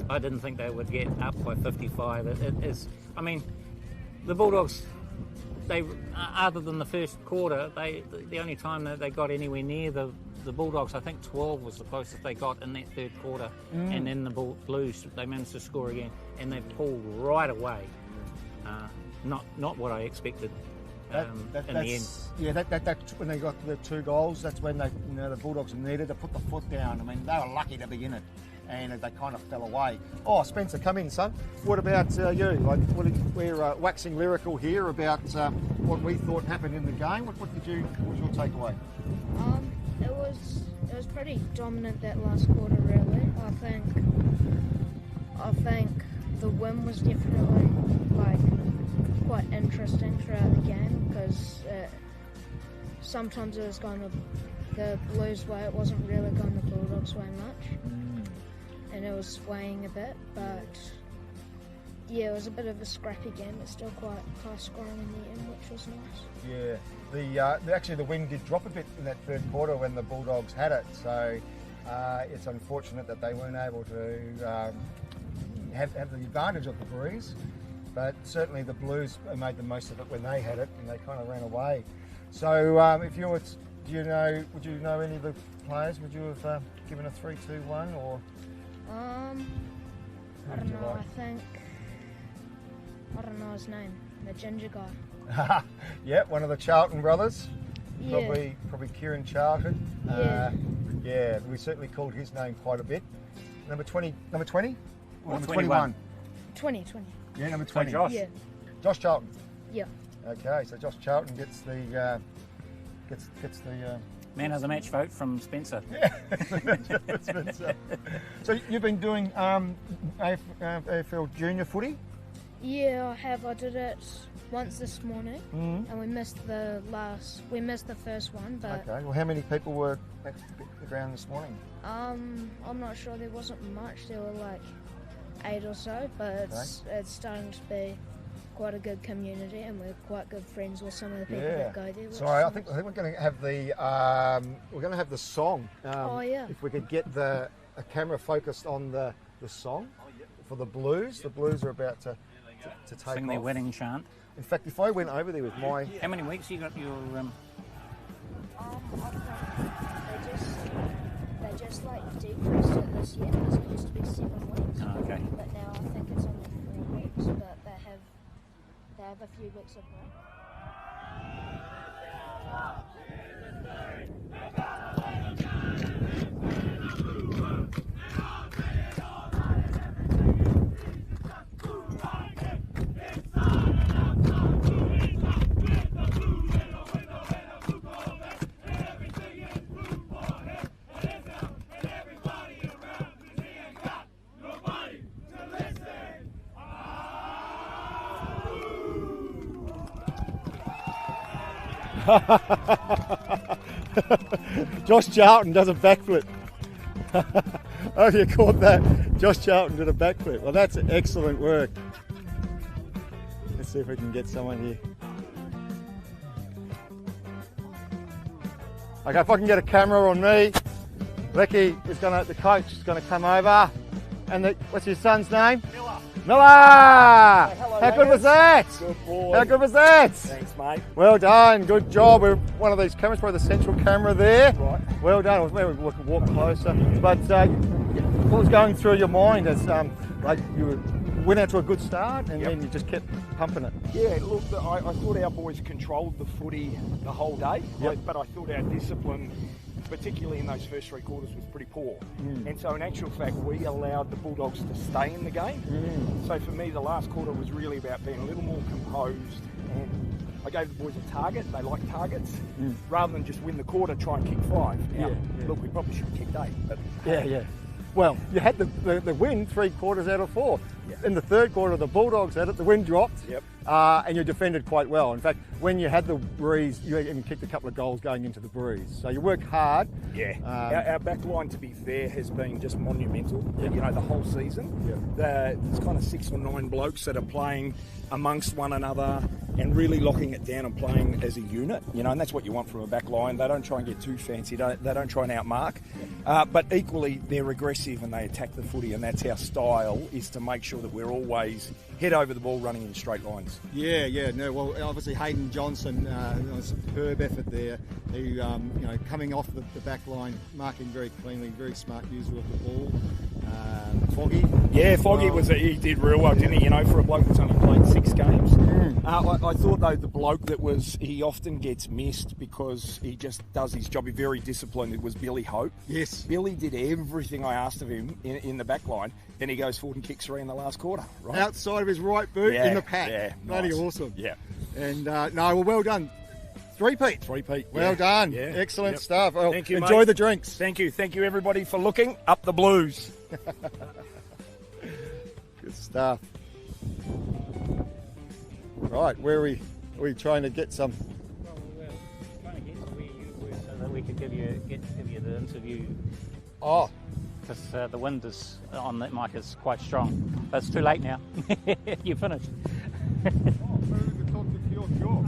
I didn't think they would get up by 55. It is. I mean, the Bulldogs. They, other than the first quarter, the only time that they got anywhere near the Bulldogs, I think 12 was the closest they got in that third quarter. And then the Blues, they managed to score again, and they pulled right away. Not what I expected in the end. Yeah, that's when they got the 2 goals. That's when the Bulldogs needed to put the foot down. I mean, they were lucky to be in it, and they kind of fell away. Oh, Spencer, come in, son. What about you? We're waxing lyrical here about what we thought happened in the game. What was your takeaway? It was pretty dominant that last quarter, really. I think the win was definitely quite interesting throughout the game, because sometimes it was going the Blues' way. It wasn't really going the Bulldogs' way much. And it was swaying a bit, but yeah, it was a bit of a scrappy game, but still quite high scoring in the end, which was nice. Yeah, actually the wind did drop a bit in that third quarter when the Bulldogs had it, so it's unfortunate that they weren't able to have the advantage of the breeze, but certainly the Blues made the most of it when they had it, and they kind of ran away. So if you were, would you know any of the players? Would you have given a 3-2-1 or? I don't know. I don't know his name. The ginger guy. Yeah, one of the Charlton brothers. Yeah. Probably Kieran Charlton. Yeah. Yeah, we certainly called his name quite a bit. Number 20? Or number 21? 20. Yeah, number 20. Yeah, number 20. Josh. Yeah. Josh Charlton. Yeah. Okay, so Josh Charlton gets the Man of the match vote from Spencer. Spencer. So you've been doing AFL junior footy? Yeah, I have. I did it once this morning, and we missed the first one. But Okay. Well, how many people were at the ground this morning? I'm not sure. There wasn't much. There were like 8 or so, but it's starting to be quite a good community, and we're quite good friends with some of the people that go there. Sorry, I think we're going to have the song. Oh, yeah. If we could get a camera focused on the song for the Blues. The Blues are about to take Sing their wedding chant. In fact, if I went over there with my... How many weeks you got your... They just like decreased it this year. It was supposed to be 7 weeks. Oh, okay. But now I think it's only 3 weeks. But they have a few weeks of break. Josh Charlton does a backflip. Oh, you caught that? Josh Charlton did a backflip. Well, that's excellent work. Let's see if we can get someone here. Okay, if I can get a camera on me, the coach is gonna come over. And what's your son's name? Miller! Hello, How good was that? Good boy. How good was that? Thanks, mate. Well done, good job. We're one of these cameras, probably the central camera there. Right. Well done. Maybe we can walk closer. But what was going through your mind as like you went out to a good start and then you just kept pumping it? Yeah, look, I thought our boys controlled the footy the whole day, but I thought our discipline, particularly in those first 3 quarters, was pretty poor. And so in actual fact, we allowed the Bulldogs to stay in the game. So for me, the last quarter was really about being a little more composed, and I gave the boys a target. They like targets. Rather than just win the quarter, try and kick 5. Now, look, we probably should have kicked 8. But Well, you had the win 3 quarters out of 4. In the third quarter, the Bulldogs had it, the wind dropped, and you defended quite well. In fact, when you had the breeze, you even kicked a couple of goals going into the breeze. So you worked hard. Our back line, to be fair, has been just monumental, you know, the whole season. There's kind of 6 or 9 blokes that are playing amongst one another and really locking it down and playing as a unit, you know, and that's what you want from a back line. They don't try and get too fancy, they don't try and outmark, but equally they're aggressive and they attack the footy, and that's our style, is to make sure that we're always head over the ball running in straight lines. No, well, obviously Hayden Johnson, a superb effort there. He, you know, coming off the back line, marking very cleanly, very smart user of the ball. Foggy. Yeah, Foggy he did real well, didn't he? You know, for a bloke that's only played 6 games. I thought though the bloke he often gets missed because he just does his job. He's very disciplined. It was Billy Hope. Yes. Billy did everything I asked of him in the back line. Then he goes forward and kicks 3 in the last quarter. Right? Outside of his right boot in the pack. Yeah, bloody nice. awesome. Yeah. And well done. Three-peat. Well done. Yeah. Excellent stuff. Well, Thank you, enjoy mate. the drinks. Thank you everybody for looking. Up the Blues. Good stuff. Right, where are we trying to get some? Well, we were trying to get to where you were so that we could give you the interview. Oh. Because the wind is on that mic is quite strong. But it's too late now. You finished. Yeah, sure.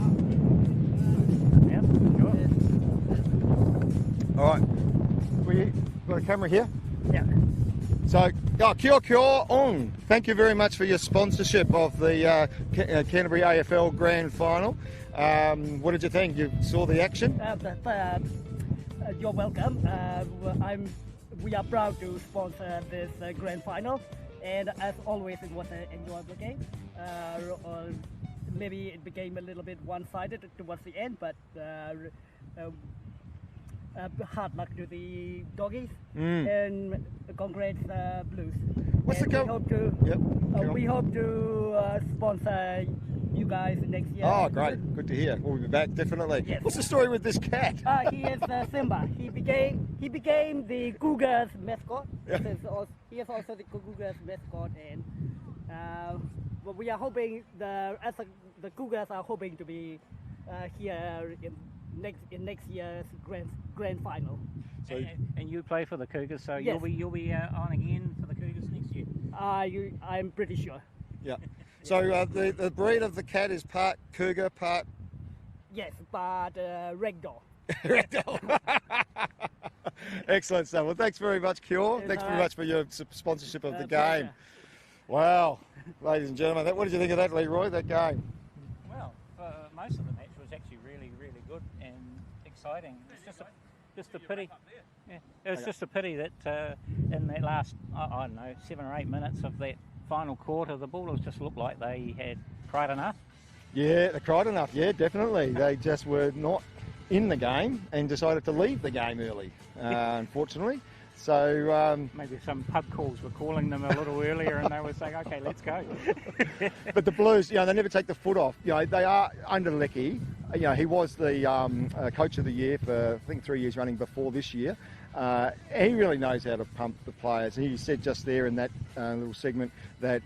All right. We got a camera here? Yeah. So, kia ora. Thank you very much for your sponsorship of the Canterbury AFL Grand Final. What did you think? You saw the action? You're welcome. We are proud to sponsor this Grand Final, and as always, it was an enjoyable game. Maybe it became a little bit one-sided towards the end, but hard luck to the doggies, and congrats Blues. What's and the goal? We hope to sponsor you guys next year. Oh, great. Good to hear. We'll be back, definitely. Yes. What's the story with this cat? He is Simba. He became the Cougars mascot. Yeah. He is also the Cougars mascot, and well, we are hoping the Cougars are hoping to be here in next year's grand final. So, And you play for the Cougars, so Yes. you'll be on again for the Cougars next year. I'm pretty sure. yeah. So the breed of the cat is part cougar, part Yes, but ragdoll. ragdoll. Excellent stuff. Well, thanks very much, Cure. Yes, Thanks very alright. much for your sponsorship of the game. Pleasure. Wow, ladies and gentlemen, what did you think of that, Leroy? That game? Well, most of the match was actually really, really good and exciting. It's just a pity. Yeah, it was just a pity that in that last, I don't know, 7 or 8 minutes of that final quarter, the Bulldogs just looked like they had cried enough. Yeah, they cried enough. Yeah, definitely. They just were not in the game and decided to leave the game early, unfortunately. So, Maybe some pub calls were calling them a little earlier and they were saying, okay, let's go. but the Blues, they never take the foot off. They are under Lecky. He was the coach of the year for, I think, 3 years running before this year. He really knows how to pump the players. He said just there in that little segment that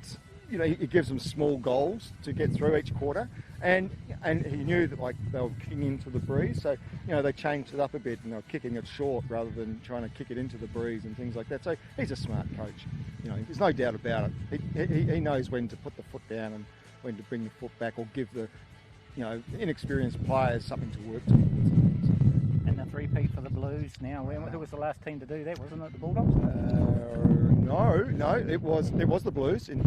he gives them small goals to get through each quarter, and he knew that they were kicking into the breeze, so they changed it up a bit and they were kicking it short rather than trying to kick it into the breeze and things like that. So he's a smart coach. There's no doubt about it. He knows when to put the foot down and when to bring the foot back, or give the inexperienced players something to work towards. And the three-peat for the Blues now. Who was the last team to do that? Wasn't it the Bulldogs? No, it was the Blues in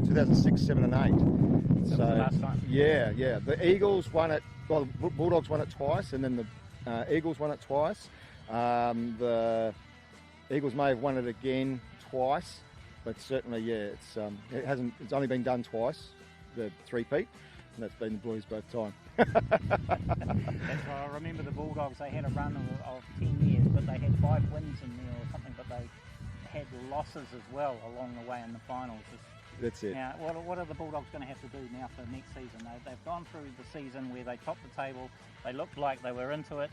2006, 7 and 8. That was the last time. Yeah. The Eagles won it. Well, the Bulldogs won it twice, and then the Eagles won it twice. The Eagles may have won it again twice, but certainly, it's only been done twice. The three-peat. And that's been the Blues both time. That's why I remember the Bulldogs, they had a run of 10 years, but they had 5 wins in there or something, but they had losses as well along the way in the finals. That's it. Now, what are the Bulldogs going to have to do now for next season? They've gone through the season where they topped the table, they looked like they were into it.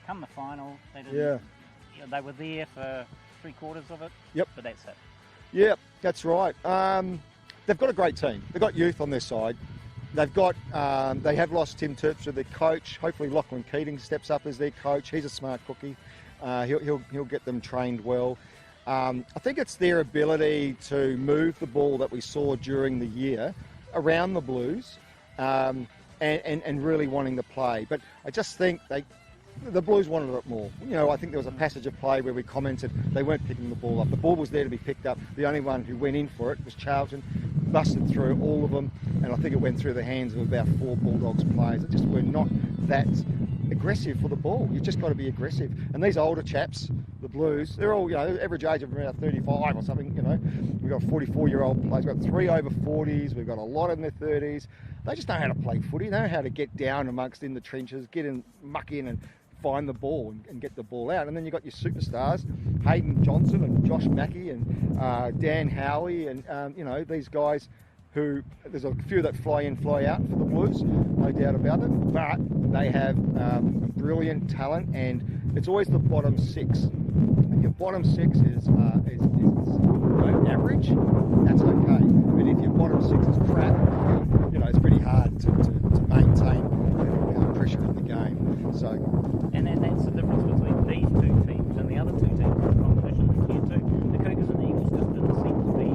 Come the final, they didn't. Yeah. They were there for 3/4 of it. Yep. But that's it. Yep, that's right. They've got a great team. They've got youth on their side. They've got. They have lost Tim Terpstra, their coach. Hopefully, Lachlan Keating steps up as their coach. He's a smart cookie. He'll get them trained well. I think it's their ability to move the ball that we saw during the year around the Blues, and really wanting to play. But I just think the Blues wanted it more. I think there was a passage of play where we commented they weren't picking the ball up. The ball was there to be picked up. The only one who went in for it was Charlton, busted through all of them, and I think it went through the hands of about 4 Bulldogs players that just were not that aggressive for the ball. You've just got to be aggressive. And these older chaps, the Blues, they're all, average age of around 35 or something, We've got 44-year-old players, we've got 3 over 40s, we've got a lot in their 30s. They just know how to play footy, they know how to get down amongst in the trenches, muck in and find the ball and get the ball out. And then you've got your superstars, Hayden Johnson and Josh Mackey and Dan Howie and, these guys who, there's a few that fly in, fly out for the Blues, no doubt about it, but they have brilliant talent, and it's always the bottom 6. If your bottom 6 is average, that's okay. But if your bottom 6 is crap, it's pretty hard to maintain pressure in the game. So, and that's the difference between these 2 teams and the other 2 teams in the competition this year too. The Cougars and the Eagles just didn't seem to be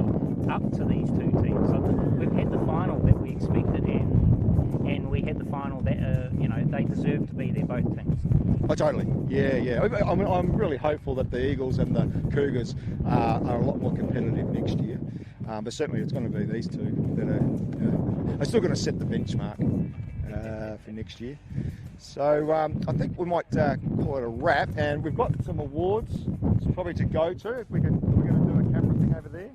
up to these 2 teams. So we've had the final that we expected, and we had the final that they deserve to be there, both teams. Oh, totally. Yeah. I'm really hopeful that the Eagles and the Cougars are a lot more competitive next year. But certainly it's going to be these 2 that are still going to set the benchmark for next year. So I think we might call it a wrap, and we've got some awards probably to go to. If we're going to do a camera thing over there.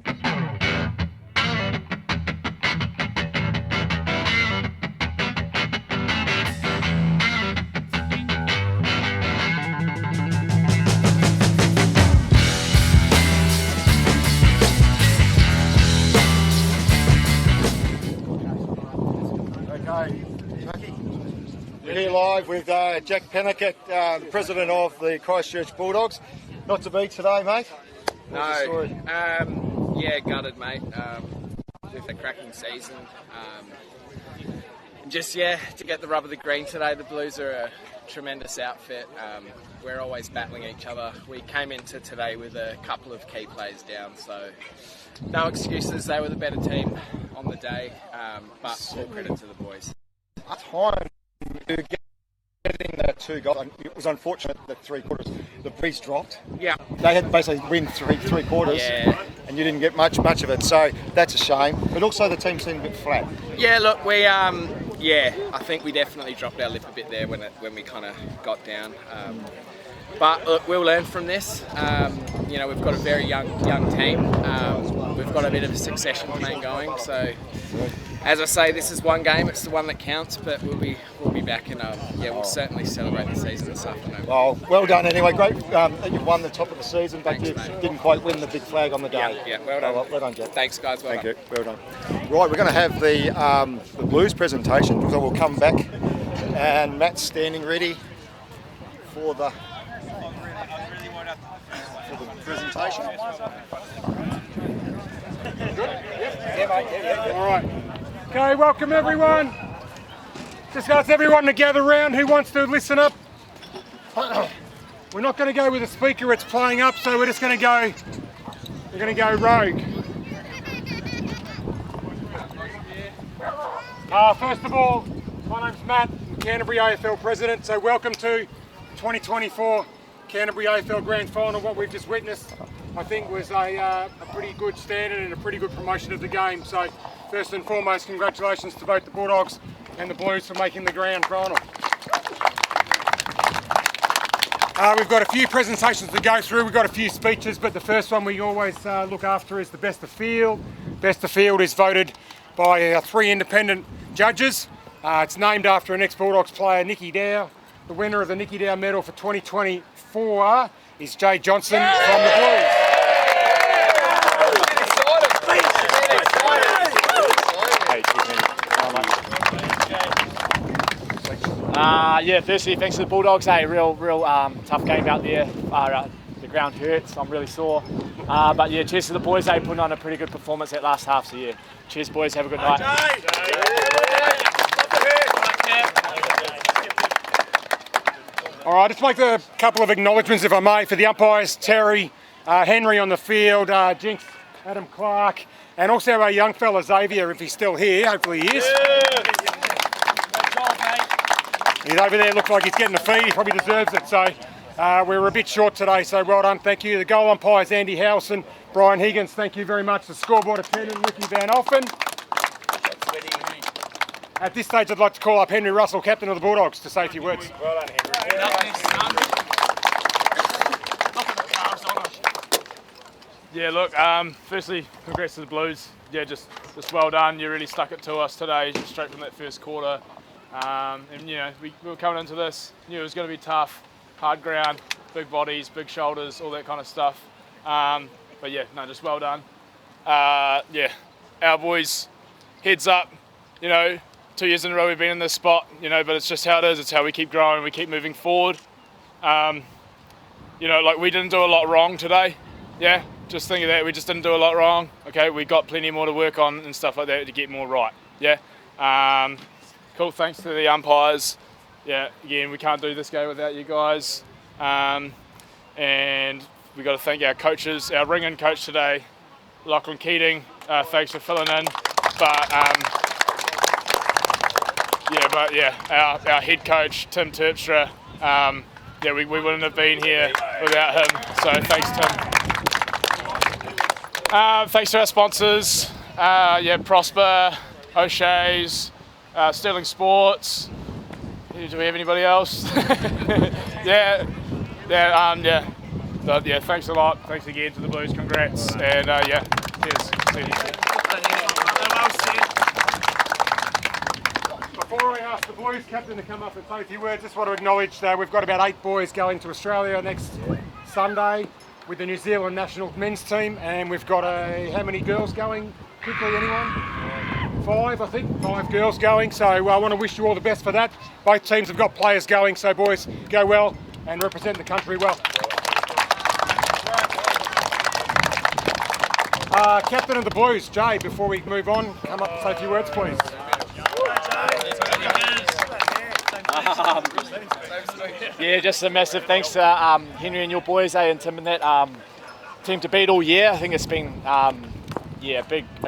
live with Jack Pennickett, the president of the Christchurch Bulldogs. Not to be today, mate. What's the story? Yeah, gutted, mate. With a cracking season. To get the rub of the green today. The Blues are a tremendous outfit. We're always battling each other. We came into today with a couple of key players down, so no excuses. They were the better team on the day, but all credit to the boys. At time, getting the 2 goals, it was unfortunate that 3 quarters, the breeze dropped. Yeah. They had to basically win three quarters, and you didn't get much of it, so that's a shame. But also the team seemed a bit flat. Yeah, look, we I think we definitely dropped our lip a bit there when we kind of got down. But look, we'll learn from this. We've got a very young team. We've got a bit of a succession plan going. So, as I say, this is one game. It's the one that counts. But we'll be back, and we'll certainly celebrate the season this afternoon. Well done anyway. Great that you won the top of the season, but you didn't quite win the big flag on the day. Yeah, well done. Well done, Jack. Thanks, guys. Well Thank done. you. Well done. Right, we're going to have the Blues presentation, so we'll come back, and Matt's standing ready for the presentation. Good? Yeah. All right. Okay, welcome everyone. Just ask everyone to gather round who wants to listen up. We're not going to go with a speaker, it's playing up, so we're just going to go, rogue. First of all, my name's Matt, I'm Canterbury AFL President, so welcome to 2024 Canterbury AFL Grand Final. What we've just witnessed, I think, was a pretty good standard and a pretty good promotion of the game. So first and foremost, congratulations to both the Bulldogs and the Blues for making the Grand Final. We've got a few presentations to go through, we've got a few speeches, but the first one we always look after is the Best of Field. Best of Field is voted by 3 independent judges. It's named after an ex-Bulldogs player, Nicky Dow. The winner of the Nicky Dow medal for 2024 is Jay Johnson from the Blues. Firstly, thanks to the Bulldogs. Real tough game out there. The ground hurts. I'm really sore. But cheers to the boys. They put on a pretty good performance that last half. So cheers, boys. Have a good night. All right, just make a couple of acknowledgements, if I may, for the umpires, Terry, Henry on the field, Jinx, Adam Clark, and also our young fella Xavier, if he's still here. Hopefully he is. He's over there, looks like he's getting a feed. He probably deserves it. So we're a bit short today, so well done. Thank you. The goal umpires, Andy Howson, Brian Higgins, thank you very much. The scoreboard attendant, Ricky Van Alphen. At this stage, I'd like to call up Henry Russell, captain of the Bulldogs, to say a few words. Well done, Henry. Firstly, congrats to the Blues. Just well done. You really stuck it to us today, straight from that first quarter. We were coming into this, knew it was going to be tough, hard ground, big bodies, big shoulders, all that kind of stuff. Just well done. Our boys, heads up. 2 years in a row we've been in this spot, but it's just how it is. It's how we keep growing, we keep moving forward. We didn't do a lot wrong today. Just think of that, we just didn't do a lot wrong. Okay, we got plenty more to work on and stuff like that to get more right. Cool, thanks to the umpires. Again, we can't do this game without you guys. And we've got to thank our coaches, our ring-in coach today, Lachlan Keating, thanks for filling in. Our head coach, Tim Terpstra, we wouldn't have been here without him, so thanks, Tim. Thanks to our sponsors, Prosper, O'Shea's, Sterling Sports. Do we have anybody else? Thanks a lot. Thanks again to the Blues. Congrats. And cheers. See you. Before I ask the Blues captain to come up and say a few words, just want to acknowledge that we've got about 8 boys going to Australia next Sunday with the New Zealand national men's team, and we've got how many girls going? Quickly, anyone? 5 girls going, so I want to wish you all the best for that. Both teams have got players going, so boys, go well and represent the country well. Captain of the Blues, Jay, before we move on, come up and say a few words, please. Yeah, just a massive thanks to Henry and your boys, and Tim and that team to beat all year. I think it's been a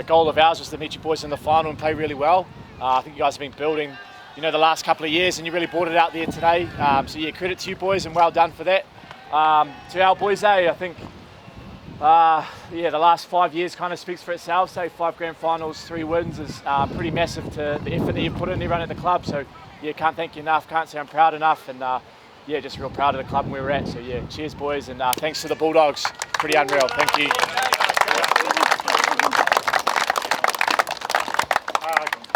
goal of ours was to meet you boys in the final and play really well. I think you guys have been building, the last couple of years, and you really brought it out there today. So yeah, credit to you boys and well done for that. To our boys, I think the last 5 years kind of speaks for itself. So 5 grand finals, 3 wins is pretty massive to the effort that you've put in everyone at the club. So yeah, can't thank you enough, can't say I'm proud enough, and just real proud of the club and where we're at. So yeah, cheers boys, and thanks to the Bulldogs, pretty unreal, thank you.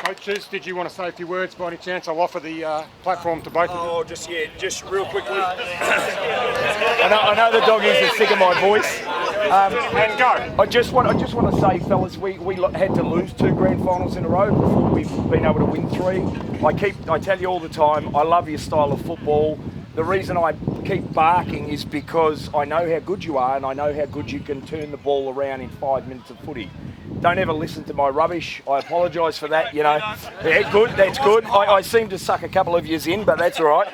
Coaches, did you want to say a few words by any chance? I'll offer the platform to both of you. Just real quickly. I know the doggies are sick of my voice. And go. I just want to say, fellas, we had to lose 2 grand finals in a row before we've been able to win 3. I tell you all the time, I love your style of football. The reason I keep barking is because I know how good you are, and I know how good you can turn the ball around in 5 minutes of footy. Don't ever listen to my rubbish. I apologise for that, Yeah, good, that's good. I seem to suck a couple of years in, but that's all right.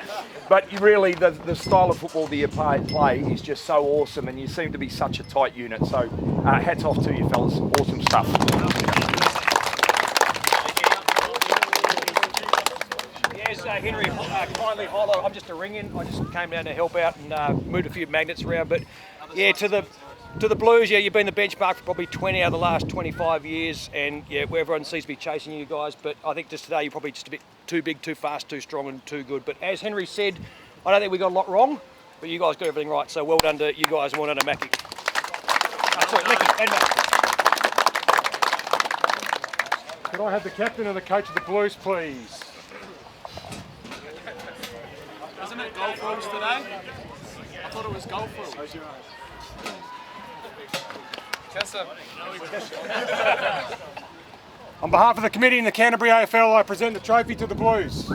But really, the style of football that you play is just so awesome, and you seem to be such a tight unit. So hats off to you, fellas. Awesome stuff. Yes, Henry, kindly highlight. I'm just a ring-in. I just came down to help out and moved a few magnets around. But yeah, to the Blues, you've been the benchmark for probably 20 out of the last 25 years, and where everyone seems to be chasing you guys. But I think just today you're probably just a bit too big, too fast, too strong, and too good. But as Henry said, I don't think we got a lot wrong, but you guys got everything right. So well done to you guys, and well done to Mackie. Could I have the captain and the coach of the Blues, please? Isn't it golf rules today? I thought it was golf rules. On behalf of the committee and the Canterbury AFL, I present the trophy to the Blues.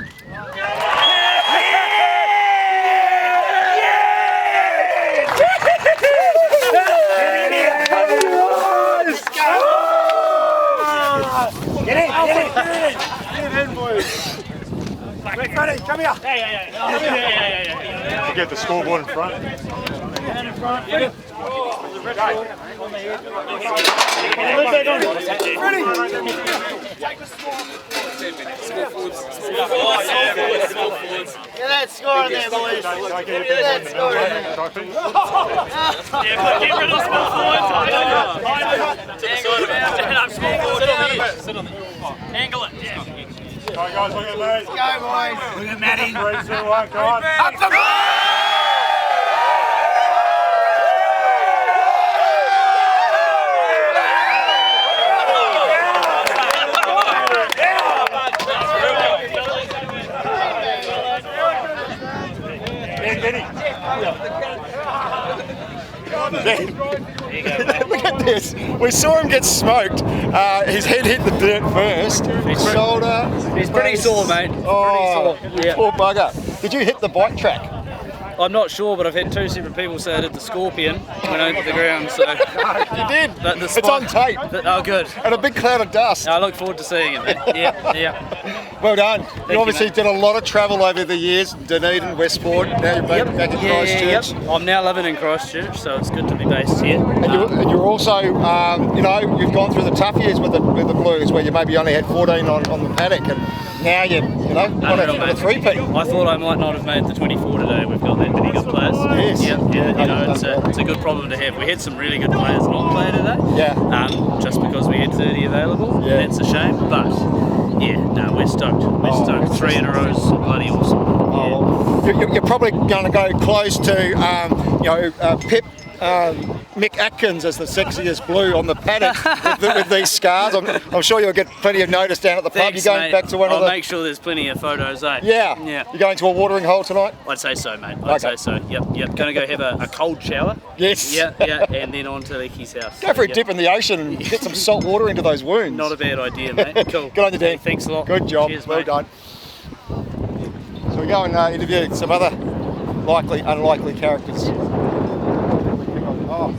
Get in, boys. Freddie, come here. Get the scoreboard in front. In front. Get that score in there, boys. Get that score in there. Get rid of small forwards. Stand up, small forwards. Sit on it. Angle it. All right, guys, look at me. Go, boys. Look at Matty. 3, 2, 1, come on. Up the goal! Look at this. We saw him get smoked. His head hit the dirt first. His shoulder. He's pretty sore, mate. Oh, pretty sore. Yeah. Poor bugger. Did you hit the bike track? I'm not sure, but I've had 2 separate people say I did the scorpion when I hit the ground. So you did. It's on tape. Oh, good. And a big cloud of dust. I look forward to seeing it. Yeah. Well done. You obviously did a lot of travel over the years. Dunedin, Westport. Now you're back in Christchurch. Yep. I'm now living in Christchurch, so it's good to be based here. And you're also, you've gone through the tough years with the Blues, where you maybe only had 14 on the paddock, and now you're, on a three-peat. I thought I might not have made the 24 today. We've got that many good players. Yes. Yeah. It's a good problem to have. We had some really good players not play today. Yeah. Just because we had 30 available. Yeah. That's a shame, but we're stoked. We're stoked. 3 in a row is bloody awesome. You're probably going to go close to, Pep Mick Atkins as the sexiest blue on the paddock with these scars. I'm sure you'll get plenty of notice down at the pub. Thanks, You're going mate. back to one I'll of the... make sure there's plenty of photos, eh? Yeah. You're going to a watering hole tonight? I'd say so, mate. I'd say so. Yep. Going to go have a cold shower. Yes. Yeah, and then on to Lecky's house. Go for a dip in the ocean and get some salt water into those wounds. Not a bad idea, mate. Cool. Good on you, Dan. Thanks a lot. Good job. Cheers, well mate. done. So we go and interview some other likely, unlikely characters. Oh.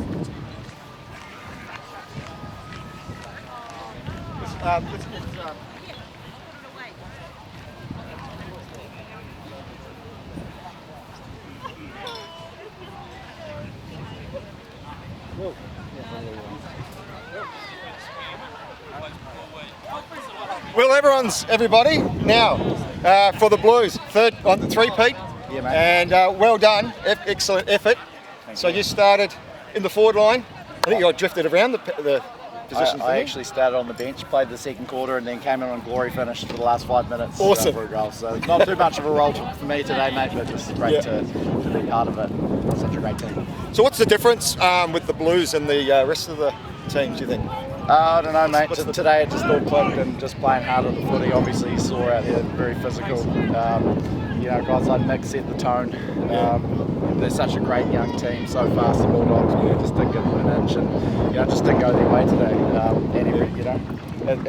Let's get, well, everybody now for the Blues, third on the three-peat. Yeah, mate. And well done, excellent effort. So you started in the forward line. I think you got drifted around the positions. I actually started on the bench, played the second quarter, and then came in on glory finish for the last 5 minutes. Awesome. For a goal. So not too much of a role for me today, mate, but just great to be part of it. Such a great team. So what's the difference with the Blues and the rest of the teams, do you think? I don't know, mate. Today it just all clicked and just playing hard at the footy. Obviously, you saw out there, very physical. Guys like Nick set the tone. They're such a great young team, so fast, the Bulldogs. We just didn't give them an inch and just didn't go their way today.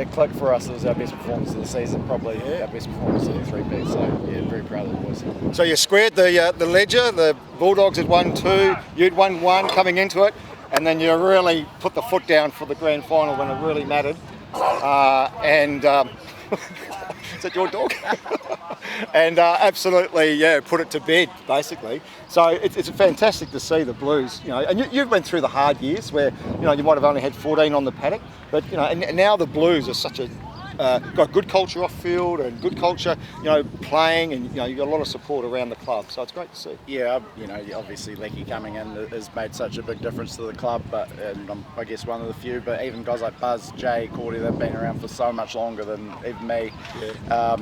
It clicked for us. It was our best performance of the season, probably our best performance of the three-peat. So, very proud of the boys. So you squared the ledger. The Bulldogs had won 2, you'd won 1 coming into it. And then you really put the foot down for the grand final when it really mattered. Is that your dog? And absolutely, put it to bed, basically. So it's fantastic to see the Blues, and you've been through the hard years where, you might have only had 14 on the paddock, but, and now the Blues are such a, got good culture off field and good culture, playing, and, you've got a lot of support around the club, so it's great to see. Yeah, obviously Lecky coming in has made such a big difference to the club, but I'm, I guess, one of the few, but even guys like Buzz, Jay, Cordy, they've been around for so much longer than even me. Yeah.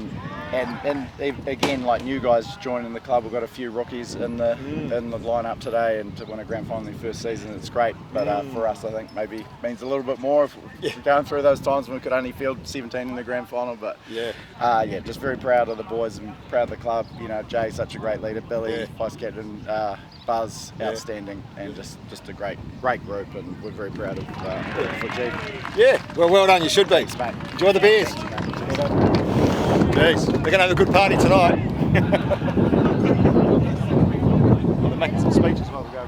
And again, like new guys joining the club, we've got a few rookies in the lineup today, and to win a grand final in the first season, it's great. But for us, I think maybe means a little bit more if we're going through those times when we could only field 17 in the grand final. But just very proud of the boys and proud of the club. Jay's such a great leader, Billy, vice captain, Buzz, outstanding, and just a great group, and we're very proud of for G. Yeah, well done. You should be. Thanks, mate. Enjoy the beers. Jeez, they're going to have a good party tonight. They're making some speeches while we go.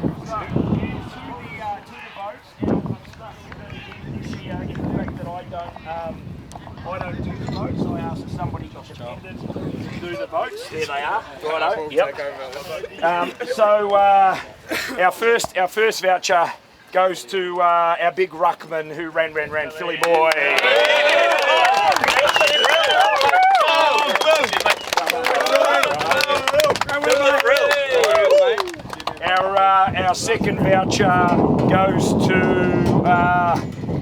I don't do the votes. I asked somebody independent to do the votes. There they are. Righto. Yep. Our first voucher goes to our big ruckman who ran, Philly boy. Our second voucher goes to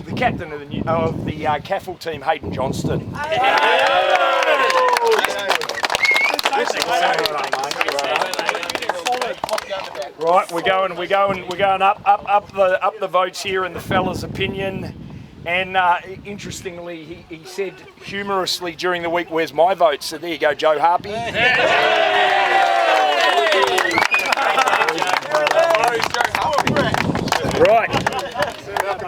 the captain of the CAFL team, Hayden Johnston. Right, we're going up the votes here in the fella's opinion. And interestingly, he said humorously during the week, "Where's my vote?" So there you go, Joe Harpy. Right,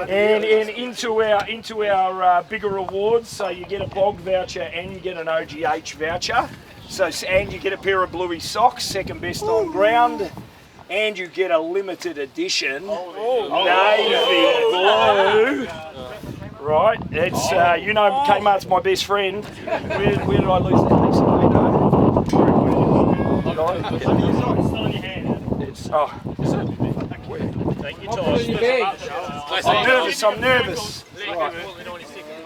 and into our bigger awards. So you get a bog voucher and you get an OGH voucher. And you get a pair of Bluey socks, second best on ground. And you get a limited edition navy blue. Right, it's Kmart's my best friend. Where did I lose that? It's is it? Take your time. I'm nervous.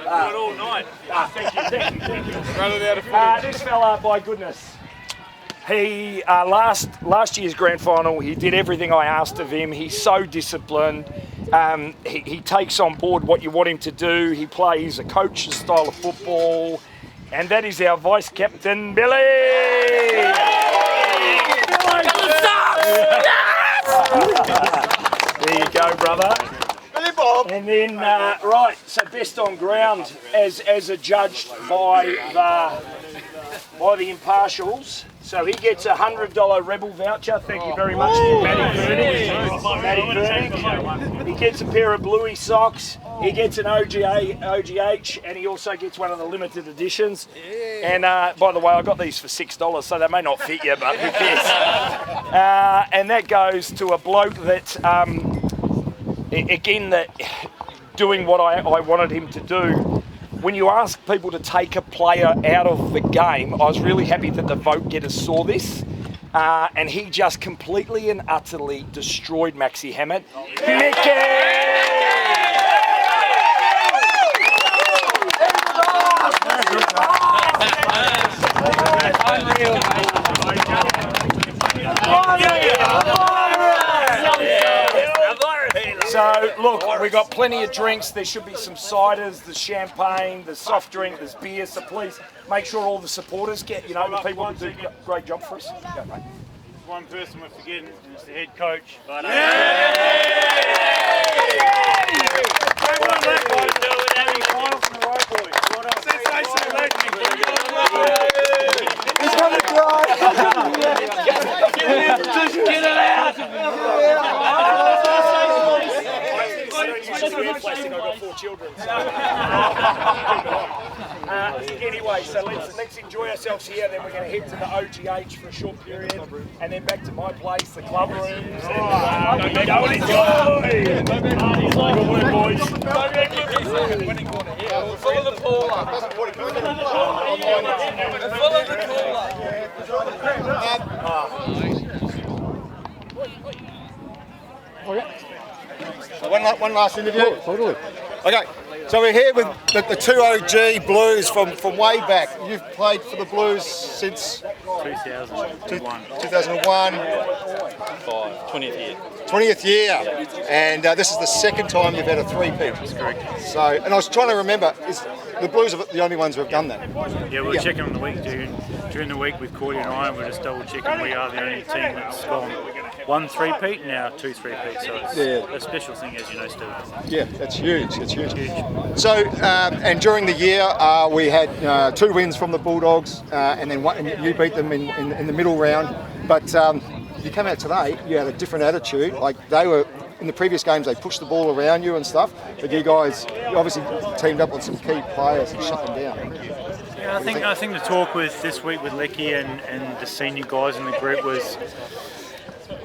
All night. Thank you. This fella, by goodness. He last year's grand final, he did everything I asked of him. He's so disciplined. He takes on board what you want him to do. He plays a coach's style of football, and that is our vice captain, Billy. you go, brother. And then, right, so best on ground as adjudged by the impartials. So he gets a $100 Rebel voucher. Thank you very much to Matty Burnick. He gets a pair of Bluey socks. He gets an OGH, and he also gets one of the limited editions. And by the way, I got these for $6, so they may not fit you, but who cares? And that goes to a bloke that, again, that doing what I wanted him to do. When you ask people to take a player out of the game, I was really happy that the vote getters saw this. And he just completely and utterly destroyed Maxi Hammett. So look, we got plenty of drinks. There should be some ciders, there's champagne, there's soft drink, there's beer. So please make sure all the supporters get, you know, the people who do a great job for us. Go, mate. One person we're forgetting, and it's the head coach. But, He's gonna cry. Get it out. Plastic. I've got 4 children. So. Anyway, so let's enjoy ourselves here. Then we're going to head to the OGH for a short period, and then back to my place, the club rooms. Go and enjoy. Good work, boys. Follow the Paula. Follow the Paula. One last interview. Totally. Okay, so we're here with the 2 OG Blues from way back. You've played for the Blues since 2001. 2001. 20th year. 20th year, and this is the second time you've had a three-peat. That's correct. So, and I was trying to remember, is the Blues are the only ones who have done that? Yeah, we're checking on the week during the week with Cordy and I, and we're just double checking. We are the only team that's gone 1 3-peat and now 2 3-peat. So it's a special thing, as you know, Steve. Yeah, that's huge. That's huge. So, and during the year, we had 2 wins from the Bulldogs, and then you beat them in the middle round. But you come out today, you had a different attitude. Like they were in the previous games, they pushed the ball around you and stuff. But you guys, you obviously teamed up with some key players and shut them down. Yeah, I think the talk with this week with Lecky and the senior guys in the group was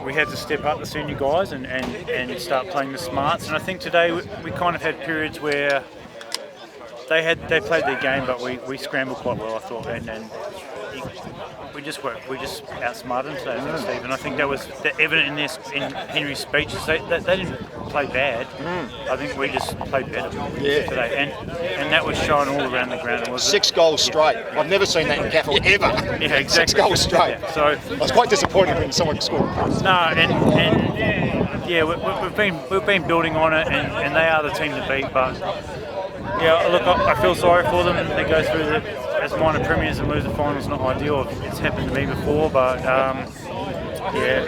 we had to step up the senior guys and start playing the smarts. And I think today we kind of had periods where they played their game, but we scrambled quite well, I thought, and we just outsmarted them today, I think, Steve. And I think that was evident in Henry's speeches. They didn't play bad. I think we just played better today, and that was shown all around the ground. 6 goals straight. I've never seen that in CAFL ever. Yeah, exactly. 6 goals straight. Yeah, so I was quite disappointed when someone scored. No, and yeah, we've been building on it, and they are the team to beat. But yeah, look, I feel sorry for them. They go through as minor premiers and lose the finals. Not ideal. It's happened to me before, but yeah,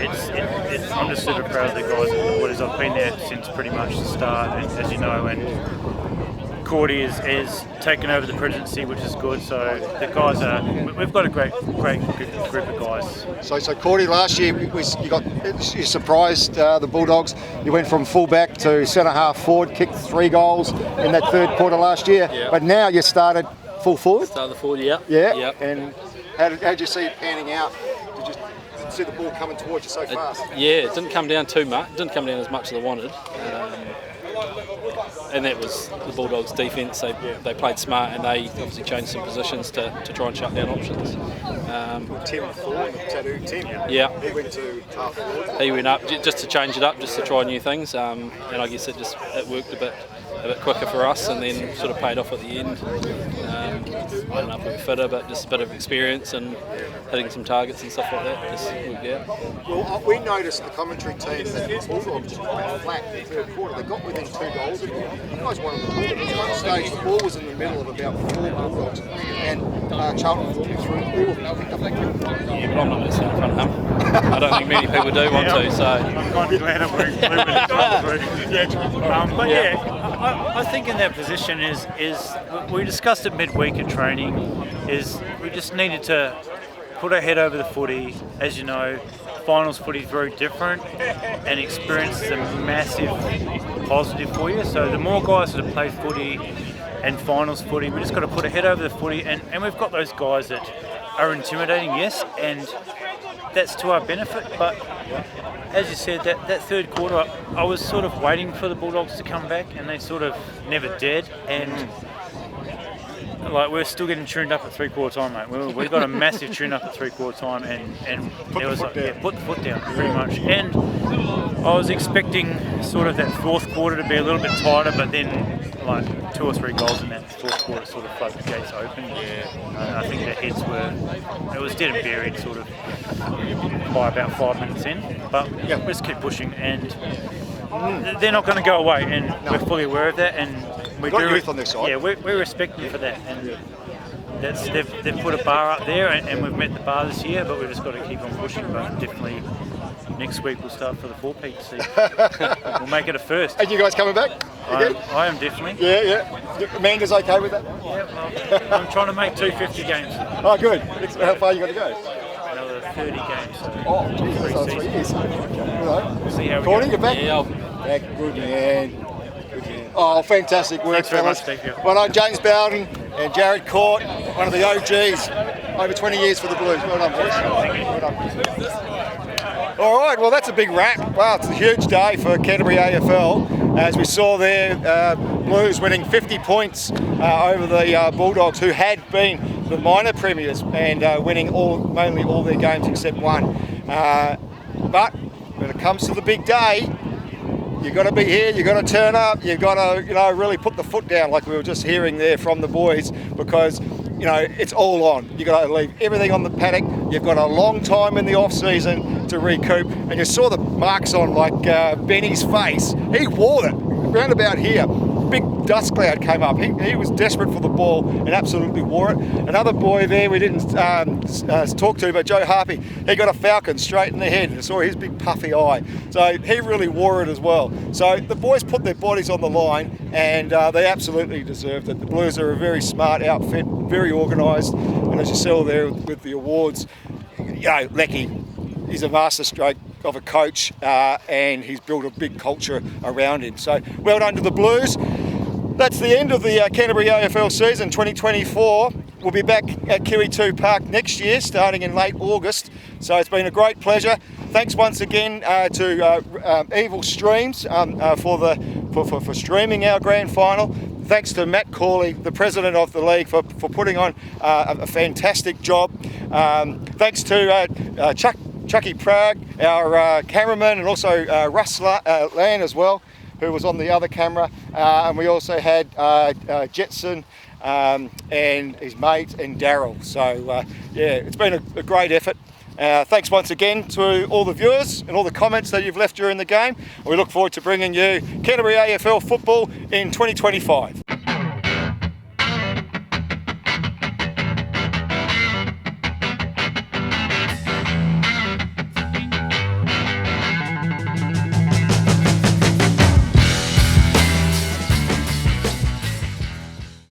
I'm just super proud of the guys. As I've been there since pretty much the start, as you know, and Cordy is taken over the presidency, which is good. So the guys we've got a great group of guys. So Cordy, last year you surprised the Bulldogs. You went from full-back to centre-half forward, kicked 3 goals in that third quarter last year. Yeah. But now you started full forward. Started the forward, yeah. Yeah. Yep. And how did you see it panning out? Did you see the ball coming towards you so fast? Yeah, it didn't come down too much. It didn't come down as much as I wanted. And that was the Bulldogs' defence. They played smart and they obviously changed some positions to try and shut down options. Tim Thorne, Tattoo Tim. Yeah. He went to half forward. He went up just to change it up, just to try new things. And I guess it worked a bit quicker for us, and then sort of paid off at the end. I don't know if we were fitter, but just a bit of experience and hitting some targets and stuff like that just worked out. Well, we noticed the commentary team that the Bulldogs were flat in the third quarter. They got within 2 goals of you. You guys won the ball. At one stage, the ball was in the middle of about 4 Bulldogs, and Charlton threw all of them. Yeah, but I'm not going to stand in front of him. I don't think many people do want to, so... I'm kind of glad I'm wearing blue when it's not blue. But yeah, I think in that position is we discussed it midweek at training, is we just needed to put our head over the footy. As you know, finals footy is very different, and experience is a massive positive for you. So the more guys that have played footy and finals footy, we just got to put our head over the footy, and we've got those guys that are intimidating, yes, and that's to our benefit. But as you said, that third quarter, I was sort of waiting for the Bulldogs to come back, and they sort of never did. And like, we're still getting tuned up at 3/4 time, mate. We got a massive tune up at 3/4 time, and there was like, put the foot down pretty much. And I was expecting sort of that fourth quarter to be a little bit tighter, but then like 2 or 3 goals in that fourth quarter sort of flooded the gates open. I think their heads it was dead and buried sort of by about 5 minutes in. But we just keep pushing, and they're not going to go away, and we're fully aware of that. And we got youth on their side. Yeah, we respect them for that, and they've put a bar up there, and we've met the bar this year, but we've just got to keep on pushing. But definitely next week we'll start for the 4-peat. We'll make it a first. Are you guys coming back again? I am definitely. Yeah. Amanda's okay with that? Yeah, well, I'm trying to make 250 games. Oh, good. How far you got to go? Another 30 games. So oh, geez, that's 3 years. We'll see how we Corny, go. you're back? Yeah, back. Good man. Oh, fantastic work, Thanks very fellas. much, thank you. Well done, James Bowden and Jared Court, one of the OGs, over 20 years for the Blues. Well done, boys. Well done. All right, well, that's a big wrap. Wow, it's a huge day for Canterbury AFL. As we saw there, Blues winning 50 points over the Bulldogs, who had been the minor premiers, and winning mainly all their games except one. But when it comes to the big day, you've got to be here, you've got to turn up, you've got to, really put the foot down, like we were just hearing there from the boys, because, it's all on. You've got to leave everything on the paddock. You've got a long time in the off-season to recoup, and you saw the marks on, like, Benny's face. He wore it, round about here. Big dust cloud came up. He was desperate for the ball and absolutely wore it. Another boy there we didn't talk to, but Joe Harpy, he got a falcon straight in the head. You saw his big puffy eye. So he really wore it as well. So the boys put their bodies on the line, and they absolutely deserved it. The Blues are a very smart outfit, very organised, and as you saw there with the awards, Lecky, he's a masterstroke of a coach, and he's built a big culture around him. So well done to the Blues. That's the end of the Canterbury AFL season 2024. We'll be back at QE2 Park next year, starting in late August. So it's been a great pleasure. Thanks once again to Evil Streams for streaming our grand final. Thanks to Matt Corley, the president of the league, for putting on a fantastic job. Thanks to Chucky Prague, our cameraman, and also Russ Land as well, who was on the other camera. And we also had Jetson and his mate and Daryl. So it's been a great effort. Thanks once again to all the viewers and all the comments that you've left during the game. We look forward to bringing you Canterbury AFL football in 2025.